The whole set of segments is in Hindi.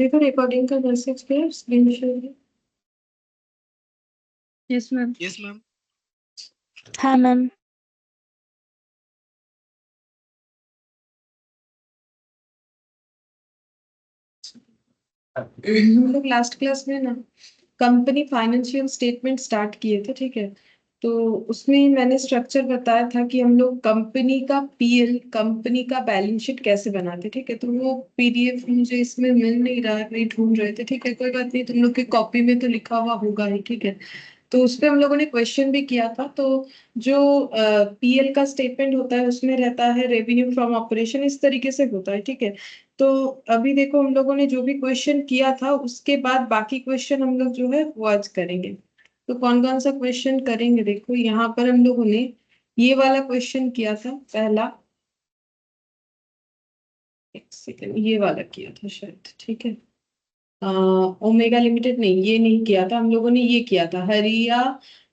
देखो रिकॉर्डिंग का मैसेज किया, screen share. Yes ma'am. Yes ma'am. हाँ मैम। हम लोग लास्ट क्लास में ना कंपनी फाइनेंशियल स्टेटमेंट स्टार्ट किए थे, ठीक है। तो उसमें मैंने स्ट्रक्चर बताया था कि हम लोग कंपनी का पीएल, कंपनी का बैलेंस शीट कैसे बनाते, ठीक है। तो वो पीडीएफ मुझे इसमें मिल नहीं रहा है, वही ढूंढ रहे थे, ठीक है। कोई बात नहीं, तुम लोग की कॉपी में तो लिखा हुआ होगा ही, ठीक है। तो उस पे हम लोगों ने क्वेश्चन भी किया था। तो जो पीएल का स्टेटमेंट होता है उसमें रहता है रेवेन्यू फ्रॉम ऑपरेशन, इस तरीके से होता है, ठीक है। तो अभी देखो हम लोगों ने जो भी क्वेश्चन किया था उसके बाद बाकी क्वेश्चन हम लोग जो है वो आज करेंगे। तो कौन कौन सा क्वेश्चन करेंगे, देखो यहाँ पर हम लोगों ने ये वाला क्वेश्चन किया था पहला, एक सेकेंड, ये वाला किया था शायद, ठीक है। ओमेगा लिमिटेड नहीं, ये नहीं किया था हम लोगों ने, ये किया था हरिया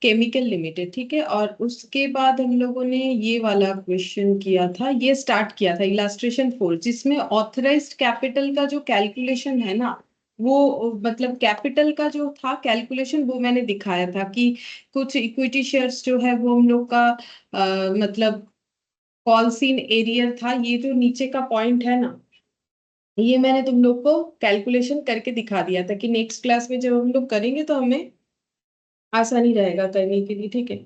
केमिकल लिमिटेड, ठीक है। और उसके बाद हम लोगों ने ये वाला क्वेश्चन किया था, ये स्टार्ट किया था इलास्ट्रेशन 4, जिसमें ऑथराइज्ड कैपिटल का जो कैलकुलेशन है ना, वो मतलब कैपिटल का जो था कैलकुलेशन वो मैंने दिखाया था कि कुछ इक्विटी शेयर्स जो है वो हम लोग का मतलब कॉल सीन एरिया था, ये जो नीचे का पॉइंट है ना, ये मैंने तुम लोग को कैलकुलेशन करके दिखा दिया था कि नेक्स्ट क्लास में जब हम लोग करेंगे तो हमें आसानी रहेगा करने के लिए, ठीक है।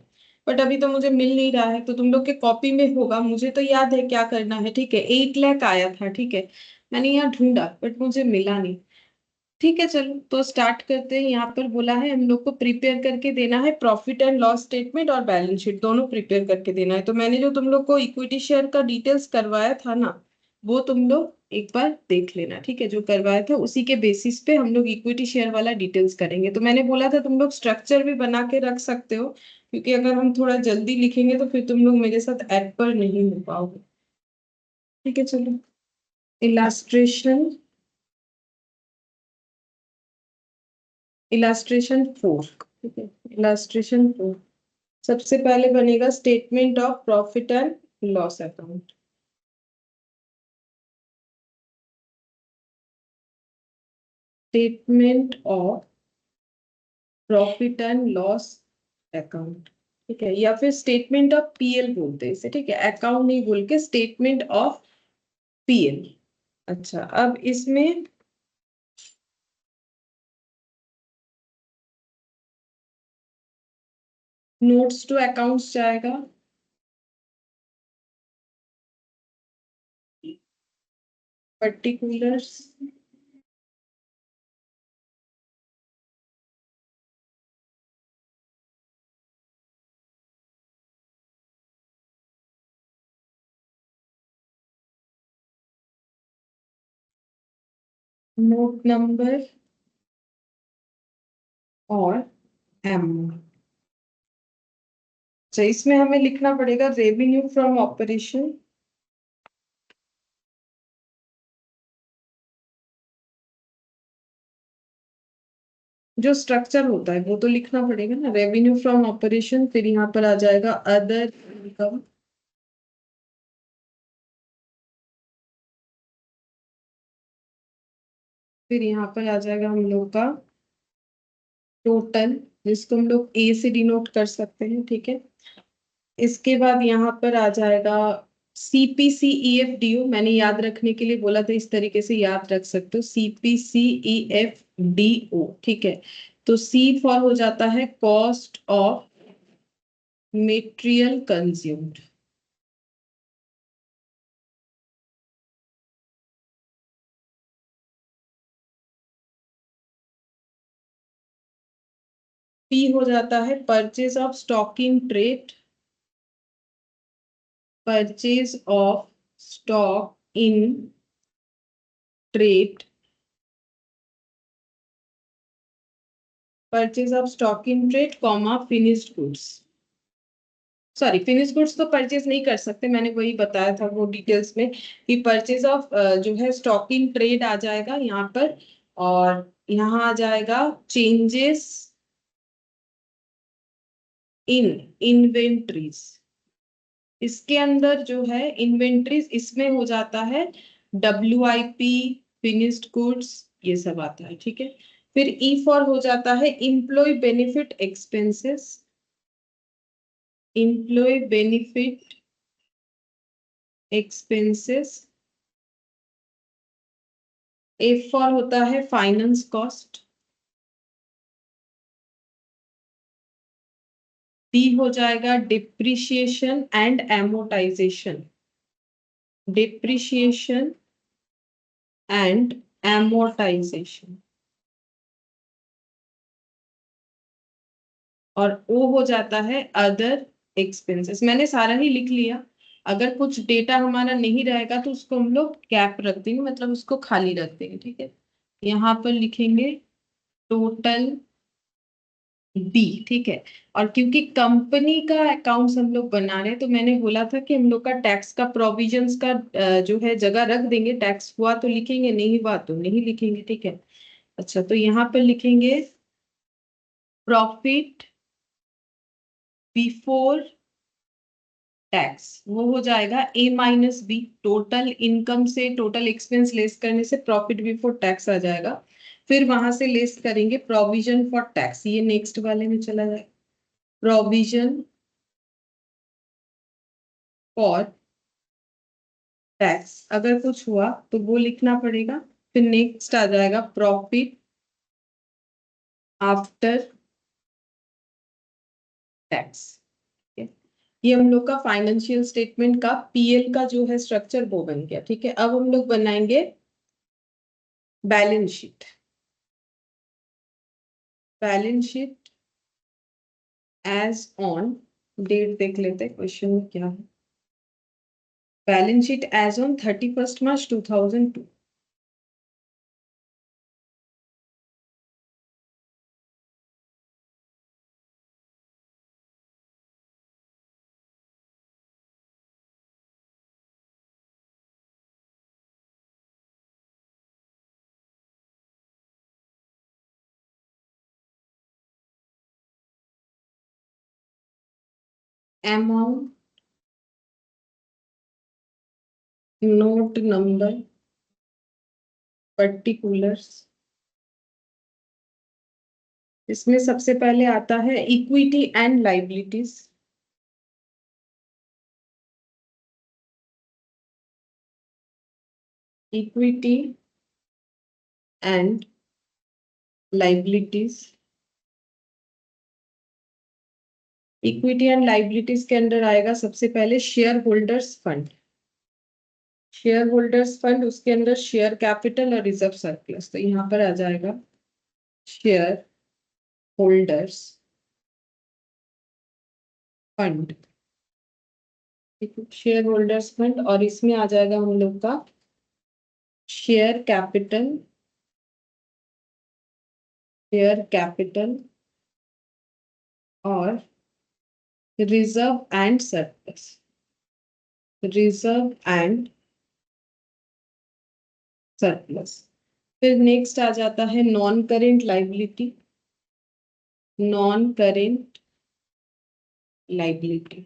बट अभी तो मुझे मिल नहीं रहा है, तो तुम लोग के कॉपी में होगा, मुझे तो याद है क्या करना है, ठीक है। 8 लाख आया था, ठीक है। मैंने यहाँ ढूंढा बट मुझे मिला नहीं, ठीक है। चलो तो स्टार्ट करते हैं। यहाँ पर बोला है हम लोग को प्रिपेयर करके देना है प्रॉफिट एंड लॉस स्टेटमेंट और बैलेंस शीट, दोनों प्रिपेयर करके देना है। तो मैंने जो तुम लोग को इक्विटी शेयर का डिटेल्स करवाया था ना, वो तुम लोग एक बार देख लेना, ठीक है। जो करवाया था उसी के बेसिस पे हम लोग इक्विटी शेयर वाला डिटेल्स करेंगे। तो मैंने बोला था तुम लोग स्ट्रक्चर भी बना के रख सकते हो, क्योंकि अगर हम थोड़ा जल्दी लिखेंगे तो फिर तुम लोग मेरे साथ एड पर नहीं हो पाओगे, ठीक है। चलो इलास्ट्रेशन, इलास्ट्रेशन 4, ठीक है। इलास्ट्रेशन 4 सबसे पहले बनेगा statement of profit and loss account. Statement of profit and loss account, ठीक है। या फिर स्टेटमेंट ऑफ पीएल बोलते हैं इसे, ठीक है। अकाउंट नहीं बोल के स्टेटमेंट ऑफ पीएल। अच्छा, अब इसमें नोट्स टू अकाउंट्स जाएगा, पर्टिकुलर्स, नोट नंबर और एम। अच्छा, इसमें हमें लिखना पड़ेगा रेवेन्यू फ्रॉम ऑपरेशन, जो स्ट्रक्चर होता है वो तो लिखना पड़ेगा ना, रेवेन्यू फ्रॉम ऑपरेशन। फिर यहाँ पर आ जाएगा अदर इनकम, फिर यहाँ पर आ जाएगा हम लोग का टोटल, जिसको हम लोग ए से डिनोट कर सकते हैं, ठीक है। इसके बाद यहाँ पर आ जाएगा CPCEFDO, मैंने याद रखने के लिए बोला था, इस तरीके से याद रख सकते हो, CPCEFDO, ठीक है। तो सी फॉर हो जाता है cost of material consumed, P हो जाता है purchase of stock in trade, purchase of stock in trade, purchase of stock in trade comma finished goods. Sorry, finish goods तो परचेज नहीं कर सकते, मैंने वही बताया था वो डिटेल्स में कि परचेज ऑफ जो है स्टॉक इन ट्रेड आ जाएगा यहाँ पर। और यहाँ आ जाएगा चेंजेस इन इन्वेंट्रीज, इसके अंदर जो है इन्वेंट्रीज, इसमें हो जाता है WIP, फिनिश्ड गुड्स, ये सब आता है, ठीक है। फिर ई फॉर हो जाता है employee benefit expenses, employee benefit expenses. F for होता है फाइनेंस कॉस्ट। डी हो जाएगा depreciation and amortisation, depreciation and amortisation. और ओ हो जाता है अदर एक्सपेंसेस। मैंने सारा ही लिख लिया। अगर कुछ डेटा हमारा नहीं रहेगा तो उसको हम लोग गैप रख देंगे, मतलब उसको खाली रख देंगे, ठीक है। यहाँ पर लिखेंगे टोटल बी, ठीक है। और क्योंकि कंपनी का अकाउंट्स हम लोग बना रहे हैं तो मैंने बोला था कि हम लोग का टैक्स का प्रोविजंस का जो है जगह रख देंगे। टैक्स हुआ तो लिखेंगे, नहीं हुआ तो नहीं लिखेंगे, ठीक है। अच्छा, तो यहाँ पर लिखेंगे प्रॉफिट बिफोर टैक्स, वो हो जाएगा ए माइनस बी। टोटल इनकम से टोटल एक्सपेंस लेस करने से प्रॉफिट बिफोर टैक्स आ जाएगा। फिर वहां से लेस करेंगे प्रोविजन फॉर टैक्स, ये नेक्स्ट वाले में चला जाएगा। प्रोविजन फॉर टैक्स, अगर कुछ हुआ तो वो लिखना पड़ेगा। फिर नेक्स्ट आ जाएगा प्रॉफिट आफ्टर टैक्स। ये हम लोग का फाइनेंशियल स्टेटमेंट का पीएल का जो है स्ट्रक्चर वो बन गया, ठीक है। अब हम लोग बनाएंगे balance sheet. Balance sheet as on, date देख लेते हैं क्वेश्चन में क्या है। Balance sheet as on 31 March 2002। Amount, note number, particulars. इसमें सबसे पहले आता है equity and liabilities. Equity and liabilities. Equity and liabilities के अंदर आएगा सबसे पहले share holders fund. Share holders fund, उसके अंदर शेयर कैपिटल और रिजर्व सरप्लस। तो यहाँ पर आ जाएगा share holders fund, share holders fund. और इसमें आ जाएगा हम लोग का शेयर कैपिटल, शेयर कैपिटल और reserve and surplus, reserve and surplus. फिर नेक्स्ट आ जाता है non current liability, non current liability.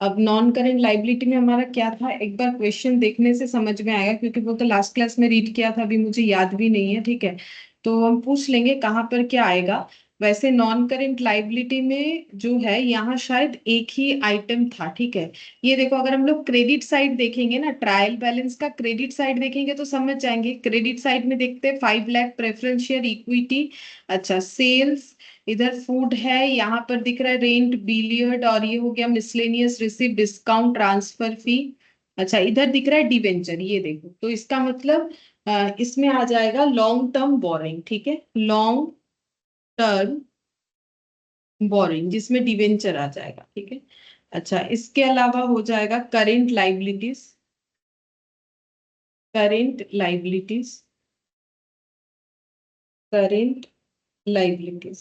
अब नॉन करेंट लाइबिलिटी में हमारा क्या था, एक बार क्वेश्चन देखने से समझ में आएगा, क्योंकि वो तो लास्ट क्लास में रीड किया था, अभी मुझे याद भी नहीं है, ठीक है। तो हम पूछ लेंगे कहाँ पर क्या आएगा। वैसे नॉन करेंट लाइबिलिटी में जो है यहाँ शायद एक ही आइटम था, ठीक है। ये देखो, अगर हम लोग क्रेडिट साइड देखेंगे ना, ट्रायल बैलेंस का क्रेडिट साइड देखेंगे तो समझ जाएंगे। क्रेडिट साइड में देखते हैं 5 लाख प्रेफरेंस शेयर इक्विटी। अच्छा, सेल्स, इधर फूड है, यहाँ पर दिख रहा है रेंट बिलियर्ड, और ये हो गया miscellaneous receipt, discount, transfer fee. अच्छा, इधर दिख रहा है डिवेंचर, ये देखो। तो इसका मतलब इसमें आ जाएगा लॉन्ग टर्म बोरिंग, ठीक है। लॉन्ग टर्म बोरिंग जिसमें डिवेंचर आ जाएगा, ठीक है। अच्छा, इसके अलावा हो जाएगा current liabilities, current liabilities, current liabilities.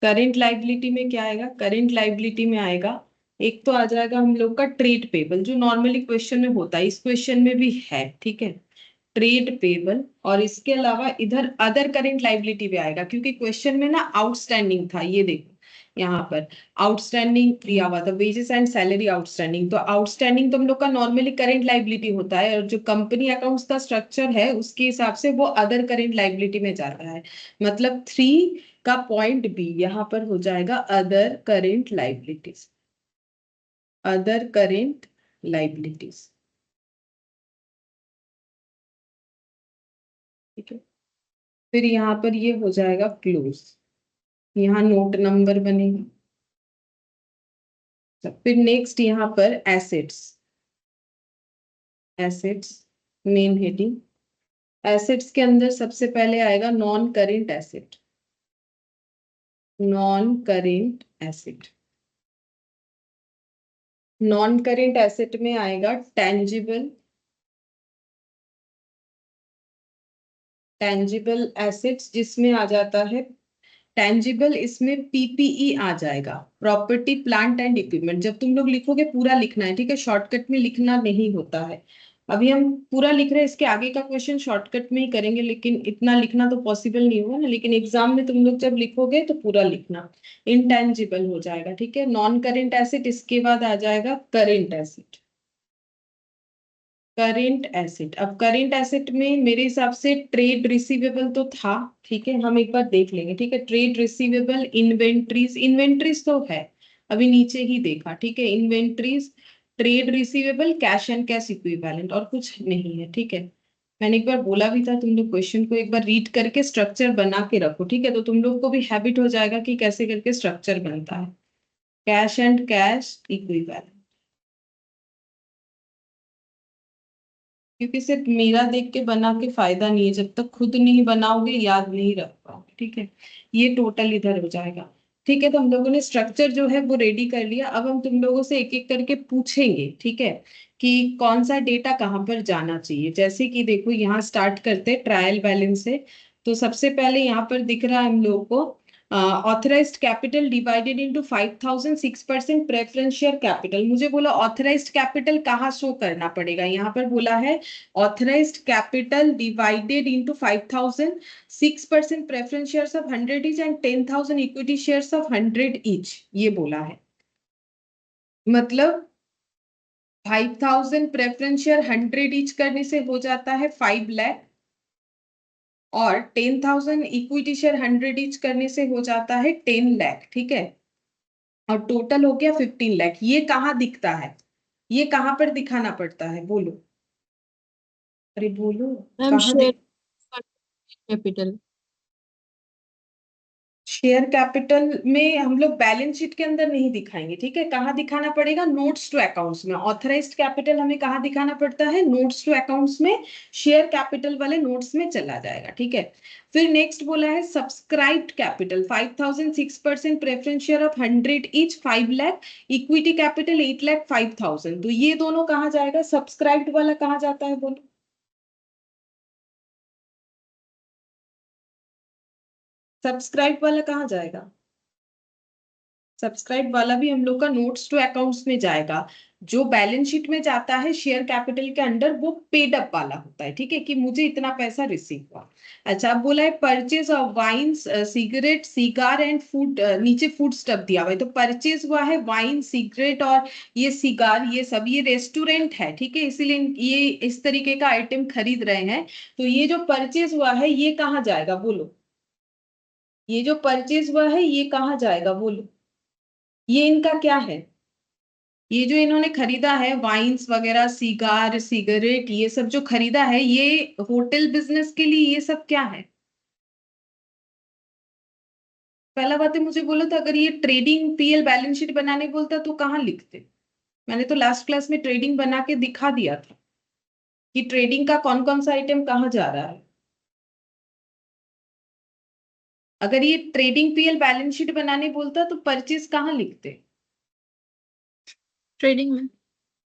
Current liability में क्या आएगा, करेंट लाइबिलिटी में आएगा, एक तो आ जाएगा हम लोग का ट्रेड पेबल, जो नॉर्मली क्वेश्चन में होता है, इस क्वेश्चन में भी है, ठीक है, ट्रेड पेबल। और इसके अलावा इधर अदर करेंट लाइबिलिटी भी आएगा, क्योंकि क्वेश्चन में ना आउटस्टैंडिंग था, ये देखो, यहाँ पर आउटस्टैंडिंग दिया हुआ था, वेजेस एंड सैलरी आउटस्टैंडिंग। तो आउटस्टैंडिंग तो हम लोग का नॉर्मली करेंट लाइबिलिटी होता है, और जो कंपनी अकाउंट्स का स्ट्रक्चर है उसके हिसाब से वो अदर करेंट लाइबिलिटी में जाता है। मतलब 3 का पॉइंट बी यहाँ पर हो जाएगा other current liabilities, other current liabilities. ठीक है, फिर यहाँ पर ये हो जाएगा क्लोज, यहाँ नोट नंबर बनेगा। फिर नेक्स्ट यहाँ पर assets, assets main heading. Assets के अंदर सबसे पहले आएगा non current asset, non current asset. Non current asset में आएगा टेंजिबल, टेंजिबल एसेट्स जिसमें आ जाता है टेंजिबल, इसमें पीपीई आ जाएगा, प्रॉपर्टी प्लांट एंड इक्विपमेंट। जब तुम लोग लिखोगे पूरा लिखना है, ठीक है, शॉर्टकट में लिखना नहीं होता है। अभी हम पूरा लिख रहे हैं, इसके आगे का क्वेश्चन शॉर्टकट में ही करेंगे, लेकिन इतना लिखना तो पॉसिबल नहीं होगा ना, लेकिन एग्जाम में तुम लोग जब लिखोगे तो पूरा लिखना। इंटेंजिबल हो जाएगा, ठीक है, नॉन करेंट एसेट। इसके बाद आ जाएगा करेंट एसेट, करेंट एसेट। अब करेंट एसेट में मेरे हिसाब से ट्रेड रिसीवेबल तो था, ठीक है, हम एक बार देख लेंगे, ठीक है, ट्रेड रिसीवेबल, इन्वेंट्रीज, इन्वेंट्रीज तो है, अभी नीचे ही देखा, ठीक है, inventories, trade receivable, cash and cash equivalent, और कुछ नहीं है, ठीक है। मैंने एक बार बोला भी था, तुम लोग क्वेश्चन को एक बार रीड करके स्ट्रक्चर बना के रखो, ठीक है, तो तुम लोग को भी हैबिट हो जाएगा कि कैसे करके स्ट्रक्चर बनता है। कैश एंड कैश इक्विवेलेंट, क्योंकि सिर्फ मेरा देख के बना के फायदा नहीं है, जब तक खुद नहीं बनाओगे याद नहीं रख पाओगे, ठीक है। ये टोटल इधर हो जाएगा, ठीक है। तो हम लोगों ने स्ट्रक्चर जो है वो रेडी कर लिया। अब हम तुम लोगों से एक एक करके पूछेंगे, ठीक है, कि कौन सा डेटा कहाँ पर जाना चाहिए। जैसे कि देखो, यहाँ स्टार्ट करते हैं ट्रायल बैलेंस से। तो सबसे पहले यहाँ पर दिख रहा है हम लोग को authorised capital divided into 5,000, 6% preference share capital. मुझे बोला ऑथराइज्ड कैपिटल कहाँ शो करना पड़ेगा, यहाँ पर बोला है authorised capital divided into 5,000, 6% preference shares of 100 each and 10,000 equity shares of 100 each, ये बोला है। मतलब 5,000 प्रेफरेंस शेयर 100 each करने से हो जाता है 5 लाख, और 10,000 इक्विटी शेयर 100 each करने से हो जाता है 10 लाख, ठीक है, और टोटल हो गया 15 लाख। ये कहाँ दिखता है, ये कहाँ पर दिखाना पड़ता है, बोलो, अरे बोलो, मैम कहाँ शेयर दिख कैपिटल। शेयर कैपिटल में हम लोग बैलेंस शीट के अंदर नहीं दिखाएंगे, ठीक है, कहाँ दिखाना पड़ेगा, नोट्स टू अकाउंट्स में। ऑथराइज्ड कैपिटल हमें कहाँ दिखाना पड़ता है, नोट्स टू अकाउंट्स में, शेयर कैपिटल वाले नोट्स में चला जाएगा, ठीक है। फिर नेक्स्ट बोला है subscribed capital 5,000, 6% preference share of 100 each 5 lakh, equity capital 8 lakh 5,000। तो ये दोनों कहाँ जाएगा, सब्सक्राइब्ड वाला कहाँ जाता है, बोलो, सब्सक्राइब वाला कहाँ जाएगा। सब्सक्राइब वाला भी हम लोग का नोट्स टू अकाउंट्स में जाएगा। जो बैलेंस शीट में जाता है शेयर कैपिटल के अंडर, वो पेड अप वाला होता है, ठीक है, कि मुझे इतना पैसा रिसीव हुआ। अच्छा, अब बोला है purchase of wines, cigarette, cigar and food, नीचे फूड स्टफ दिया हुआ है, तो परचेज हुआ है वाइन, सिगरेट और ये सिगार, ये सब, ये रेस्टोरेंट है, ठीक है, इसीलिए ये इस तरीके का आइटम खरीद रहे हैं। तो ये जो परचेज हुआ है ये कहाँ जाएगा, बोलो, ये जो परचेज हुआ है ये कहाँ जाएगा, बोलो, ये इनका क्या है, ये जो इन्होंने खरीदा है वाइन्स वगैरह, सिगार, सिगरेट, ये सब जो खरीदा है, ये होटल बिजनेस के लिए ये सब क्या है। पहला बात है, मुझे बोलो तो अगर ये ट्रेडिंग पीएल बैलेंस शीट बनाने बोलता तो कहाँ लिखते। मैंने तो लास्ट क्लास में ट्रेडिंग बना के दिखा दिया था कि ट्रेडिंग का कौन कौन सा आइटम कहाँ जा रहा है। अगर ये ट्रेडिंग पीएल बैलेंस शीट बनाने बोलता तो परचेज कहाँ लिखते, ट्रेडिंग में।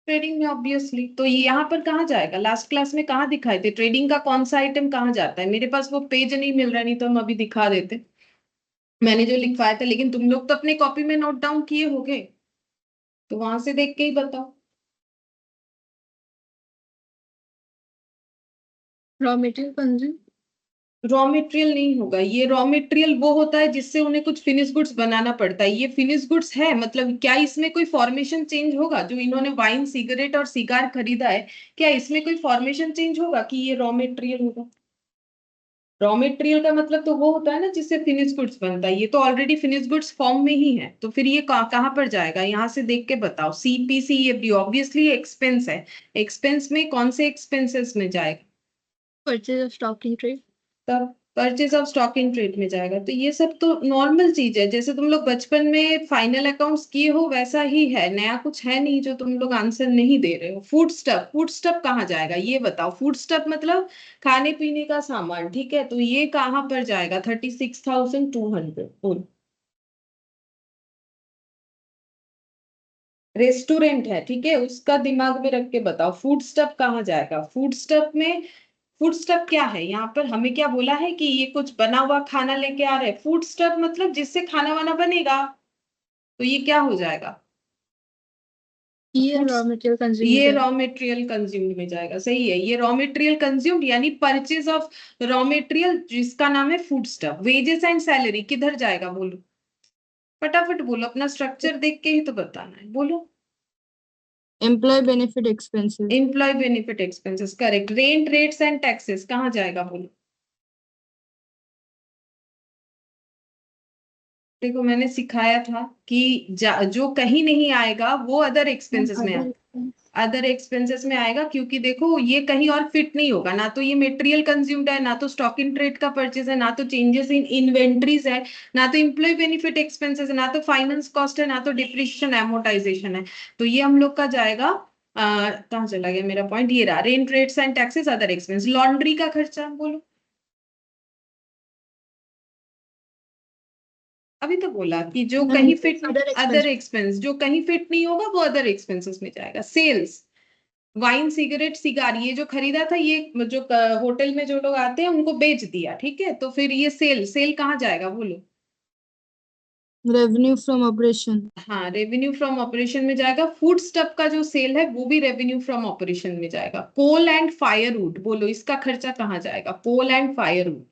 ट्रेडिंग में ऑब्वियसली। तो ये यहाँ पर कहाँ जाएगा, लास्ट क्लास में कहाँ दिखाए थे, ट्रेडिंग का कौन सा आइटम कहाँ जाता है। मेरे पास वो पेज नहीं मिल रहा, नहीं तो हम अभी दिखा देते, मैंने जो लिखवाया था, लेकिन तुम लोग तो अपने कॉपी में नोट डाउन किए होगे, तो वहां से देख के ही बताओ। Raw material consume. Raw material नहीं होगा, ये रॉ मटेरियल वो होता है जिससे उन्हें कुछ फिनिश गुड्स बनाना पड़ता है, ये फिनिश गुड्स है, मतलब क्या इसमें कोई फॉर्मेशन चेंज होगा? जो इन्होंने वाइन सिगरेट और सिगार खरीदा है, क्या इसमें कोई फॉर्मेशन चेंज होगा कि ये रॉ मटेरियल होगा? रॉ मटेरियल का मतलब तो वो होता है ना जिससे फिनिश गुड्स बनता है, ये तो ऑलरेडी फिनिश गुड्स फॉर्म में ही है, तो फिर ये कहाँ पर जाएगा? यहाँ से देख के बताओ। CPC ऑब्वियसली एक्सपेंस है, एक्सपेंस में कौन से एक्सपेंसेस में जाएगा? Purchase of stock in trade. तब purchase of stock in trade में जाएगा। तो ये सब तो नॉर्मल चीज है, जैसे तुम लोग बचपन में फाइनल अकाउंट्स किए हो वैसा ही है, नया कुछ है नहीं जो तुम लोग आंसर नहीं दे रहे हो। फूड स्टफ, फूड स्टफ कहाँ जाएगा ये बताओ? फूड स्टफ मतलब खाने पीने का सामान, ठीक है, तो ये कहाँ पर जाएगा? 36,200। रेस्टोरेंट है, ठीक है, उसका दिमाग में रख के बताओ फूड स्टफ कहाँ जाएगा? फूड स्टफ में, फूड स्टफ क्या है यहाँ पर? हमें क्या बोला है कि ये कुछ बना हुआ खाना लेके आ रहे हैं, फूड स्टफ मतलब जिससे खाना वाना बनेगा, तो ये क्या हो जाएगा? ये फूड, रॉ मटेरियल कंज्यूम हो ये जाएगा। रॉ मटेरियल कंज्यूम्ड में जाएगा, सही है, ये रॉ मटेरियल कंज्यूम्ड यानी परचेज ऑफ रॉ मटेरियल जिसका नाम है food stuff. Wages and salary किधर जाएगा बोलो? फटाफट बोलो, अपना स्ट्रक्चर देख के ही तो बताना है, बोलो। Employee benefit expenses. Employee benefit expenses, correct. Rent, rates and taxes कहाँ जाएगा बोलो? देखो मैंने सिखाया था कि जो कहीं नहीं आएगा वो अदर एक्सपेंसेस में अदर आएगा, एक्सपेंस। अदर एक्सपेंसेस में आएगा, क्योंकि देखो ये कहीं और फिट नहीं होगा, ना तो ये मटेरियल कंज्यूम्ड है, ना तो स्टॉक इन ट्रेड का परचेज है, ना तो चेंजेस इन इन्वेंट्रीज है, ना तो एम्प्लॉय बेनिफिट एक्सपेंसेस है, ना तो फाइनेंस कॉस्ट है, ना तो डिप्रिशिएशन एमोर्टाइजेशन है। तो ये हम लोग का जाएगा, कहाँ चला गया मेरा पॉइंट, ये रहा, rent, rates and taxes, other expense. Laundry का खर्चा बोलो, अभी तो बोला कि जो कहीं fit, other other expense. Expense जो कहीं फिट नहीं होगा वो अदर एक्सपेंसेस में जाएगा। सेल्स, वाइन सिगरेट सिगार ये जो खरीदा था, ये जो होटल में जो लोग आते हैं उनको बेच दिया, ठीक है, तो फिर ये सेल, सेल कहाँ जाएगा बोलो? Revenue from operation. हाँ, रेवेन्यू फ्रॉम ऑपरेशन में जाएगा। फूड स्टफ का जो सेल है वो भी रेवेन्यू फ्रॉम ऑपरेशन में जाएगा। कोल एंड फायरवुड बोलो, इसका खर्चा कहाँ जाएगा? कोल एंड फायरवुड,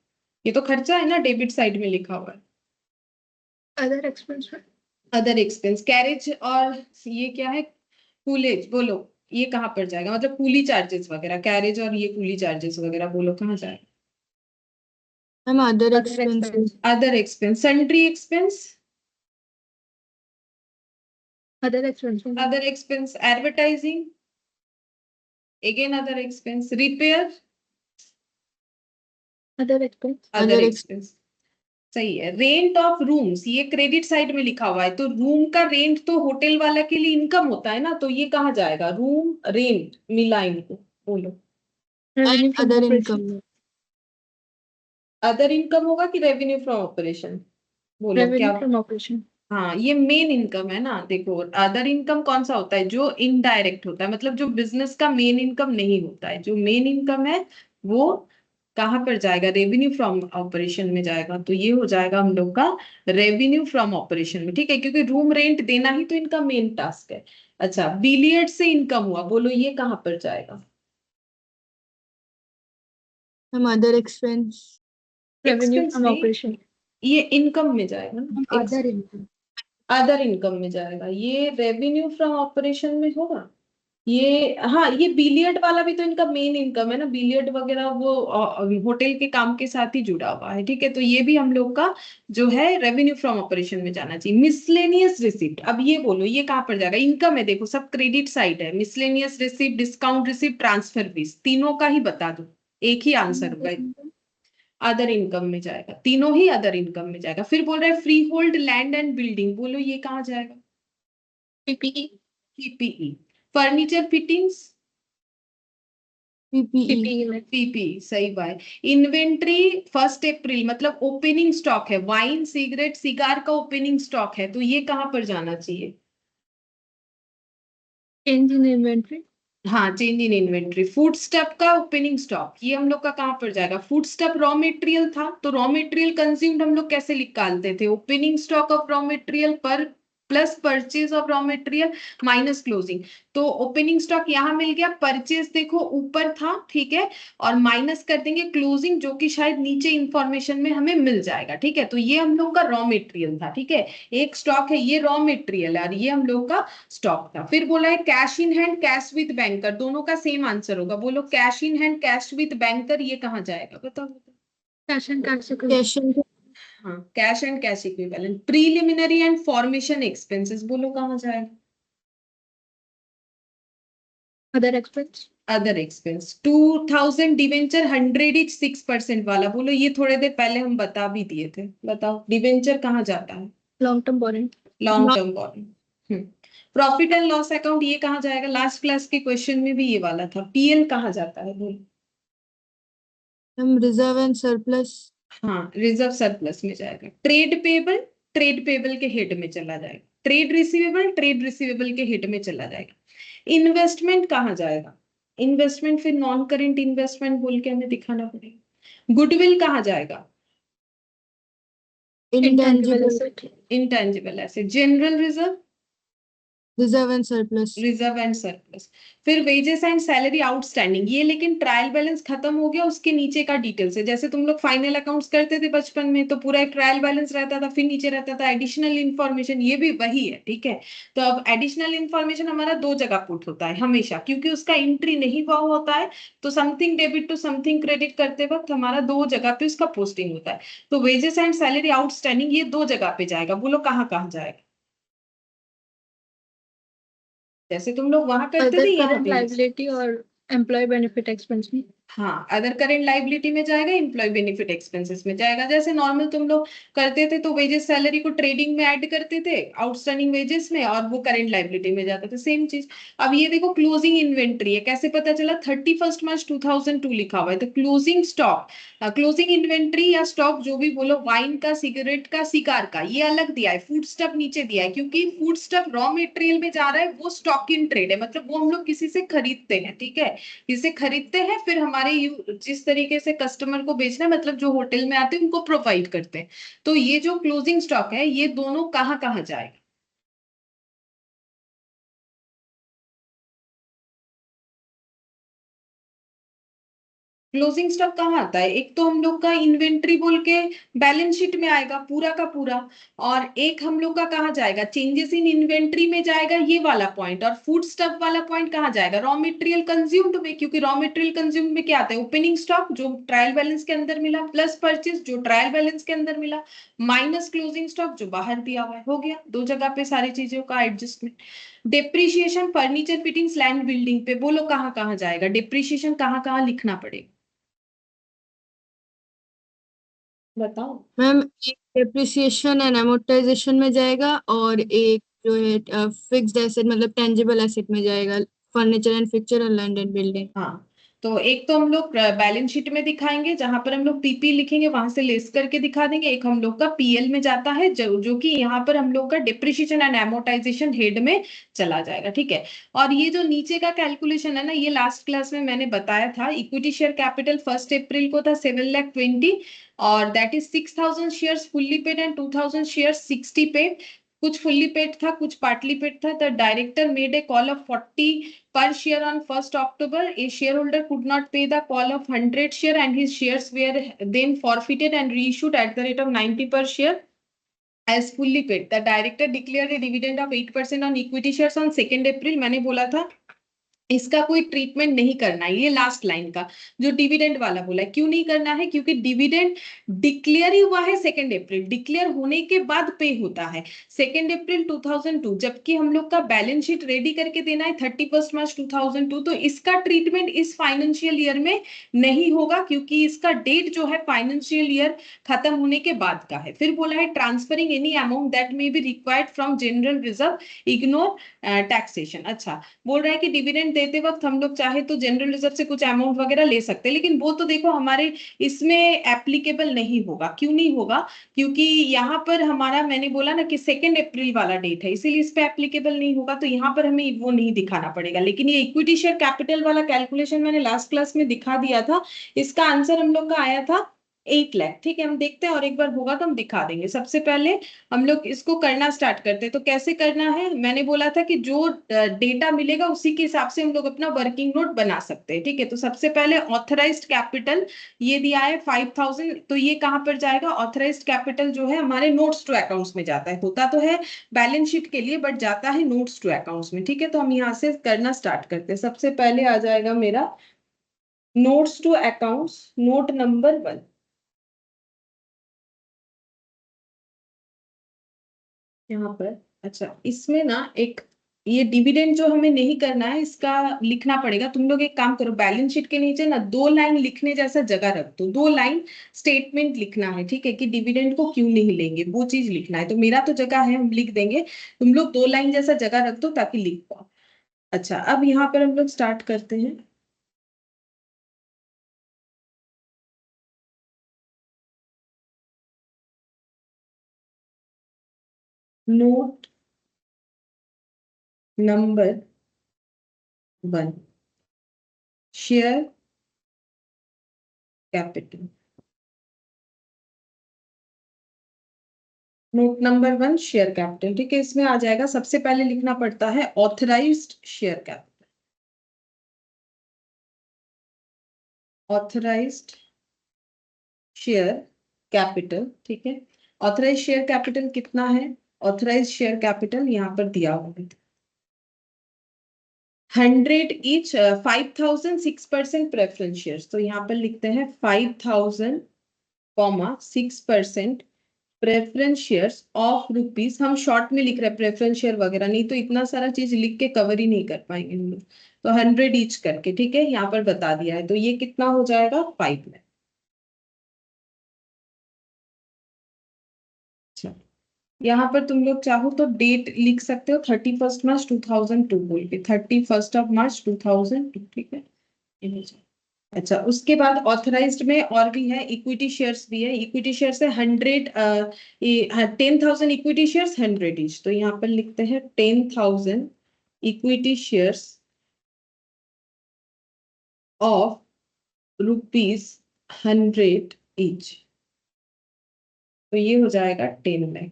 ये तो खर्चा है ना, डेबिट साइड में लिखा हुआ है। अदर एक्सपेंस में। अदर एक्सपेंस, कैरेज और ये क्या है, कूलेज बोलो, ये कहाँ पर जाएगा? मतलब कूली चार्जेस वगैरह, कैरेज और ये कूली चार्जेस वगैरह बोलो कहाँ जाएगा? हम other other expenses. Expense, other expense. Sundry expense, other expense में। Other expense. Advertising, again other expense. Repair, other expense. Other expense, सही है। रेंट ऑफ रूम्स, ये क्रेडिट साइड में लिखा हुआ है, तो रूम का रेंट तो होटल वाला के लिए इनकम होता है ना, तो ये कहाँ जाएगा? रूम रेंट मिला इनको, बोलो। Revenue from other operation, income में। अदर इनकम होगा कि रेवेन्यू फ्रॉम ऑपरेशन? बोलो क्या? Revenue from operation. हाँ, ये मेन इनकम है ना। देखो अदर इनकम कौन सा होता है? जो इनडायरेक्ट होता है, मतलब जो बिजनेस का मेन इनकम नहीं होता है, जो मेन इनकम है वो कहाँ पर जाएगा? रेवेन्यू फ्रॉम ऑपरेशन में जाएगा। तो ये हो जाएगा हम लोग का रेवेन्यू फ्रॉम ऑपरेशन में, ठीक है, क्योंकि रूम रेंट देना ही तो इनका मेन टास्क है। अच्छा, बिलियर्ड से इनकम हुआ, बोलो ये कहाँ पर जाएगा? हम other expense. Revenue expense from नहीं, ऑपरेशन। ये इनकम में जाएगा ना, हम अदर इनकम। अदर इनकम में जाएगा, ये रेवेन्यू फ्रॉम ऑपरेशन में होगा। ये हाँ, ये बिलियर्ड वाला भी तो इनका मेन इनकम है ना, बिलियर्ड वगैरह वो होटल के काम के साथ ही जुड़ा हुआ है, ठीक है, तो ये भी हम लोग का जो है रेवेन्यू फ्रॉम ऑपरेशन में जाना चाहिए। मिसलेनियस रिसिप्ट, अब ये बोलो ये कहाँ पर जाएगा? इनकम है, देखो सब क्रेडिट साइड है। Miscellaneous receipt, discount receipt, transfer fees, तीनों का ही बता दो, एक ही आंसर होगा। अदर इनकम में जाएगा, तीनों ही अदर इनकम में जाएगा। फिर बोल रहा है free hold land and building, बोलो ये कहाँ जाएगा? PPE. PPE. Furniture fittings, PPE में। पीपीई, सही बात। इन्वेंट्री 1 अप्रैल मतलब ओपनिंग स्टॉक है, वाइन सिगरेट सिगार का ओपनिंग स्टॉक है, तो ये कहाँ पर जाना चाहिए? Change in inventory. हाँ, change in inventory. Food stuff का ओपनिंग स्टॉक, ये हम लोग का कहाँ पर जाएगा? फूड स्टफ रॉ मटेरियल था, तो रॉ मटेरियल कंज्यूम्ड हम लोग कैसे निकालते थे? Opening stock of raw material पर plus purchase of raw material minus closing. तो ओपनिंग स्टॉक यहाँ मिल गया, परचेज देखो ऊपर था, ठीक है, और माइनस कर देंगे क्लोजिंग, जो कि शायद नीचे इंफॉर्मेशन में हमें मिल जाएगा, ठीक है। तो ये हम लोग का रॉ मटेरियल था, ठीक है, एक स्टॉक है, ये रॉ मटेरियल है और ये हम लोग का स्टॉक था। फिर बोला है cash in hand cash with banker, दोनों का सेम आंसर होगा। बोलो cash in hand cash with banker ये कहाँ जाएगा, बताओ बताओ। Cash and cash cash and हाँ, cash and cash equivalent. Preliminary and formation expenses बोलो कहाँ जाएगा। Other expense. Other expense. 2000 debenture 100 each 6% वाला, बोलो ये थोड़े देर पहले हम बता भी दिए थे, बताओ डिवेंचर कहाँ जाता है। Long term borrowing. Long term borrowing. Profit and loss account ये कहाँ जाएगा, लास्ट क्लास के क्वेश्चन में भी ये वाला था। पीएल कहाँ जाता है बोलो। हम रिजर्व एंड सरप्लस। हाँ, रिजर्व सरप्लस में जाएगा। ट्रेड पेबल के हेड में चला जाएगा। ट्रेड रिसीवेबल के हेड में चला जाएगा। इन्वेस्टमेंट कहाँ जाएगा, इन्वेस्टमेंट फिर नॉन करेंट इन्वेस्टमेंट बोल के हमें दिखाना पड़ेगा। गुडविल कहाँ जाएगा, intangible intangible asset. General reserve, reserve and surplus. Reserve and surplus. फिर वेजेस एंड सैलरी आउटस्टैंडिंग, ये लेकिन ट्रायल बैलेंस खत्म हो गया, उसके नीचे का डिटेल्स है। जैसे तुम लोग फाइनल अकाउंट्स करते थे बचपन में, तो पूरा एक ट्रायल बैलेंस रहता था, फिर नीचे रहता था एडिशनल इन्फॉर्मेशन, ये भी वही है, ठीक है। तो अब एडिशनल इन्फॉर्मेशन हमारा दो जगह पुट होता है हमेशा, क्योंकि उसका एंट्री नहीं हुआ होता है, तो something debit to something credit करते वक्त हमारा दो जगह पे उसका पोस्टिंग होता है। तो वेजेस एंड सैलरी आउटस्टैंडिंग ये दो जगह पे जाएगा, बोलो कहाँ कहाँ जाएगा। जैसे तुम लोग वहां करते थे अदर यहाँ करंट पे। लायबिलिटी और एम्प्लॉय बेनिफिट एक्सपेंस में। हाँ, अदर करेंट लाइबिलिटी में जाएगा, एम्प्लॉय बेनिफिट एक्सपेंसेस में जाएगा। जैसे नॉर्मल तुम लोग करते थे तो वेजेस सैलरी को ट्रेडिंग में ऐड करते थे आउटस्टैंडिंग वेजेस में, और वो करेंट लाइबिलिटी में जाता था, सेम चीज। अब ये देखो क्लोजिंग इन्वेंट्री है, कैसे पता चला 31 मार्च 2002 लिखा हुआ है। तो क्लोजिंग स्टॉक, क्लोजिंग इन्वेंट्री या स्टॉक जो भी बोलो, वाइन का, सिगरेट का, सिगार का, ये अलग दिया है, फूड स्टफ नीचे दिया है, क्योंकि फूड स्टफ रॉ मटेरियल में जा रहा है, वो स्टॉक इन ट्रेड है, मतलब वो हम लोग किसी से खरीदते हैं, ठीक है, इसे खरीदते हैं, फिर हमारे जिस तरीके से कस्टमर को बेचना है, मतलब जो होटल में आते हैं उनको प्रोवाइड करते हैं। तो ये जो क्लोजिंग स्टॉक है, ये दोनों कहाँ कहाँ जाएगा। क्लोजिंग स्टॉक कहाँ आता है, एक तो हम लोग का इन्वेंट्री बोल के बैलेंस शीट में आएगा पूरा का पूरा, और एक हम लोग का कहाँ जाएगा, चेंजेस इन इन्वेंट्री में जाएगा ये वाला पॉइंट, और फूड स्टफ वाला पॉइंट कहाँ जाएगा, रॉ मटेरियल कंज्यूम्ड में, क्योंकि रॉ मटेरियल कंज्यूम्ड में क्या आता है, ओपनिंग स्टॉक जो ट्रायल बैलेंस के अंदर मिला, प्लस परचेज जो ट्रायल बैलेंस के अंदर मिला, माइनस क्लोजिंग स्टॉक जो बाहर दिया हुआ है। हो गया दो जगह पे सारी चीजों का adjustment. Depreciation furniture fittings land building पे, बोलो कहाँ कहाँ जाएगा, डिप्रिशिएशन कहाँ कहाँ लिखना पड़ेगा, बताओ। मैम एक डेप्रिसिएशन एंड एमोर्टाइजेशन में जाएगा, और एक जो है फिक्स्ड एसेट मतलब टेंजिबल एसेट में जाएगा, फर्नीचर एंड फिक्चर और लैंड एंड बिल्डिंग। हाँ, तो एक तो हम लोग बैलेंस शीट में दिखाएंगे, जहां पर हम लोग पीपी लिखेंगे वहां से लेस करके दिखा देंगे। एक हम लोग का पीएल में जाता है, जो कि यहाँ पर हम लोग का डिप्रिशिएशन एंड एमोर्टाइजेशन हेड में चला जाएगा, ठीक है। और ये जो नीचे का कैलकुलेशन है ना, ये लास्ट क्लास में मैंने बताया था। इक्विटी शेयर कैपिटल 1 अप्रैल को था 7,20,000, और that is 6,000 shares fully paid and 2,000 shares 60 paid. कुछ फुल्ली पेड था, कुछ पार्टली पेड था। The director made a call of 40 per share on 1st October. A shareholder could not pay the call of 100 share and his shares were then forfeited and reissued at the rate of 90 per share as fully paid. The director declared a dividend of 8% on equity shares on 2nd April. मैंने बोला था इसका कोई ट्रीटमेंट नहीं करना है, ये लास्ट लाइन का जो डिविडेंड वाला बोला है। क्यों नहीं करना है, क्योंकि डिविडेंड डिक्लेयर ही हुआ है 2 अप्रैल, डिक्लेयर होने के बाद पे होता है 2 अप्रैल 2002, जबकि हम लोग का बैलेंस शीट रेडी करके देना है 31 मार्च 2002। तो इसका ट्रीटमेंट इस फाइनेंशियल ईयर में नहीं होगा, क्योंकि इसका डेट जो है फाइनेंशियल ईयर खत्म होने के बाद का है। फिर बोला है transferring any amount that may be required from general reserve, ignore taxation. अच्छा, बोल रहा है कि डिविडेंड देते वक्त हम लोग चाहे तो जनरल रिजर्व से कुछ अमाउंट वगैरह ले सकते हैं, लेकिन वो तो देखो हमारे इसमें एप्लीकेबल नहीं होगा। क्यों नहीं होगा, क्योंकि यहाँ पर हमारा मैंने बोला ना कि 2 अप्रैल वाला डेट है, इसीलिए इस पे एप्लीकेबल नहीं होगा, तो यहाँ पर हमें वो नहीं दिखाना पड़ेगा। लेकिन ये इक्विटी शेयर कैपिटल वाला कैलकुलेशन मैंने लास्ट क्लास में दिखा दिया था, इसका आंसर हम लोग का आया था 8 लाख, ठीक है। हम देखते हैं और एक बार होगा तो हम दिखा देंगे। सबसे पहले हम लोग इसको करना स्टार्ट करते हैं। तो कैसे करना है, मैंने बोला था कि जो डेटा मिलेगा उसी के हिसाब से हम लोग अपना वर्किंग नोट बना सकते हैं, ठीक है। तो सबसे पहले ऑथराइज्ड कैपिटल ये दिया है 5000, तो ये कहाँ पर जाएगा, ऑथराइज्ड कैपिटल जो है हमारे नोट्स टू अकाउंट्स में जाता है। होता तो है बैलेंस शीट के लिए बट जाता है नोट्स टू अकाउंट्स में, ठीक है। तो हम यहाँ से करना स्टार्ट करते हैं। सबसे पहले आ जाएगा मेरा notes to accounts, note number 1। यहाँ पर अच्छा, इसमें ना एक ये डिविडेंड जो हमें नहीं करना है इसका लिखना पड़ेगा। तुम लोग एक काम करो, बैलेंस शीट के नीचे ना 2 लाइन लिखने जैसा जगह रख दो, 2 लाइन स्टेटमेंट लिखना है, ठीक है, कि डिविडेंड को क्यों नहीं लेंगे वो चीज लिखना है। तो मेरा तो जगह है, हम लिख देंगे, तुम लोग 2 लाइन जैसा जगह रख दो ताकि लिख पाओ। अच्छा, अब यहाँ पर हम लोग स्टार्ट करते हैं। Note number 1, share capital. Note number 1 share capital, ठीक है। इसमें आ जाएगा, सबसे पहले लिखना पड़ता है authorised share capital, authorised share capital, ठीक है। ऑथराइज शेयर कैपिटल कितना है, ऑथराइज शेयर कैपिटल यहाँ पर दिया हुआ है 100 ईच, 5000 6% प्रेफरेंस शेयर्स। तो यहाँ पर लिखते हैं 5000 comma 6% preference shares of rupees. हम शॉर्ट में लिख रहे हैं, प्रेफरेंस शेयर वगैरह नहीं तो इतना सारा चीज लिख के कवर ही नहीं कर पाएंगे हम लोग। तो 100 ईच करके, ठीक है, यहाँ पर बता दिया है। तो ये कितना हो जाएगा, 5 लाख। अच्छा, यहाँ पर तुम लोग चाहो तो डेट लिख सकते हो 31 मार्च 2002 बोल के, 31 मार्च 2002, ठीक है। ये हो जाए। अच्छा, उसके बाद ऑथराइज्ड में और भी है, इक्विटी शेयर्स भी है। इक्विटी शेयर्स है 100, 10,000 इक्विटी शेयर्स 100 ईच। तो यहाँ पर लिखते हैं 10,000 इक्विटी शेयर्स ऑफ ₹100 ईच। तो ये हो जाएगा 10 लाख।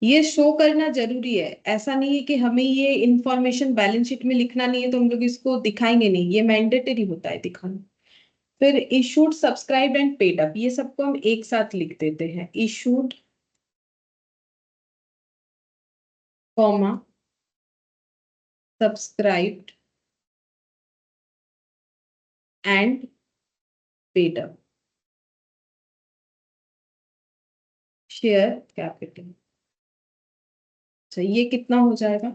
ये शो करना जरूरी है, ऐसा नहीं है कि हमें ये इंफॉर्मेशन बैलेंस शीट में लिखना नहीं है तो हम लोग इसको दिखाएंगे नहीं, ये मैंडेटरी होता है दिखाना। फिर issued, subscribe and paid up, ये सबको हम एक साथ लिख देते हैं, issued comma subscribed and paid up share capital. अच्छा, ये कितना हो जाएगा,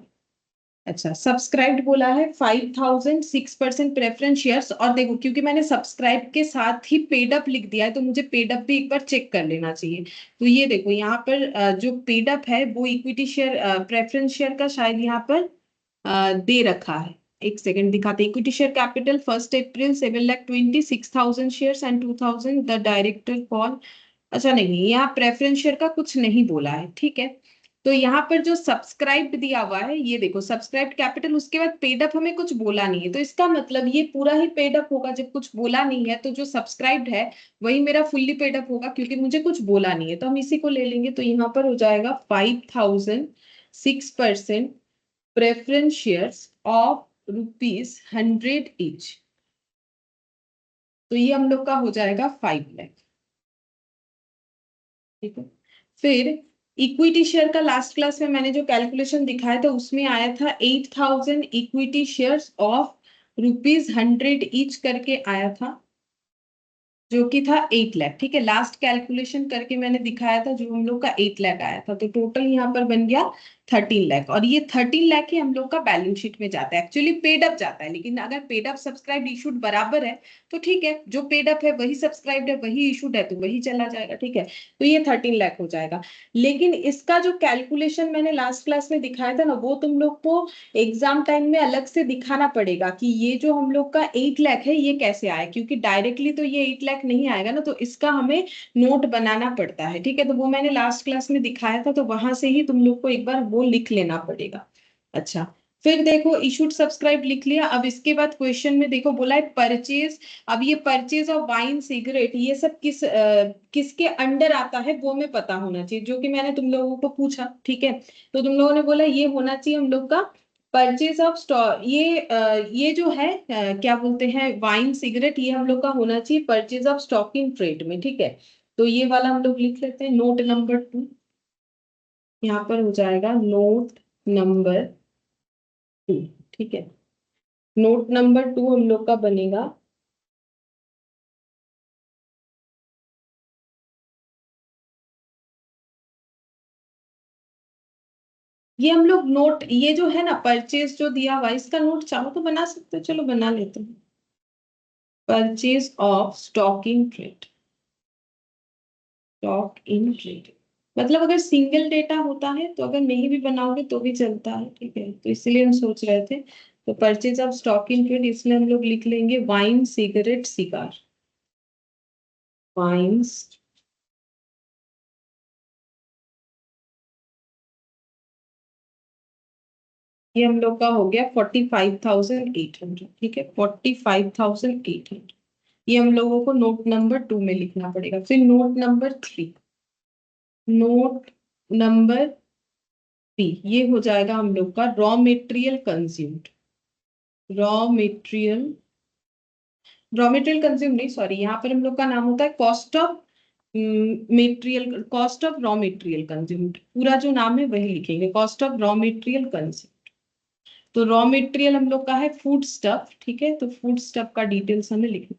अच्छा सब्सक्राइब्ड बोला है 5000 6% प्रेफरेंस शेयर्स। और देखो, क्योंकि मैंने सब्सक्राइब के साथ ही पेड अप लिख दिया है तो मुझे पेड अप भी एक बार चेक कर लेना चाहिए। तो ये देखो यहाँ पर जो पेड अप है वो इक्विटी शेयर प्रेफरेंस शेयर का शायद यहाँ पर दे रखा है। एक सेकंड दिखाते, equity share capital 1 April 7,26,000 shares and 2000 the director call. अच्छा नहीं, यहाँ प्रेफरेंस शेयर का कुछ नहीं बोला है, ठीक है। तो यहाँ पर जो सब्सक्राइब्ड दिया हुआ है, ये देखो सब्सक्राइब्ड कैपिटल, उसके बाद पेड अप हमें कुछ बोला नहीं है, तो इसका मतलब ये पूरा ही पेड अप होगा। जब कुछ बोला नहीं है तो जो सब्सक्राइब्ड है वही मेरा फुल्ली पेड अप होगा, क्योंकि मुझे कुछ बोला नहीं है तो हम इसी को ले लेंगे। तो यहाँ पर हो जाएगा 5000 6% प्रेफरेंस शेयर्स ऑफ ₹100 ईच। तो ये हम लोग का हो जाएगा 5 लाख, ठीक है। फिर इक्विटी शेयर का लास्ट क्लास में मैंने जो कैलकुलेशन दिखाया था उसमें आया था 8,000 इक्विटी शेयर्स ऑफ ₹100 ईच करके आया था, जो कि था 8 लाख, ठीक है। लास्ट कैलकुलेशन करके मैंने दिखाया था जो हम लोग का 8 लाख आया था। तो टोटल यहाँ पर बन गया 13 लाख, और ये 13 लाख ही हम लोग का बैलेंस शीट में जाता है। एक्चुअली पेड अप जाता है, लेकिन अगर पेड अप सब्सक्राइब इशूड बराबर है तो ठीक है, जो पेड अप है वही सब्सक्राइब्ड है, वही इशूड है तो वही चला जाएगा, ठीक है। तो ये 13 लाख हो जाएगा। लेकिन इसका जो कैलकुलेशन मैंने लास्ट क्लास में दिखाया था ना, वो तुम लोग को एग्जाम टाइम में अलग से दिखाना पड़ेगा कि ये जो हम लोग का 8 लाख है ये कैसे आया, क्योंकि डायरेक्टली तो ये 8 लाख नहीं आएगा ना, तो इसका हमें नोट बनाना पड़ता है, ठीक है। तो वो मैंने लास्ट क्लास में दिखाया था, तो वहां से ही तुम लोग को एक बार वो लिख लेना पड़ेगा। अच्छा, फिर देखो इशूड सब्सक्राइब लिख लिया। अब इसके बाद क्वेश्चन में देखो बोला है परचेज। अब ये परचेज ऑफ वाइन सिगरेट ये सब किसके अंडर आता है वो हमें पता होना चाहिए, जो कि मैंने तुम लोगों को पूछा। ठीक है, तो तुम लोगों ने बोला ये होना चाहिए हम लोग का परचेज ऑफ स्टॉक। ये जो है क्या बोलते हैं वाइन सिगरेट, ये हम लोग का होना चाहिए purchase of stock in trade में। ठीक है, तो ये वाला हम लोग लिख लेते हैं नोट नंबर 2। यहाँ पर हो जाएगा नोट नंबर 2। ठीक है, नोट नंबर 2 हम लोग का बनेगा ये हम लोग नोट, ये जो है ना परचेज जो दिया हुआ इसका नोट चाहो तो बना सकते हो, चलो बना लेते हैं। Purchase of stock in trade, stock in trade मतलब अगर सिंगल डेटा होता है तो अगर नहीं भी बनाओगे तो भी चलता है। ठीक है, तो इसलिए हम सोच रहे थे तो purchase of stock in trade इसमें हम लोग लिख लेंगे वाइन सिगरेट सिगार, वाइन्स ये हम लोग का हो गया 45,800। ठीक है, 45,800 ये हम लोगों को नोट नंबर 2 में लिखना पड़ेगा। फिर नोट नंबर 3, नोट नंबर 3 ये हो जाएगा हम लोग का raw material consumed, raw material, raw material consume नहीं सॉरी, यहाँ पर हम लोग का नाम होता है cost of material, cost of raw material consumed, पूरा जो नाम है वही लिखेंगे cost of raw material consumed. तो रॉ मेटेरियल हम लोग का है फूड स्टफ। ठीक है, तो फूड स्टफ का डिटेल्स हमें लिखना।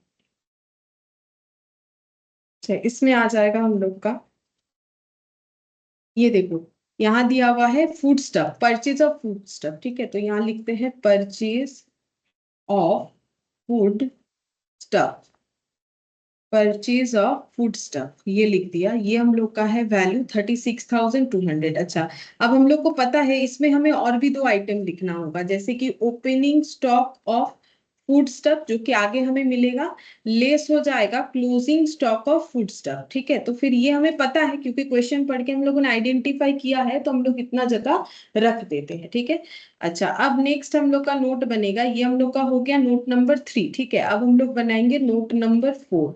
अच्छा, इसमें आ जाएगा हम लोग का ये देखो यहाँ दिया हुआ है food stuff, purchase of food stuff. ठीक है, तो यहाँ लिखते हैं purchase of food stuff, purchase of food stuff ये लिख दिया। ये हम लोग का है वैल्यू 36,200। अच्छा, अब हम लोग को पता है इसमें हमें और भी 2 आइटम लिखना होगा, जैसे कि opening stock of food stuff जो कि आगे हमें मिलेगा, लेस हो जाएगा closing stock of food stuff. ठीक है, तो फिर ये हमें पता है क्योंकि क्वेश्चन पढ़ के हम लोगों ने आइडेंटिफाई किया है, तो हम लोग इतना जगह रख देते हैं। ठीक है, अच्छा अब नेक्स्ट हम लोग का नोट बनेगा, ये हम लोग का हो गया नोट नंबर 3। ठीक है, अब हम लोग बनाएंगे नोट नंबर 4।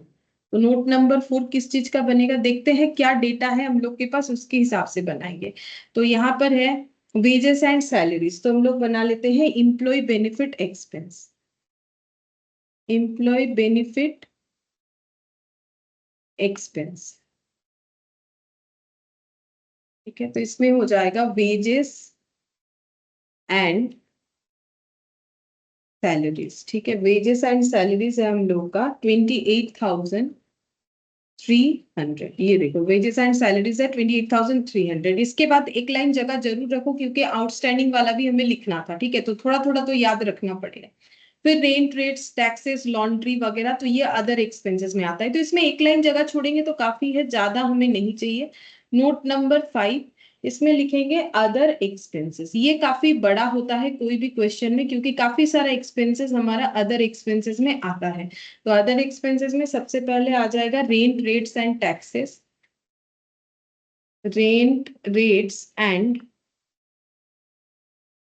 तो नोट नंबर 4 किस चीज का बनेगा, देखते हैं क्या डेटा है हम लोग के पास उसके हिसाब से बनाएंगे। तो यहाँ पर है वेजेस एंड सैलरीज, तो हम लोग बना लेते हैं employee benefit expense, employee benefit expense. ठीक है, तो इसमें हो जाएगा वेजेस एंड सैलरीज। ठीक है, वेजेस एंड सैलरीज है हम लोग का 28,300। ये देखो वेजेस एंड सैलरीज है 28,300। इसके बाद एक लाइन जगह जरूर रखो क्योंकि आउटस्टैंडिंग वाला भी हमें लिखना था। ठीक है, तो थोड़ा थोड़ा तो याद रखना पड़ेगा। फिर रेंट रेट्स टैक्सेस लॉन्ड्री वगैरह, तो ये अदर एक्सपेंसेस में आता है, तो इसमें एक लाइन जगह छोड़ेंगे तो काफी है, ज्यादा हमें नहीं चाहिए। नोट नंबर 5 इसमें लिखेंगे अदर एक्सपेंसेस। ये काफी बड़ा होता है कोई भी क्वेश्चन में क्योंकि काफी सारा एक्सपेंसेस हमारा अदर एक्सपेंसेस में आता है। तो अदर एक्सपेंसेस में सबसे पहले आ जाएगा rent rates and taxes, rent rates and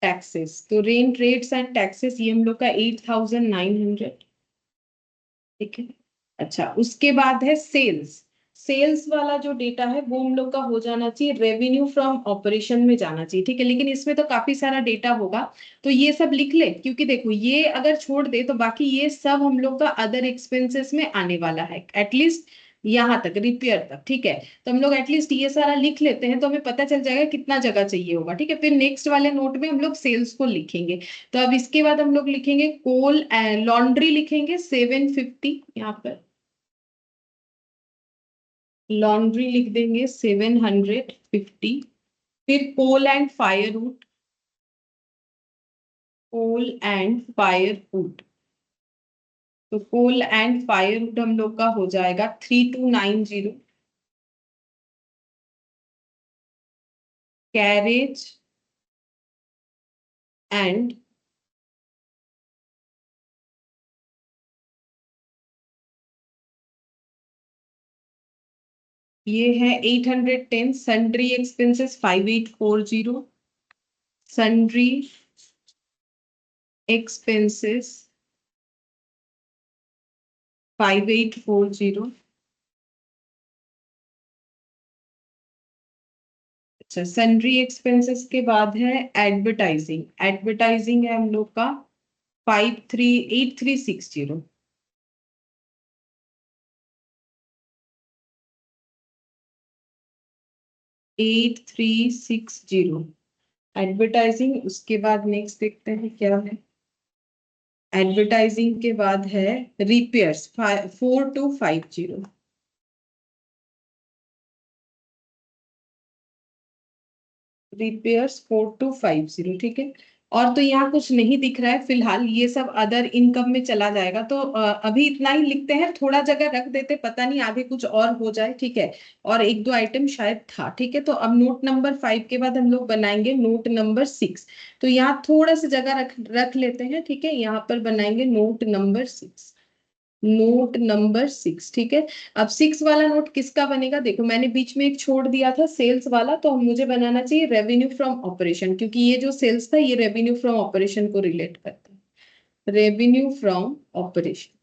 taxes. तो रेंट रेट्स एंड टैक्सेस ये हम लोग का 8,900। ठीक है, अच्छा उसके बाद है सेल्स। सेल्स वाला जो डेटा है वो हम लोग का हो जाना चाहिए रेवेन्यू फ्रॉम ऑपरेशन में जाना चाहिए। ठीक है, लेकिन इसमें तो काफी सारा डेटा होगा, तो ये सब लिख ले क्योंकि देखो ये अगर छोड़ दे तो बाकी ये सब हम लोग का अदर एक्सपेंसेस में आने वाला है, एटलीस्ट यहाँ तक रिपेयर तक। ठीक है, तो हम लोग एटलीस्ट ये सारा लिख लेते हैं तो हमें पता चल जाएगा कितना जगह चाहिए होगा। ठीक है, फिर नेक्स्ट वाले नोट में हम लोग सेल्स को लिखेंगे। तो अब इसके बाद हम लोग लिखेंगे कोल एंड लॉन्ड्री लिखेंगे 750, यहाँ पर लॉन्ड्री लिख देंगे 750। फिर coal and firewood, coal and firewood, तो कोल एंड फायरवुड हम लोग का हो जाएगा 3290। कैरेज एंड ये है 810। Sundry expenses 5840, sundry expenses 5840। अच्छा, सन्ड्री एक्सपेंसेस के बाद है एडवर्टाइजिंग। एडवर्टाइजिंग है हम लोग का 838360। 8360 एडवर्टाइजिंग। उसके बाद नेक्स्ट देखते हैं क्या है। एडवर्टाइजिंग के बाद है रिपेयर्स 4250। रिपेयर्स 4250, ठीक है। और तो यहाँ कुछ नहीं दिख रहा है फिलहाल, ये सब अदर इनकम में चला जाएगा। तो अभी इतना ही लिखते हैं, थोड़ा जगह रख देते, पता नहीं आगे कुछ और हो जाए, ठीक है। और एक दो आइटम शायद था, ठीक है। तो अब नोट नंबर 5 के बाद हम लोग बनाएंगे नोट नंबर 6। तो यहाँ थोड़ा सा जगह रख लेते हैं, ठीक है। यहाँ पर बनाएंगे नोट नंबर 6। नोट नंबर 6, ठीक है। अब 6 वाला नोट किसका बनेगा, देखो मैंने बीच में एक छोड़ दिया था सेल्स वाला, तो मुझे बनाना चाहिए रेवेन्यू फ्रॉम ऑपरेशन, क्योंकि ये जो सेल्स था ये रेवेन्यू फ्रॉम ऑपरेशन को रिलेट करता है। Revenue from operation.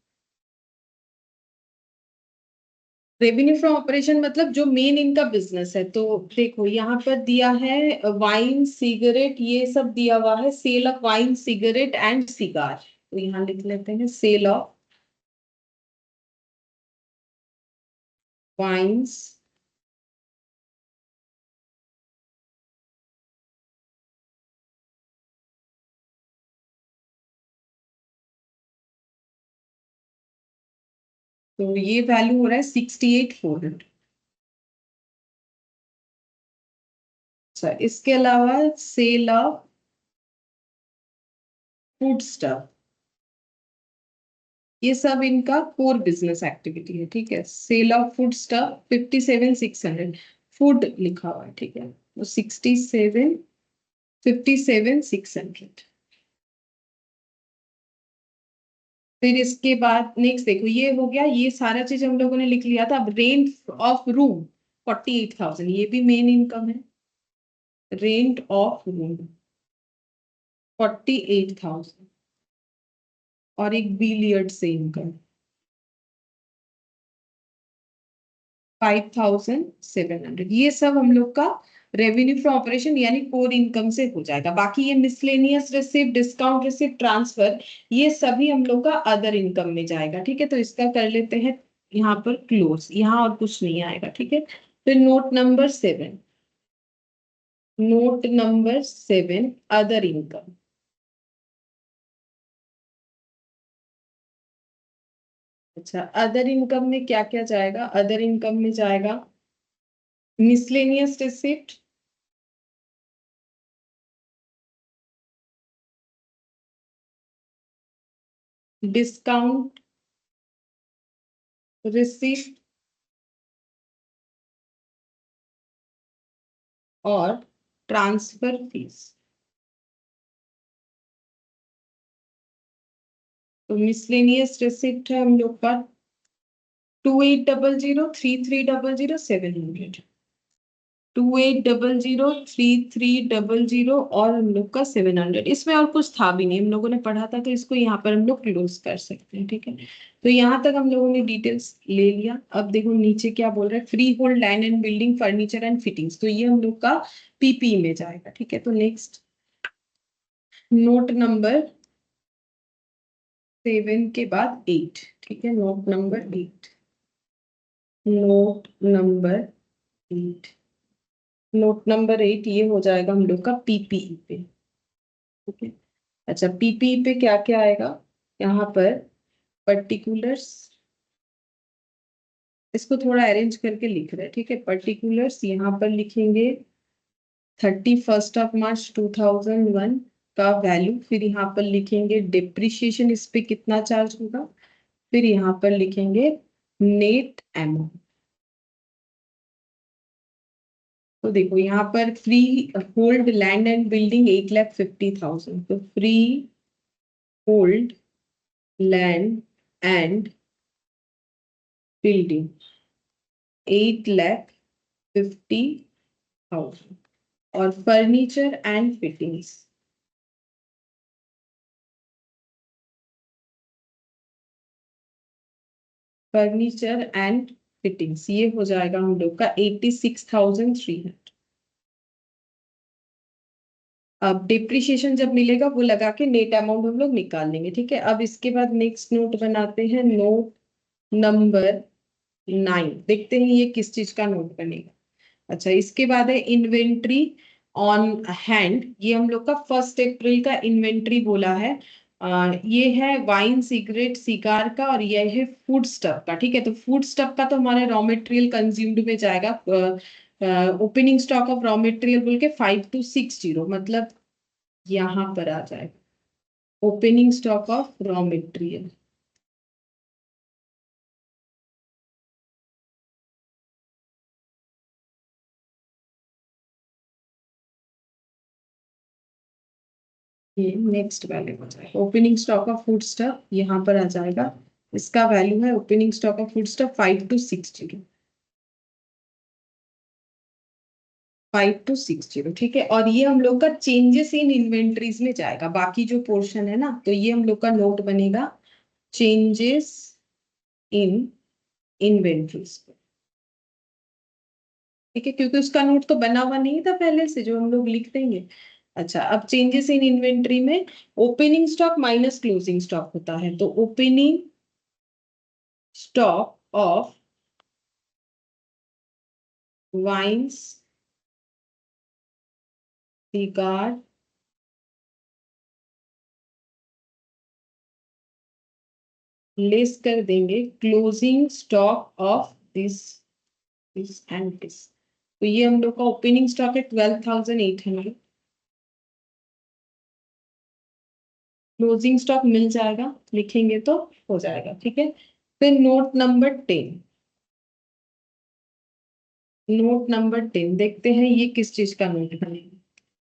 Revenue from operation मतलब जो मेन इनका बिजनेस है। तो देखो यहाँ पर दिया है वाइन सिगरेट, ये सब दिया हुआ है, sale of wine cigarette and cigar. तो यहाँ लिख लेते हैं सेल ऑफ वाइन्स तो ये वैल्यू हो रहा है 68,400। अच्छा, इसके अलावा सेल ऑफ फूड स्टफ, ये सब इनका कोर बिजनेस एक्टिविटी है, ठीक है। Sale of food stuff 57,600। Food लिखा हुआ है, ठीक है। तो 57,600। फिर इसके बाद नेक्स्ट देखो, ये हो गया, ये सारा चीज हम लोगों ने लिख लिया था। अब रेंट ऑफ रूम 48,000, ये भी मेन इनकम है। Rent of room 48,000। और एक बिलियर्ड से इनकम 5,700। ये सब हम लोग का रेवेन्यू फ्रॉम ऑपरेशन यानी कोर इनकम से हो जाएगा। बाकी ये miscellaneous receipt, discount receipt, transfer, ये सभी हम लोग का अदर इनकम में जाएगा, ठीक है। तो इसका कर लेते हैं यहाँ पर क्लोज, यहाँ और कुछ नहीं आएगा, ठीक है। फिर note number 7। Note number 7 other income. अच्छा, अदर इनकम में क्या क्या जाएगा, अदर इनकम में जाएगा मिसलेनियस रिसिप्ट, डिस्काउंट रिसिप्ट और ट्रांसफर फीस। तो मिसलेनियस रिसिप्ट है हम लोग का 2800, 3300, 700। 2800, 3300 और हम लोग का 700। इसमें और कुछ था भी नहीं, हम लोगों ने पढ़ा था, तो इसको यहाँ पर हम लोग क्लोज कर सकते हैं, ठीक है। तो यहाँ तक हम लोगों ने डिटेल्स ले लिया। अब देखो नीचे क्या बोल रहा है, free hold land and building furniture and fittings. तो ये हम लोग का पीपी में जाएगा, ठीक है। तो नेक्स्ट नोट नंबर 7 के बाद 8, ठीक है। Note number 8। Note number 8। Note number 8 ये हो जाएगा हम लोग का पीपीई पे, ठीक है। अच्छा, पीपीई पे क्या क्या आएगा, यहाँ पर पर्टिकुलर्स, इसको थोड़ा अरेंज करके लिख रहे हैं, ठीक है। पर्टिकुलर्स यहाँ पर लिखेंगे 31 मार्च 2001 का वैल्यू। फिर यहाँ पर लिखेंगे डिप्रिशिएशन, इस पे कितना चार्ज होगा। फिर यहाँ पर लिखेंगे नेट अमाउंट। तो देखो यहाँ पर free hold land and building 8,50,000। तो free hold land and building 8,50,000। और furniture and fittings furniture and fittings, ये हो जाएगा हम लोग का 86,300। अब डिप्रिशिएशन जब मिलेगा वो लगा के नेट अमाउंट हम लोग निकाल लेंगे, ठीक है। अब इसके बाद नेक्स्ट नोट बनाते हैं, नोट नंबर 9। देखते हैं ये किस चीज का नोट बनेगा। अच्छा, इसके बाद है इन्वेंट्री ऑन हैंड। ये हम लोग का 1 अप्रैल का इन्वेंट्री बोला है। ये है वाइन, सिगरेट, सिगार का, और ये है फूड स्टफ का, ठीक है। तो फूड स्टफ का तो हमारे रॉ मटेरियल कंज्यूम्ड में जाएगा। Opening stock of raw material बोल के 5260, मतलब यहाँ पर आ जाएगा opening stock of raw material. ये नेक्स्ट वैल्यू हो जाएगा opening stock of food stuff, यहाँ पर आ जाएगा। इसका वैल्यू है opening stock of food stuff 5260, 5260, ठीक है। और ये हम लोग का चेंजेस इन इन्वेंट्रीज में जाएगा, बाकी जो पोर्शन है ना, तो ये हम लोग का नोट बनेगा चेंजेस इन इन्वेंट्रीज, ठीक है, क्योंकि उसका नोट तो बना हुआ नहीं था पहले से जो हम लोग लिख देंगे। अच्छा, अब चेंजेस इन इन्वेंट्री में opening stock minus closing stock होता है, तो opening stock of wines, cigar, less कर देंगे closing stock of this this and this. तो ये हम लोग का ओपनिंग स्टॉक है 12,800, क्लोजिंग स्टॉक मिल जाएगा, लिखेंगे तो हो जाएगा, ठीक है। फिर नोट नंबर 10, नोट नंबर 10 देखते हैं ये किस चीज का नोट बनेगा।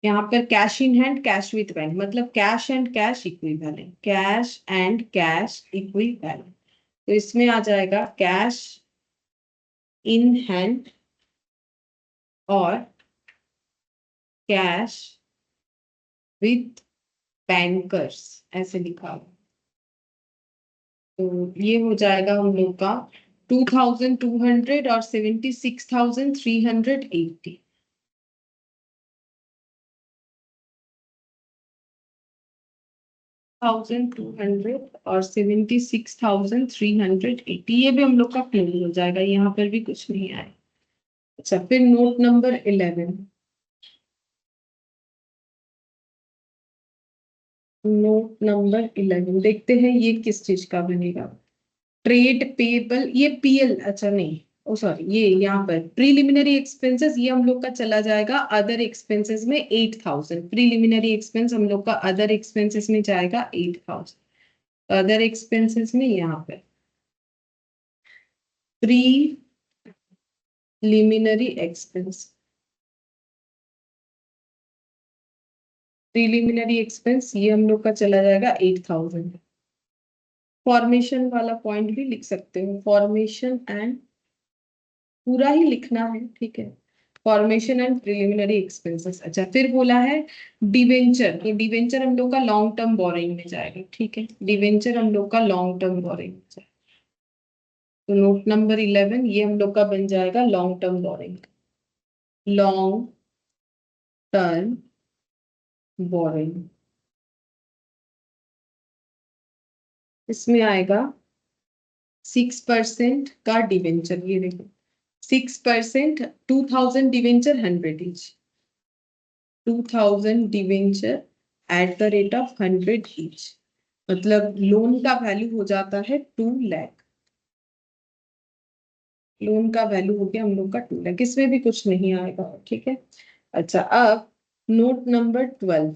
यहाँ पर cash in hand, cash with bank, मतलब cash and cash equivalent, cash and cash equivalent. तो इसमें आ जाएगा कैश इन हैंड और कैश विथ बैंकर्स, ऐसे लिखा हुआ। तो ये हो जाएगा हम लोग का 2,200 और 76,380, 1,200 और 76,380, ये भी हम लोग का क्लोज हो जाएगा, यहाँ पर भी कुछ नहीं आए। अच्छा, फिर नोट नंबर 11, नोट नंबर 11 देखते हैं ये किस चीज का बनेगा। ट्रेड पेबल, ये पीएल, अच्छा नहीं, ओ सॉरी, ये यहाँ पर प्रीलिमिनरी एक्सपेंसेस, ये हम लोग का चला जाएगा अदर एक्सपेंसेस में 8,000। प्रीलिमिनरी एक्सपेंस हम लोग का अदर एक्सपेंसेस में जाएगा 8,000। अदर एक्सपेंसेस में यहाँ पर प्रीलिमिनरी एक्सपेंस, प्रीलिमिनरी एक्सपेंस ये हम लोग का चला जाएगा 8,000। फॉर्मेशन वाला पॉइंट भी लिख सकते हो, फॉर्मेशन एंड, पूरा ही लिखना है, ठीक है। Formation and preliminary expenses. अच्छा, फिर बोला है डिवेंचर, तो डिवेंचर हम लोग का लॉन्ग टर्म बोरिंग में जाएगा, ठीक है। डिवेंचर हम लोग का लॉन्ग टर्म बोरिंग में जाएगा, तो नोट नंबर 11 ये हम लोग का बन जाएगा long term borrowing, long term borrowing. इसमें आएगा 6% का डिवेंचर, ये देखो 6%, 2,000 debenture 100 each, 2,000 debenture at the rate of 100 each, मतलब लोन का वैल्यू हो जाता है 2 लाख। लोन का वैल्यू हो गया हम लोग का 2 लाख, इसमें भी कुछ नहीं आएगा, ठीक है। अच्छा, अब नोट नंबर 12,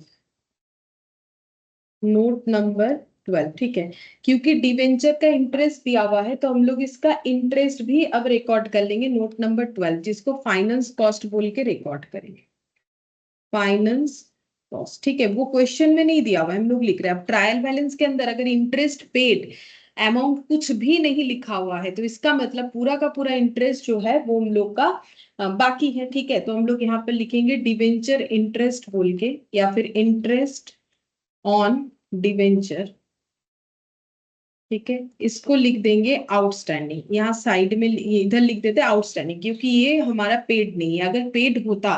नोट नंबर 12, ठीक है। क्योंकि डिवेंचर का इंटरेस्ट दिया हुआ है, तो हम लोग इसका इंटरेस्ट भी अब रिकॉर्ड कर लेंगे नोट नंबर 12, जिसको फाइनेंस कॉस्ट बोल के रिकॉर्ड करेंगे, फाइनेंस कॉस्ट, ठीक है। वो क्वेश्चन में नहीं दिया हुआ है, हम लोग लिख रहे हैं। अब ट्रायल बैलेंस के अंदर अगर इंटरेस्ट पेड अमाउंट कुछ भी नहीं लिखा हुआ है, तो इसका मतलब पूरा का पूरा इंटरेस्ट जो है वो हम लोग का बाकी है, ठीक है। तो हम लोग यहाँ पर लिखेंगे डिवेंचर इंटरेस्ट बोल के, या फिर इंटरेस्ट ऑन डिवेंचर, ठीक है, इसको लिख देंगे आउटस्टैंडिंग, यहाँ साइड में इधर लिख देते हैं आउटस्टैंडिंग, क्योंकि ये हमारा पेड नहीं है। अगर पेड होता,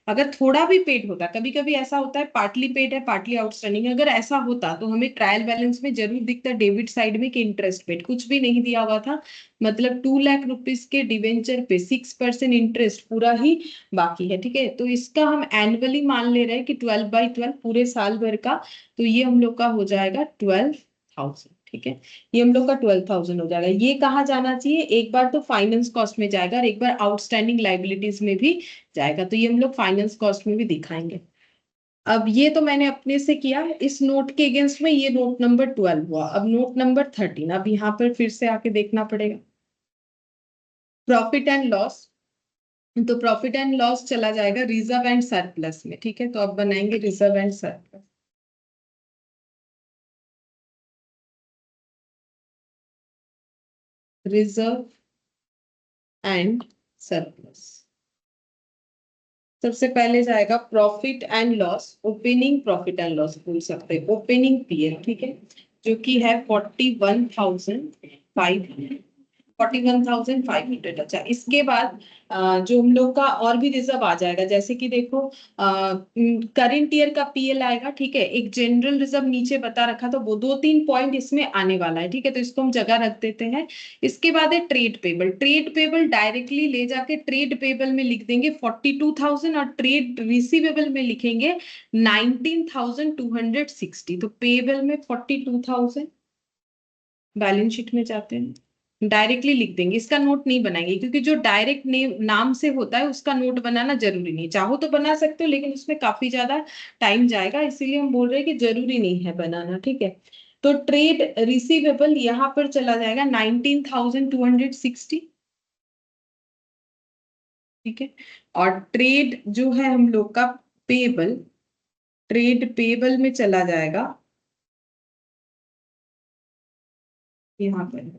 अगर थोड़ा भी पेड होता, कभी कभी ऐसा होता है पार्टली पेड है पार्टली आउटस्टैंडिंग, अगर ऐसा होता तो हमें ट्रायल बैलेंस में जरूर दिखता डेबिट साइड में कि इंटरेस्ट पेड, कुछ भी नहीं दिया हुआ था, मतलब 2 लाख रुपीज के डिवेंचर पे 6% इंटरेस्ट पूरा ही बाकी है। ठीक है, तो इसका हम एनुअली मान ले रहे हैं कि 12/12 पूरे साल भर का, तो ये हम लोग का हो जाएगा 12,000। ठीक है, ये हम लोग का 12,000 हो जाएगा। ये कहाँ जाना चाहिए, एक बार तो फाइनेंस कॉस्ट में जाएगा और एक बार आउटस्टैंडिंग लाइबिलिटीज में भी जाएगा, तो ये हम लोग फाइनेंस कॉस्ट में भी दिखाएंगे। अब ये तो मैंने अपने से किया, इस नोट के अगेंस्ट में ये नोट नंबर 12 हुआ। अब नोट नंबर 13, अब यहाँ पर फिर से आके देखना पड़ेगा प्रॉफिट एंड लॉस। तो प्रॉफिट एंड लॉस चला जाएगा रिजर्व एंड सरप्लस में। ठीक है, तो अब बनाएंगे reserve and surplus. Reserve and surplus, सबसे पहले जाएगा profit and loss, opening profit and loss बोल सकते हैं, ओपनिंग पीएल। ठीक है, जो कि है 41,500। अच्छा, इसके बाद जो हम लोग का और भी रिजर्व आ जाएगा, जैसे कि देखो करंट ईयर का पीएल आएगा। ठीक है, एक जनरल रिजर्व नीचे बता रखा, तो वो 2-3 पॉइंट इसमें आने वाला है। ठीक है, तो इसको हम जगह रख देते हैं। इसके बाद है trade payable. Trade payable directly ले जाके ट्रेड पेबल में लिख देंगे 42,000 और ट्रेड रिसीवेबल में लिखेंगे 19,260। तो पेबल में 42,000, बैलेंस शीट में जाते हैं डायरेक्टली लिख देंगे, इसका नोट नहीं बनाएंगे, क्योंकि जो डायरेक्ट नेम नाम से होता है उसका नोट बनाना जरूरी नहीं। चाहो तो बना सकते हो, लेकिन उसमें काफी ज्यादा टाइम जाएगा, इसीलिए हम बोल रहे हैं कि जरूरी नहीं है बनाना। ठीक है, तो ट्रेड रिसीवेबल यहाँ पर चला जाएगा 19,260। ठीक है, और ट्रेड जो है हम लोग का पेबल, ट्रेड पेबल में चला जाएगा यहाँ पर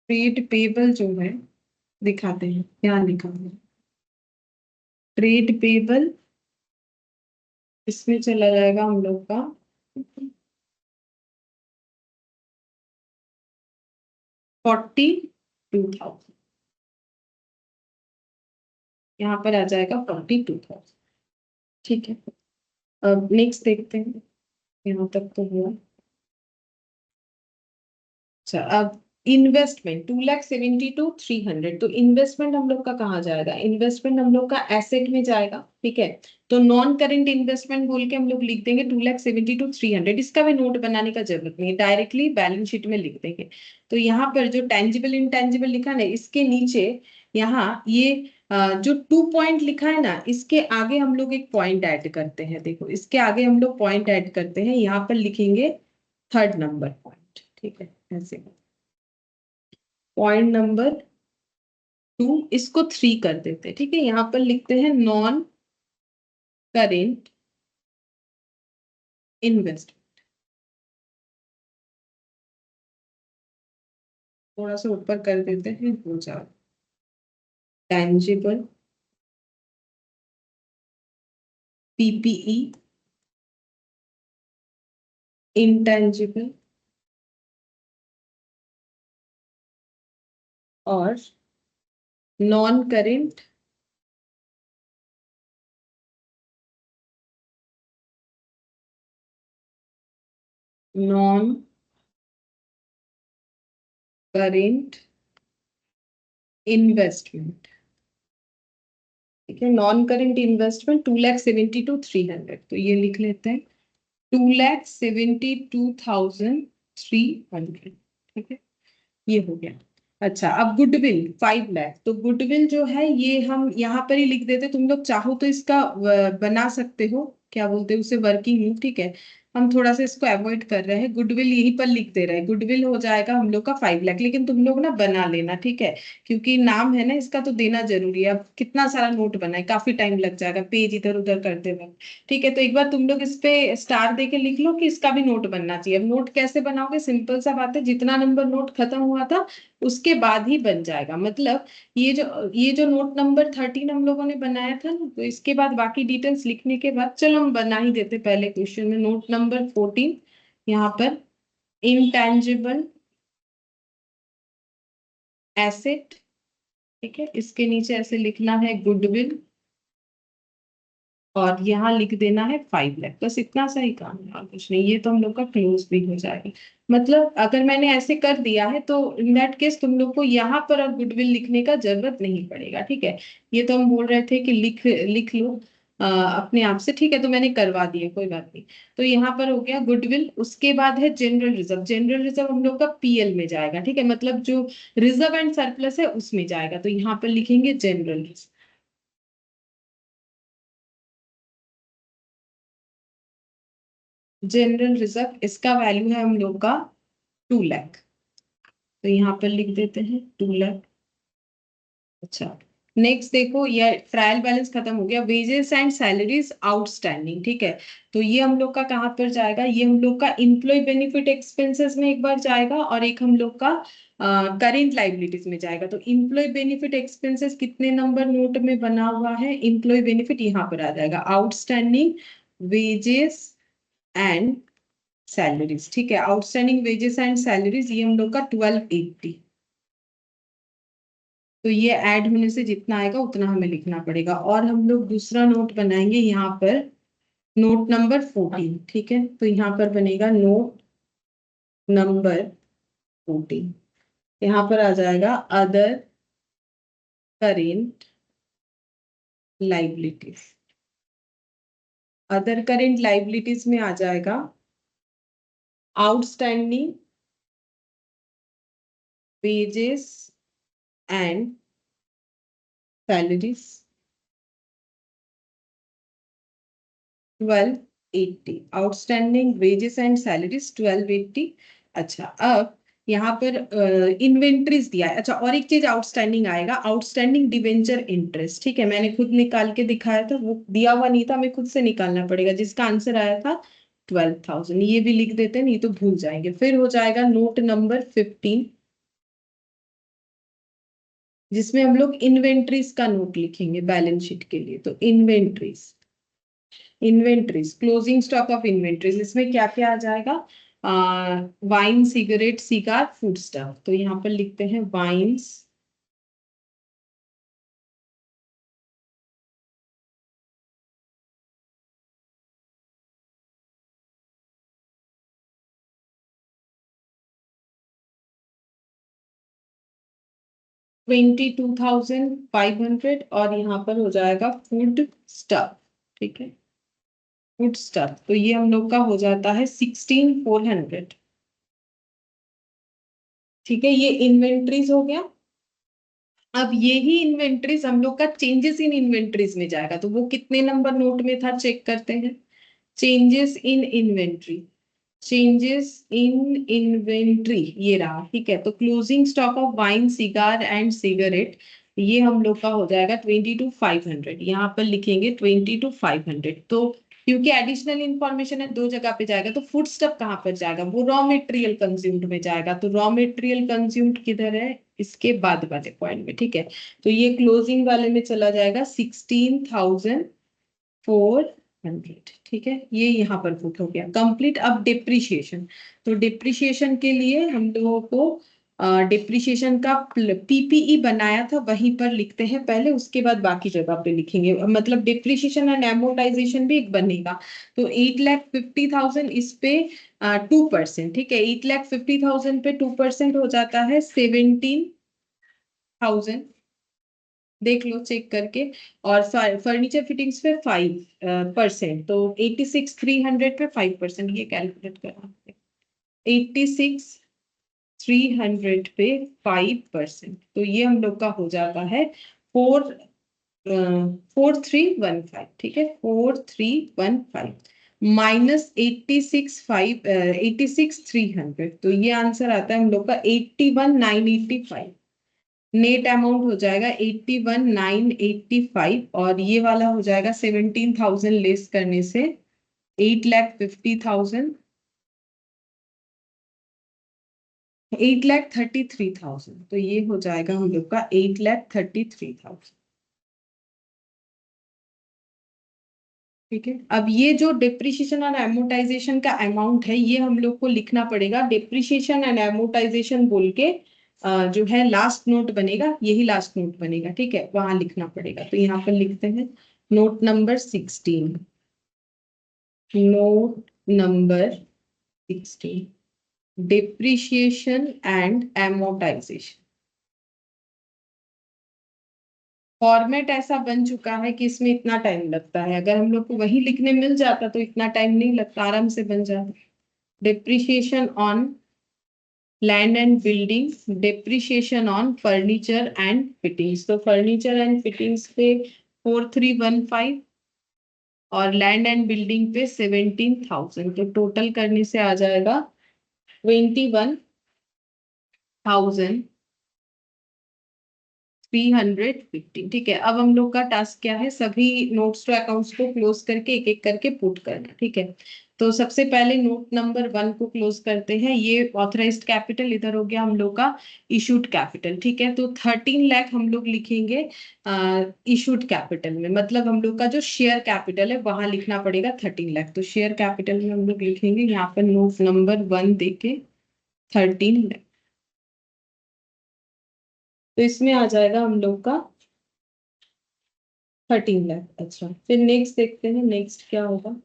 ट्रेड पेबल जो है, दिखाते हैं क्या लिखा है। ट्रेड पेबल इसमें चला जाएगा हम लोग का 42,000, यहाँ पर आ जाएगा 42,000। ठीक है, अब नेक्स्ट देखते हैं, यहाँ तक तो हुआ। अच्छा, अब इन्वेस्टमेंट 2,72,300, तो इन्वेस्टमेंट हम लोग का कहाँ जाएगा, इन्वेस्टमेंट हम लोग का एसेट में जाएगा। ठीक है, तो नॉन करेंट इन्वेस्टमेंट बोल के हम लोग लिख देंगे 2,72,300। इसका भी नोट बनाने का जरूरत नहीं है, डायरेक्टली बैलेंस शीट में लिख देंगे। तो यहाँ पर जो टेंजिबल इंटेंजिबल लिखा है, इसके नीचे यहाँ ये जो 2 पॉइंट लिखा है ना, इसके आगे हम लोग एक पॉइंट ऐड करते हैं। देखो, इसके आगे हम लोग पॉइंट ऐड करते हैं, यहाँ पर लिखेंगे 3rd नंबर पॉइंट। ठीक है, ऐसे पॉइंट नंबर 2, इसको 3 कर देते हैं। ठीक है, यहाँ पर लिखते हैं नॉन करेंट इन्वेस्ट, थोड़ा सा ऊपर कर देते हैं, हो जाए टेंजिबल पीपीई, इंटेंजिबल और non current non current investment. ठीक है, नॉन करेंट इन्वेस्टमेंट 2,72,300, तो ये लिख लेते हैं 2,72,300। ठीक है, ये हो गया। अच्छा, अब गुडविल 5 लाख, तो गुडविल जो है ये हम यहाँ पर ही लिख देते, तुम लोग चाहो तो इसका बना सकते हो, क्या बोलते हैं उसे, वर्किंग नोट। ठीक है, हम थोड़ा सा इसको अवॉइड कर रहे हैं, गुडविल यहीं पर लिख दे रहे हैं। गुडविल हो जाएगा हम लोग का 5 लाख, लेकिन तुम लोग ना बना लेना। ठीक है, क्योंकि नाम है ना इसका, तो देना जरूरी है। अब कितना सारा नोट बनाए, काफी टाइम लग जाएगा पेज इधर उधर करते वक्त। ठीक है, तो एक बार तुम लोग इस पे स्टार दे के लिख लो कि इसका भी नोट बनना चाहिए। अब नोट कैसे बनाओगे, सिंपल सा बात है, जितना नंबर नोट खत्म हुआ था उसके बाद ही बन जाएगा। मतलब ये जो नोट नंबर 13 हम लोगों ने बनाया था ना, तो इसके बाद बाकी डिटेल्स लिखने के बाद, चलो हम बना ही देते पहले क्वेश्चन में। नोट नंबर 14 यहाँ पर इंटेंजिबल एसेट, ठीक है, इसके नीचे ऐसे लिखना है गुडविल, और यहाँ लिख देना है 5 लाख। बस इतना सा ही काम है और कुछ नहीं। ये तो हम लोग का क्लोज भी हो जाएगा। मतलब अगर मैंने ऐसे कर दिया है तो इन दैट केस तुम लोग को यहाँ पर और गुडविल लिखने का जरूरत नहीं पड़ेगा, ठीक है। ये तो हम बोल रहे थे कि लिख लिख लो अपने आप से, ठीक है, तो मैंने करवा दिया, कोई बात नहीं। तो यहाँ पर हो गया गुडविल। उसके बाद है जनरल रिजर्व। जनरल रिजर्व हम लोग का पीएल में जाएगा, ठीक है, मतलब जो रिजर्व एंड सरप्लस है उसमें जाएगा, तो यहाँ पर लिखेंगे जनरल रिजर्व। जनरल रिजर्व इसका वैल्यू है हम लोग का 2 लाख, तो यहाँ पर लिख देते हैं 2 लाख। अच्छा, नेक्स्ट देखो, ये ट्रायल बैलेंस खत्म हो गया। वेजेस एंड सैलरीज आउटस्टैंडिंग, ठीक है, तो ये हम लोग का कहाँ पर जाएगा? ये हम लोग का इम्प्लॉय बेनिफिट एक्सपेंसेस में एक बार जाएगा, और एक हम लोग का करेंट लाइबिलिटीज में जाएगा। तो इम्प्लॉय बेनिफिट एक्सपेंसेस कितने नंबर नोट में बना हुआ है? इम्प्लॉय बेनिफिट यहाँ पर आ जाएगा आउटस्टैंडिंग वेजेस एंड सैलरीज, ठीक है। आउटस्टैंडिंग वेजेस एंड सैलरीज ये हम लोग का 1280। तो ये ऐड होने से जितना आएगा उतना हमें लिखना पड़ेगा। और हम लोग दूसरा नोट बनाएंगे यहाँ पर, नोट नंबर 14, ठीक है। तो यहाँ पर बनेगा नोट नंबर 14। यहाँ पर आ जाएगा other current liabilities. Other current liabilities में आ जाएगा outstanding wages and salaries 1280। Outstanding wages and salaries 1280। अच्छा, अब यहाँ पर इन्वेंट्रीज दिया है। अच्छा, और एक चीज आउटस्टैंडिंग आएगा, आउटस्टैंडिंग डिवेंचर इंटरेस्ट, ठीक है। मैंने खुद निकाल के दिखाया था, वो दिया हुआ नहीं था, हमें खुद से निकालना पड़ेगा, जिसका आंसर आया था 12,000। ये भी लिख देते हैं, नहीं तो भूल जाएंगे। फिर हो जाएगा नोट नंबर 15, जिसमें हम लोग इन्वेंट्रीज का नोट लिखेंगे बैलेंस शीट के लिए। तो inventories, inventories closing stock of inventories, इसमें क्या क्या आ जाएगा? Wine, cigarette, cigar, food stuff. तो यहाँ पर लिखते हैं वाइन्स, $22,500। और यहाँ पर हो जाएगा फूड स्टफ, ठीक है, फूड स्टफ। तो ये हम लोग का हो जाता है 16,400, ठीक है। ये इन्वेंट्रीज हो गया। अब यही इन्वेंट्रीज हम लोग का चेंजेस इन इन्वेंट्रीज में जाएगा, तो वो कितने नंबर नोट में था चेक करते हैं। Changes in inventory, changes in inventory ये रहा, ठीक है। तो closing stock of wine, cigar and cigarette, ये हम लोग का हो जाएगा 22,500। यहाँ पर लिखेंगे 22,500। तो क्योंकि एडिशनल इंफॉर्मेशन है, दो जगह पे जाएगा, तो फूड स्टफ कहाँ पर जाएगा? वो रॉ मेटेरियल कंज्यूम्ड में जाएगा। तो रॉ मेटेरियल कंज्यूम्ड किधर है? इसके बाद वाले पॉइंट में, ठीक है। तो ये क्लोजिंग वाले में चला जाएगा 16,400, ठीक है। ये यहाँ पर पुट हो गया कंप्लीट। अब डिप्रिशिएशन, तो डिप्रिशिएशन के लिए हम लोगों को डिप्रिशिएशन का पीपीई बनाया था, वहीं पर लिखते हैं पहले, उसके बाद बाकी जगह पे लिखेंगे। मतलब डिप्रिशिएशन एंड एमोर्टाइजेशन भी एक बनेगा। तो 8,50,000 इस पे 2%, ठीक है। 8,50,000 पे 2% हो जाता है 17,000, देख लो चेक करके। और फर्नीचर फिटिंग्स पे 5%, तो 86,300 पे 5%, ये कैलकुलेट करना। 86,300 पे 5%, तो ये हम लोग का हो जाता है 4,315, ठीक है। 4,315 माइनस 86,300, तो ये आंसर आता है हम लोग का 81,985। नेट अमाउंट हो जाएगा 81,985, और ये वाला हो जाएगा 17,000 लेस करने से 8,50,000। 8,33,000, तो ये हो जाएगा हम लोग का 8,33,000। ठीक है, अब ये जो डिप्रिशिएशन और एमोटाइजेशन का अमाउंट है ये हम लोग को लिखना पड़ेगा। डिप्रिशिएशन एंड एमोटाइजेशन बोल के जो है लास्ट नोट बनेगा, यही लास्ट नोट बनेगा। ठीक है, वहां लिखना पड़ेगा। तो यहाँ पर लिखते हैं note number 16। Note number 16, depreciation and amortisation. Format ऐसा बन चुका है कि इसमें इतना टाइम लगता है, अगर हम लोग को वही लिखने मिल जाता तो इतना टाइम नहीं लगता, आराम से बन जाता। Depreciation on land and building, depreciation on furniture and fittings. तो फर्नीचर एंड फिटिंग्स पे 4315 और लैंड एंड बिल्डिंग पे 17,000, तो टोटल करने से आ जाएगा 21,350। ठीक है, अब हम लोग का टास्क क्या है, सभी नोट्स टू अकाउंट्स को क्लोज करके एक एक करके पुट करना। ठीक है, तो सबसे पहले नोट नंबर 1 को क्लोज करते हैं। ये ऑथराइज्ड कैपिटल इधर हो गया हम लोग का इशूड कैपिटल। ठीक है, तो 13 लाख हम लोग लिखेंगे इशूड कैपिटल में, मतलब हम लोग का जो शेयर कैपिटल है वहां लिखना पड़ेगा 13 लाख। तो शेयर कैपिटल में हम लोग लिखेंगे यहाँ पर नोट नंबर 1 देके 13 लाख। तो इसमें आ जाएगा हम लोग का 13 लाख। अच्छा, फिर नेक्स्ट देखते हैं, नेक्स्ट क्या होगा।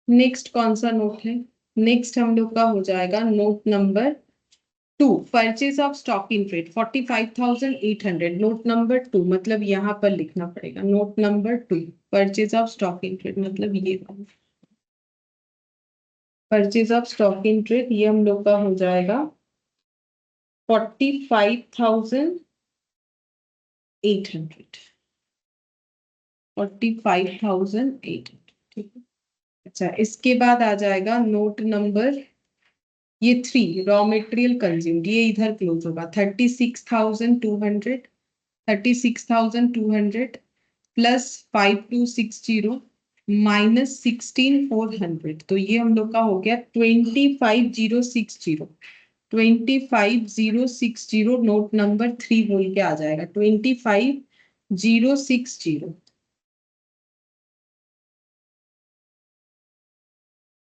नेक्स्ट कौन सा नोट है, नेक्स्ट हम लोग का हो जाएगा note number 2, purchase of stock in trade 45,800। Note number 2 मतलब यहाँ पर लिखना पड़ेगा note number 2, purchase of stock in trade, मतलब ये purchase of stock in trade, ये हम लोग का हो जाएगा 45,800। 45,800। ठीक है, अच्छा इसके बाद आ जाएगा नोट नंबर ये 3, रॉ मटेरियल कंज्यूम्ड, ये इधर क्लोज होगा 36,200। 36,200 प्लस 5260 माइनस 16,400, तो ये हम लोग का हो गया 25,060। 25,060 नोट नंबर 3 बोल के आ जाएगा 25,060।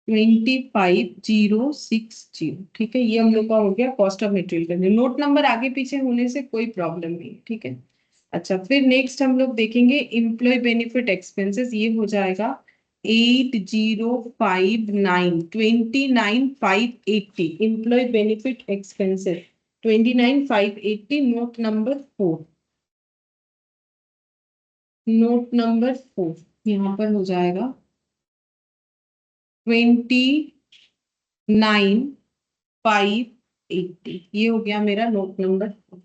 25,060। ठीक है, ये हम लोग का हो गया cost of material consume. Note number आगे पीछे होने से कोई प्रॉब्लम नहीं। ठीक है, अच्छा फिर नेक्स्ट हम लोग देखेंगे एम्प्लॉय बेनिफिट एक्सपेंसेस, ये हो जाएगा 8059, 29,580। Employee benefit expenses 29,580, note number 4। Note number 4 यहाँ पर हो जाएगा 29,580, ये हो गया मेरा नोट नंबर 4।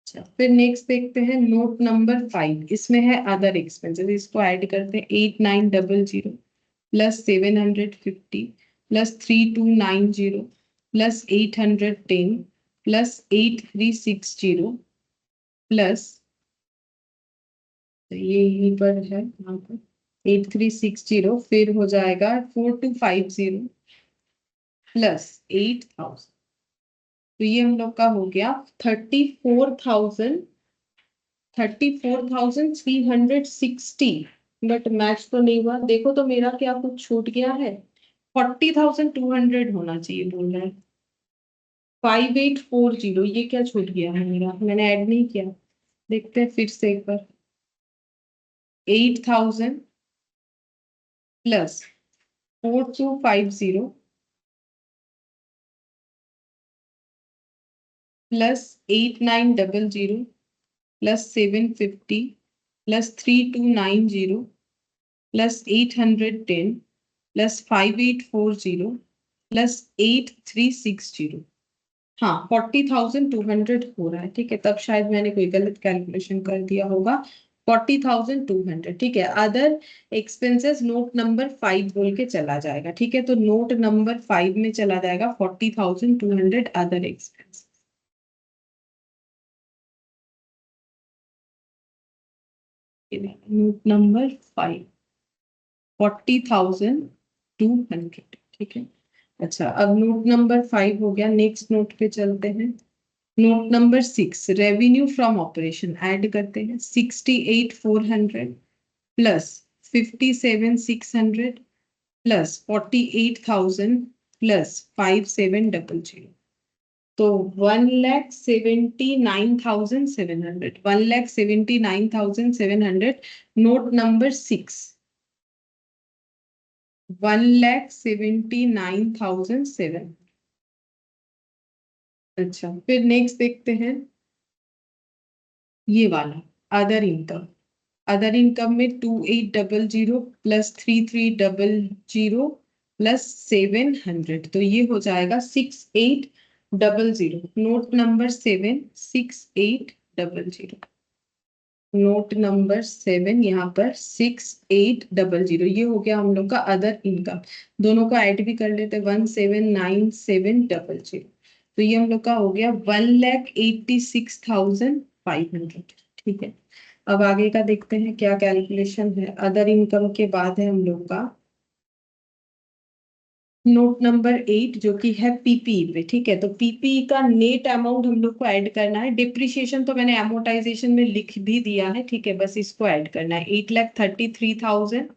अच्छा, फिर नेक्स्ट देखते हैं नोट नंबर 5, इसमें है अदर एक्सपेंसेस, इसको ऐड करते हैं 8900 plus 750 plus 3290 plus 810 plus 8360 plus, ये यहीं पर है यहाँ पर 8360, फिर हो जाएगा 4250 प्लस 8,000, तो ये हम लोग का हो गया 34,360। बट मैच तो नहीं हुआ, देखो तो मेरा क्या कुछ छूट गया है। 40,200 होना चाहिए बोल रहा है। 5840, ये क्या छूट गया है मेरा, मैंने ऐड नहीं किया। देखते हैं फिर से एक बार। 8,000 plus 4250 plus 8900 plus 750 plus 3290 plus 810 plus 5840 plus 8360। हाँ, 40,200 हो रहा है। ठीक है, तब शायद मैंने कोई गलत कैलकुलेशन कर दिया होगा। 40,200। ठीक है, अदर एक्सपेंसेस नोट नंबर 5 बोल के चला जाएगा। ठीक है, तो नोट नंबर 5 में चला जाएगा 40,200 अदर एक्सपेंस। Note number 5 40,200। ठीक है। अच्छा, अब नोट नंबर 5 हो गया, नेक्स्ट नोट पे चलते हैं। Note number 6, revenue from operation add करते हैं। 68,400 प्लस 57,600 प्लस 48,000 प्लस 5,700, तो 1,79,700, 1,79,700। Note number 6, 1,79,700। अच्छा, फिर नेक्स्ट देखते हैं ये वाला, अदर इनकम। अदर इनकम में 2800 प्लस 3300 प्लस 700, तो ये हो जाएगा 6800। Note number 7, 6800। नोट नंबर 7 यहाँ पर 6800, ये हो गया हम लोग का अदर इनकम। दोनों को ऐड भी कर लेते, 1,79,700, तो ये हम लोग का हो गया 1,86,500। ठीक है। अब आगे का देखते हैं क्या कैलकुलेशन है। अदर इनकम के बाद है हम लोग का नोट नंबर 8, जो कि है पीपीई पे। ठीक है, तो पीपीई का नेट अमाउंट हम लोग को ऐड करना है। डिप्रिशिएशन तो मैंने एमोटाइजेशन में लिख भी दिया है, ठीक है, बस इसको ऐड करना है। 8,33,000